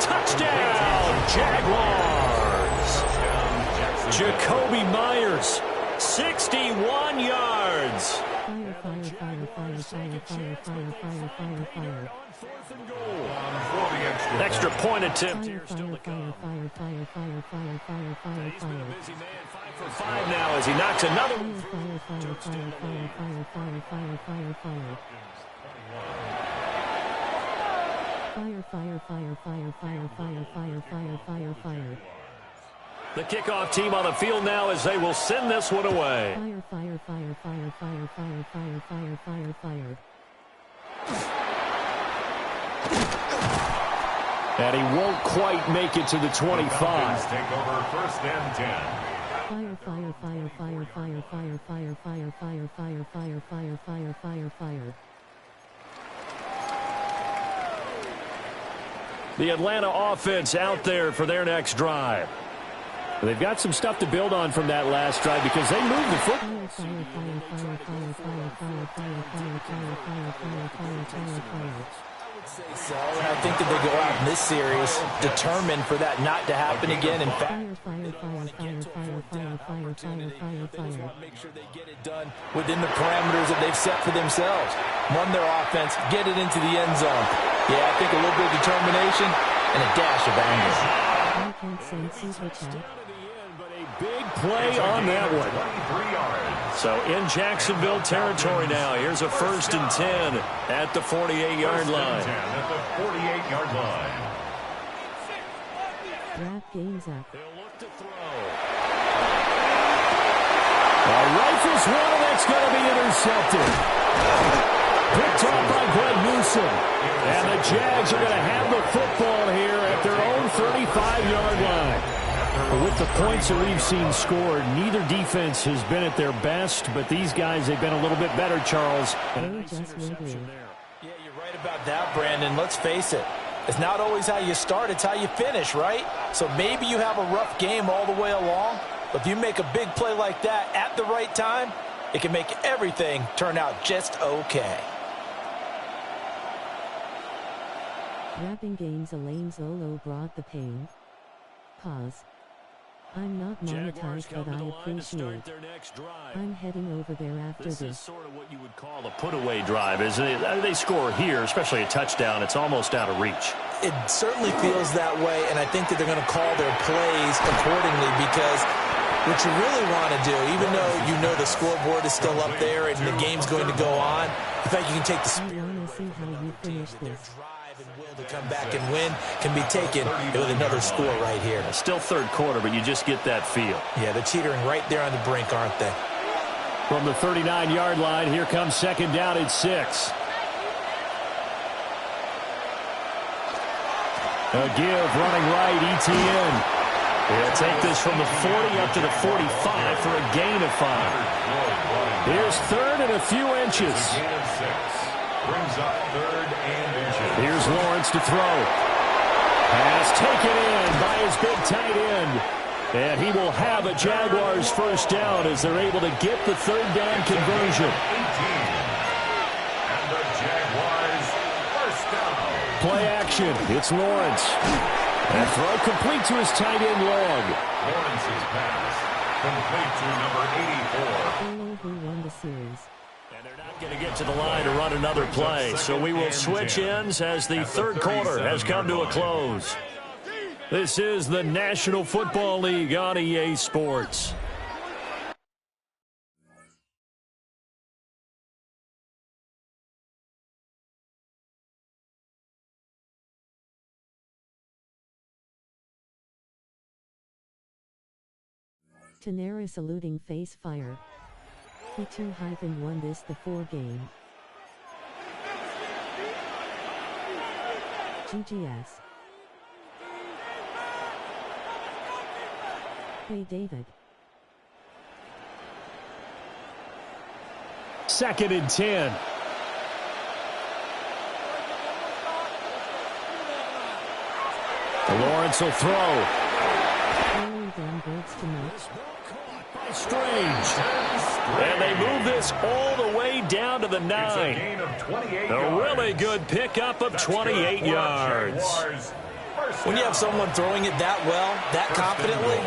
Touchdown, Jaguars. Jacoby Myers, 61 yards. Fire, fire, fire, fire, fire, fire, fire, fire, fire, fire. Extra point attempt Fire, here still to come. fire, fire, fire, fire, fire, fire, He's been a fire. busy man, 5 for 5 now as he knocks another one. Fire, fire, fire, fire, fire, fire, fire, fire, fire. Fire, fire, fire, fire, fire, fire, fire, fire, fire, fire. The kickoff team on the field now as they will send this one away. Fire, fire, fire, fire, fire, fire, fire, fire, fire, fire. And he won't quite make it to the 25. Take over 1st and 10. Fire, fire, fire, fire, fire, fire, fire, fire, fire, fire, fire, fire, fire, fire, fire. The Atlanta offense out there for their next drive. They've got some stuff to build on from that last drive because they moved the football. Fire, fire, fire, fire, fire, fire, fire, fire, fire, fire, fire, fire, fire, fire. So, and I think that they go out in this series determined for that not to happen again. In fact, Fire, fire, fire, fire, fire, fire, fire, fire, fire, fire. make sure they get it done within the parameters that they've set for themselves. Run their offense, get it into the end zone. Yeah, I think a little bit of determination and a dash of anger. I can send super chat. Big play on that one. So in Jacksonville territory now. Here's a 1st and 10 at the 48-yard line. At the 48-yard line. Wrap games up. They'll look to throw. Rifles one, that's going to be intercepted. Picked off by Greg Newsom. And the Jags are going to have the football here at their own 35-yard line. With the points that we've seen scored, neither defense has been at their best, but these guys, they've been a little bit better, Charles. And a nice interception there. Yeah, you're right about that, Brandon. Let's face it. It's not always how you start, it's how you finish, right? So maybe you have a rough game all the way along, but if you make a big play like that at the right time, it can make everything turn out just okay. Wrapping games Elaine Zolo brought the pain. Pause. I'm not monetized, but I appreciate it. I'm heading over there after this. This is sort of what you would call a put-away drive, isn't it? They score here, especially a touchdown. It's almost out of reach. It certainly feels that way, and I think that they're going to call their plays accordingly because what you really want to do, even though you know the scoreboard is still up there and the game's going to go on, the fact you can take the spirit I want to see how you finish this. and will to come back and win can be taken with another score right here. Still 3rd quarter, but you just get that feel. Yeah, they're teetering right there on the brink, aren't they? From the 39-yard line, here comes 2nd down at 6. A give running right, ETN. He'll take this from the 40 up to the 45 for a gain of 5. Here's 3rd and a few inches. Brings up 3rd and inches. Here's Lawrence to throw. Pass taken in by his big tight end. And he will have a Jaguars first down as they're able to get the 3rd down conversion. 18. And the Jaguars first down. Play action. It's Lawrence. That throw complete to his tight end Long. Lawrence's pass complete to number 84. Dolo who won the series. And they're not going to get to the line to run another play, so we will switch ends as the 3rd quarter has come to a close. This is the National Football League on EA Sports. Tanaris eluding face fire. He 2-1 this the 4 game. GGS. Hey David. 2nd and 10. Lawrence will throw. Strange. And they move this all the way down to the 9. A really good pickup of 28 yards. When you have someone throwing it that well, that confidently,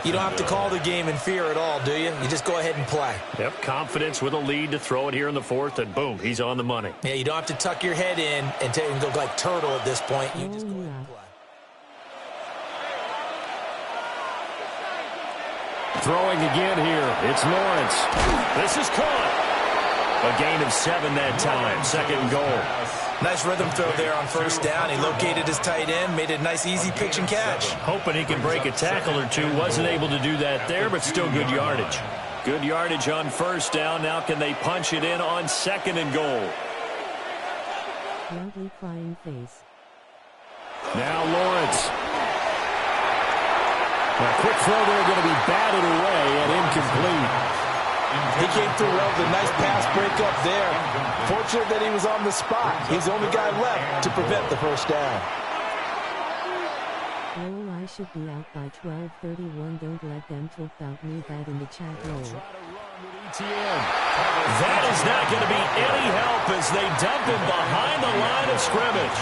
you don't have to call the game in fear at all, do you? You just go ahead and play. Yep, confidence with a lead to throw it here in the 4th, and boom, he's on the money. Yeah, you don't have to tuck your head in and go like turtle at this point. You just go ahead and play. Throwing again here. It's Lawrence. This is caught. A gain of 7 that time. 2nd and goal. Nice rhythm throw there on 1st down. He located his tight end, made it a nice easy pitch and catch. Hoping he can break a tackle or two. Wasn't able to do that there, but still good yardage. Good yardage on 1st down. Now can they punch it in on 2nd and goal? Lovely crying face. Now Lawrence. A quick throw there going to be batted away and incomplete. He came through well with a nice pass breakup there. Fortunate that he was on the spot. He's the only guy left to prevent the 1st down. Lol, I should be out by 12:31. Don't let them talk about me bad in the chat. Lol. That is not going to be any help as they dump him behind the line of scrimmage.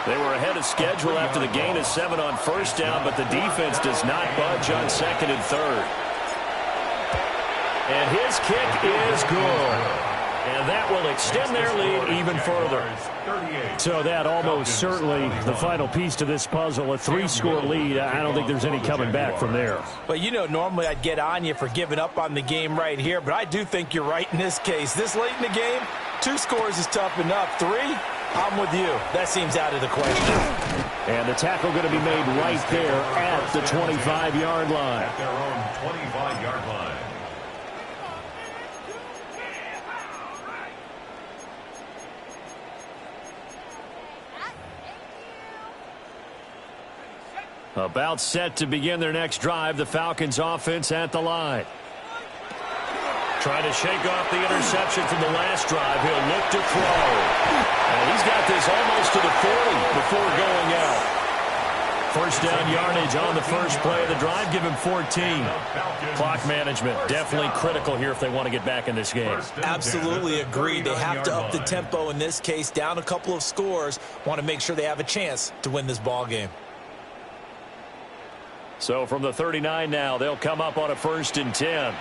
They were ahead of schedule after the gain of 7 on 1st down, but the defense does not budge on 2nd and 3rd. And his kick is good. And that will extend their lead even further. So that almost certainly the final piece to this puzzle, a 3-score lead. I don't think there's any coming back from there. But, you know, normally I'd get on you for giving up on the game right here, but I do think you're right in this case. This late in the game, 2 scores is tough enough. 3, I'm with you. That seems out of the question. And the tackle going to be made right there at the 25-yard line. At their own 25-yard line. About set to begin their next drive, the Falcons offense at the line. Trying to shake off the interception from the last drive. He'll look to throw. And he's got this almost to the 40 before going out. 1st down yardage on the first play of the drive. Give him 14. Clock management definitely critical here if they want to get back in this game. Absolutely agree. They have to up the tempo in this case. Down a couple of scores. Want to make sure they have a chance to win this ball game. So from the 39 now, they'll come up on a 1st and 10.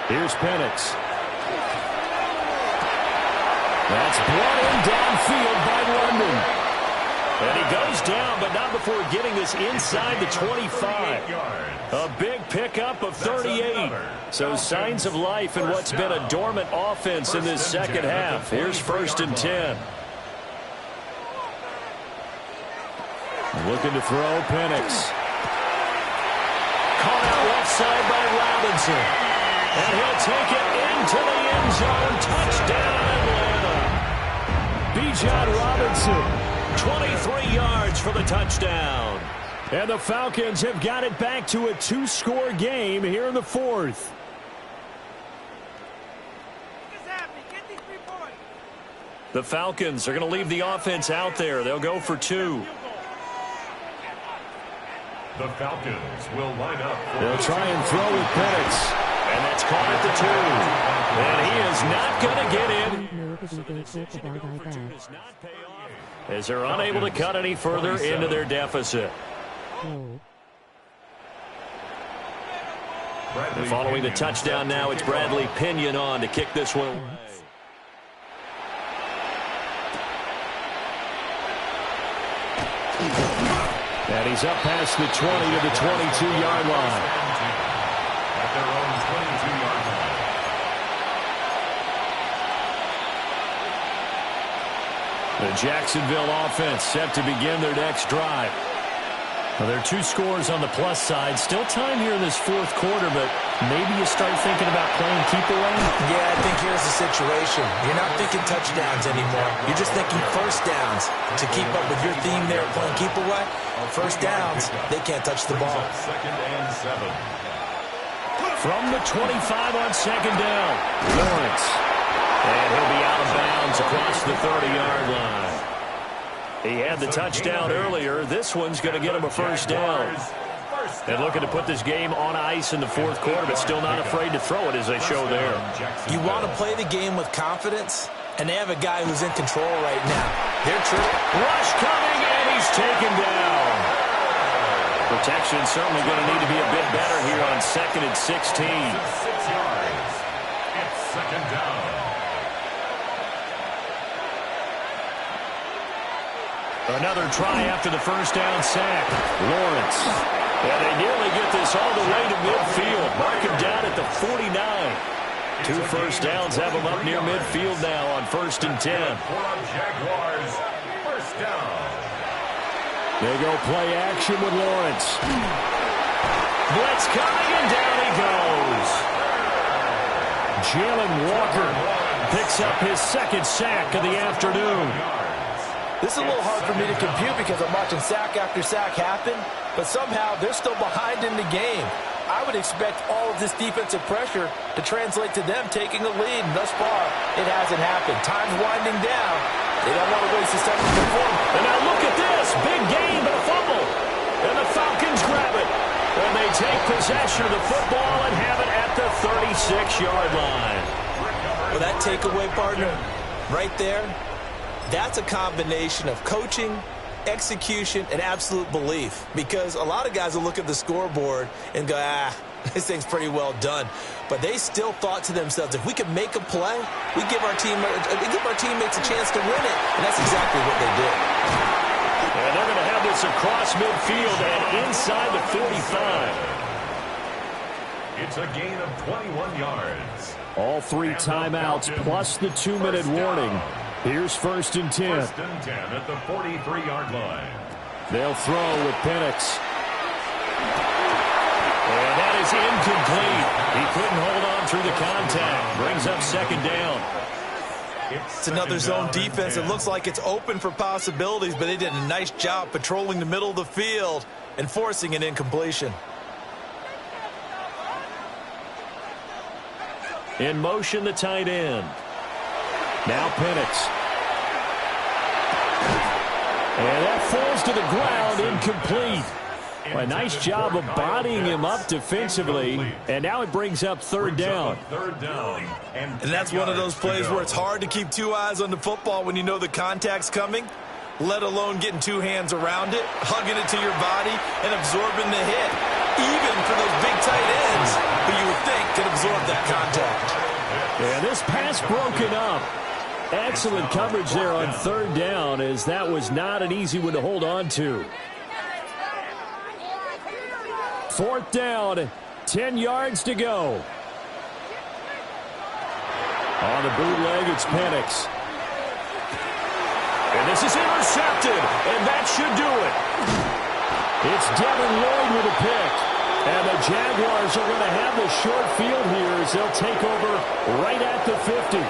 Here's Penix. That's brought in downfield by London. And he goes down, but not before getting this inside the 25. A big pickup of 38. So signs of life in what's been a dormant offense in this second half. Here's 1st and 10. Looking to throw, Penix. Caught out left side by Robinson. And he'll take it into the end zone. Touchdown, Atlanta. Bijan Robinson. 23 yards for the touchdown. And the Falcons have got it back to a 2-score game here in the fourth. The Falcons are going to leave the offense out there. They'll go for 2. The Falcons will line up. They'll try and throw with Penix. And that's caught at the 2. And he is not going to get in. As they're unable to cut any further into their deficit. And following the touchdown now, it's Bradley Pinion on to kick this one away. And he's up past the 20 to the 22-yard line. At their own 22-yard line. The Jacksonville offense set to begin their next drive. Well, there are 2 scores on the plus side. Still time here in this fourth quarter, but maybe you start thinking about playing keep away? Yeah, I think here's the situation. You're not thinking touchdowns anymore. You're just thinking first downs. To keep up with your theme there, playing keep away, first downs, they can't touch the ball. 2nd and 7. From the 25 on second down, Lawrence. And he'll be out of bounds across the 30-yard line. He had the touchdown earlier. This one's going to get him a first down. And looking to put this game on ice in the fourth quarter, but still not afraid to throw it as they show there. You want to play the game with confidence, and they have a guy who's in control right now. They're true. Rush coming, and he's taken down. Protection certainly going to need to be a bit better here on 2nd and 16. 6 yards. It's 2nd down. Another try after the first down sack. Lawrence. And they nearly get this all the way to midfield. Mark him down at the 49. 2 first downs have him up near midfield now on 1st and 10. Jaguars, first down. They go play action with Lawrence. Blitz coming, and down he goes. Jalen Walker picks up his 2nd sack of the afternoon. This is a little hard for me to compute because I'm watching sack after sack happen, but somehow they're still behind in the game. I would expect all of this defensive pressure to translate to them taking a lead, and thus far, it hasn't happened. Time's winding down. They don't want to waste a second performance. And now look at this. Big game, but a fumble. And the Falcons grab it. And they take possession of the football and have it at the 36-yard line. Well, that takeaway, partner, right there, that's a combination of coaching, execution, and absolute belief. Because a lot of guys will look at the scoreboard and go, this thing's pretty well done. But they still thought to themselves, if we could make a play, we give our teammates a chance to win it. And that's exactly what they did. And they're going to have this across midfield and inside the 45. It's a gain of 21 yards. All 3 timeouts plus the 2-minute warning. Here's 1st and 10. 1st and 10 at the 43-yard line. They'll throw with Penix. And that is incomplete. He couldn't hold on through the contact. Brings up 2nd down. It's another zone defense. It looks like it's open for possibilities, but they did a nice job patrolling the middle of the field and forcing an incompletion. In motion, the tight end. Now Penix. And that falls to the ground, incomplete. Well, a nice job of bodying him up defensively, and now it brings up 3rd down. And that's one of those plays where it's hard to keep 2 eyes on the football when you know the contact's coming, let alone getting 2 hands around it, hugging it to your body, and absorbing the hit, even for those big tight ends who you would think could absorb that contact. And this pass broken up. Excellent coverage there on 3rd down, as that was not an easy one to hold on to. 4th down, 10 yards to go. On the bootleg, it's Penix. And this is intercepted, and that should do it. It's Devin Lloyd with a pick. And the Jaguars are going to have the short field here as they'll take over right at the 50.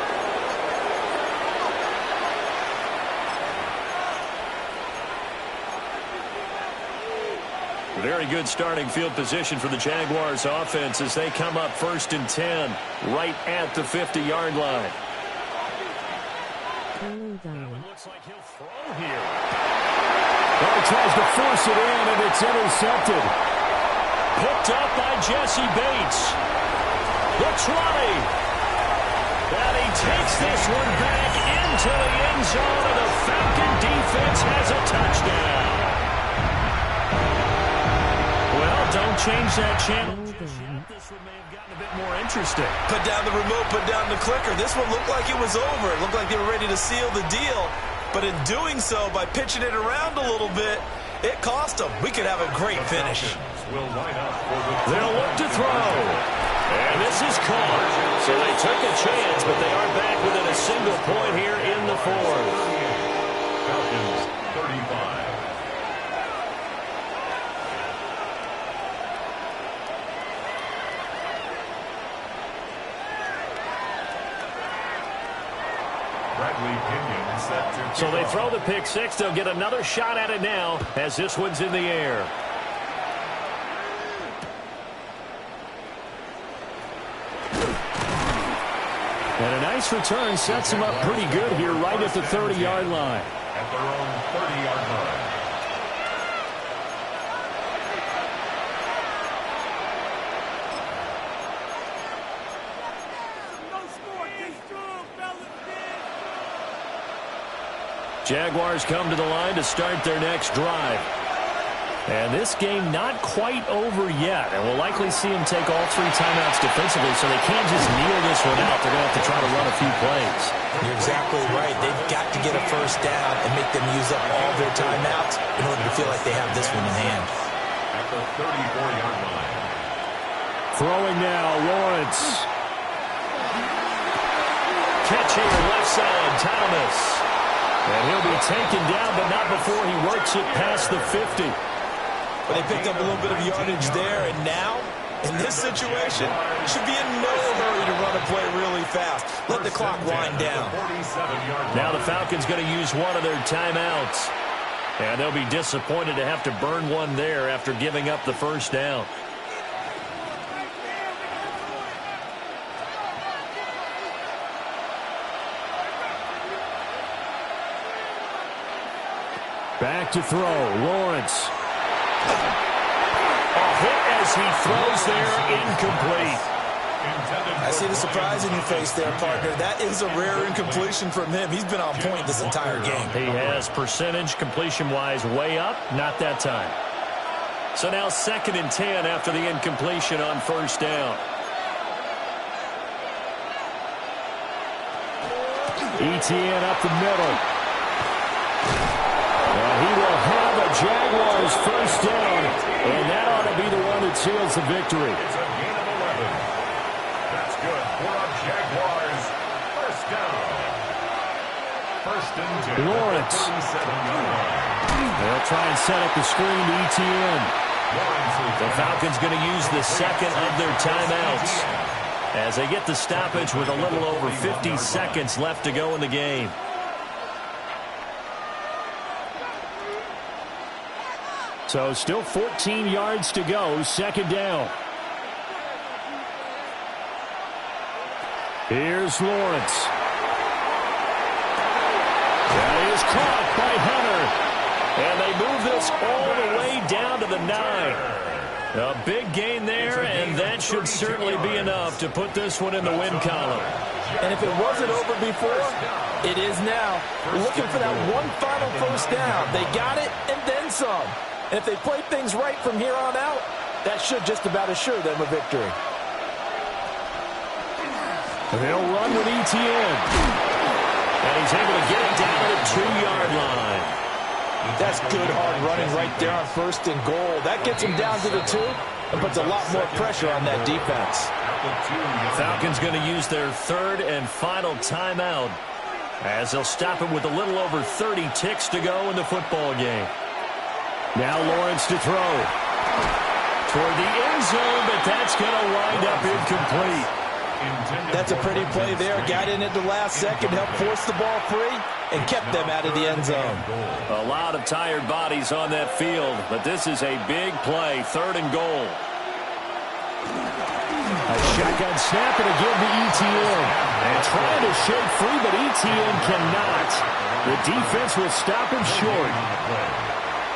very good starting field position for the Jaguars offense as they come up 1st and 10 right at the 50-yard line. Looks like he'll throw here. Well, he tries to force it in, and it's intercepted. Picked up by Jesse Bates. The 20. And he takes this one back into the end zone, and the Falcon defense has a touchdown. Well, don't change that channel. This one may have gotten a bit more interesting. Put down the remote, put down the clicker. This one looked like it was over. It looked like they were ready to seal the deal. But in doing so, by pitching it around a little bit, it cost them. We could have a great finish. They'll look to throw. And this is caught. So they took a chance, but they are back within a single point here in the 4th. Falcons 35. So they throw the pick six. They'll get another shot at it now as this one's in the air. And a nice return sets him up pretty good here right at the 30-yard line. At their own 30-yard line. Jaguars come to the line to start their next drive. And this game not quite over yet. And we'll likely see them take all 3 timeouts defensively, so they can't just kneel this one out. They're going to have to try to run a few plays. You're exactly right. They've got to get a first down and make them use up all their timeouts in order to feel like they have this one in hand. At the 34-yard line. Throwing now, Lawrence. Catching left side, Thomas. And he'll be taken down, but not before he works it past the 50. But they picked up a little bit of yardage there, and now, in this situation, should be in no hurry to run a play really fast. Let the clock wind down. Now the Falcons going to use one of their timeouts. And they'll be disappointed to have to burn one there after giving up the first down. Back to throw, Lawrence. A hit as he throws there, incomplete. I see the surprise in your face there, partner. That is a rare incompletion from him. He's been on point this entire game. He has percentage completion-wise way up, not that time. So now 2nd and 10 after the incompletion on first down. ETN up the middle. And he will have a Jaguars first down, and that ought to be the one that seals the victory. It's a gain of 11. That's good for a Jaguars first down. 1st and 10. Lawrence. They'll try and set up the screen to ETN. The Falcons going to use the 2nd of their timeouts as they get the stoppage with a little over 50 seconds left to go in the game. So still 14 yards to go, 2nd down. Here's Lawrence. That is caught by Hunter. And they move this all the way down to the 9. A big gain there, and that should certainly be enough to put this one in the win column. And if it wasn't over before, it is now. We're looking for that one final first down. They got it and then some. And if they play things right from here on out, that should just about assure them a victory. They'll run with ETN. And he's able to get it down to the 2-yard line. That's good hard running right there on 1st and goal. That gets him down to the 2 and puts a lot more pressure on that defense. Falcons going to use their 3rd and final timeout as they'll stop it with a little over 30 ticks to go in the football game. Now Lawrence to throw. Toward the end zone, but that's going to wind up incomplete. That's a pretty play there. Got in at the last second, helped force the ball free, and kept them out of the end zone. A lot of tired bodies on that field, but this is a big play, 3rd and goal. A shotgun snap and again to Etienne. And trying to shake free, but Etienne cannot. The defense will stop him short.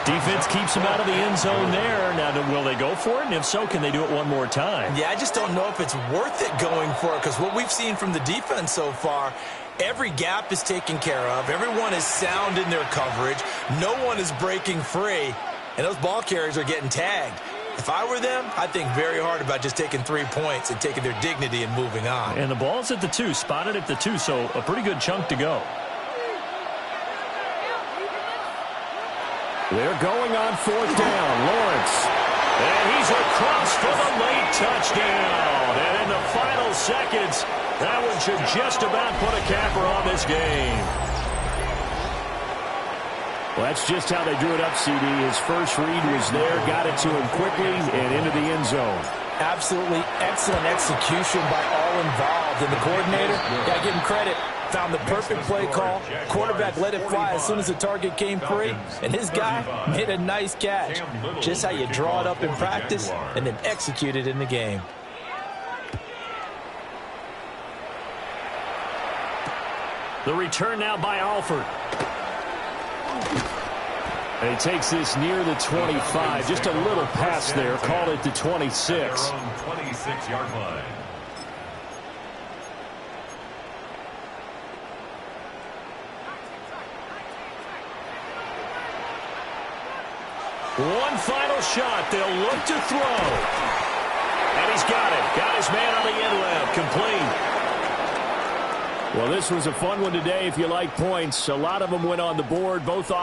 Defense keeps him out of the end zone there. Now, will they go for it? And if so, can they do it one more time? Yeah, I just don't know if it's worth it going for it, because what we've seen from the defense so far, every gap is taken care of. Everyone is sound in their coverage. No one is breaking free, and those ball carriers are getting tagged. If I were them, I'd think very hard about just taking 3 points and taking their dignity and moving on. And the ball's at the 2, spotted at the 2, so a pretty good chunk to go. They're going on 4th down. Lawrence. And he's across for the late touchdown. And in the final seconds, that one should just about put a capper on this game. Well, that's just how they drew it up, CD. His first read was there, got it to him quickly, and into the end zone. Absolutely excellent execution by all involved. And the coordinator, got to give him credit, found the perfect play call. Quarterback let it fly as soon as the target came free, and his guy made a nice catch. Just how you draw it up in practice and then execute it in the game. The return now by Alford. And he takes this near the 25. Just a little pass there. Called it the 26. 26-yard line. One final shot. They'll look to throw. And he's got it. Got his man on the end route. Complete. Well, this was a fun one today if you like points. A lot of them went on the board. Both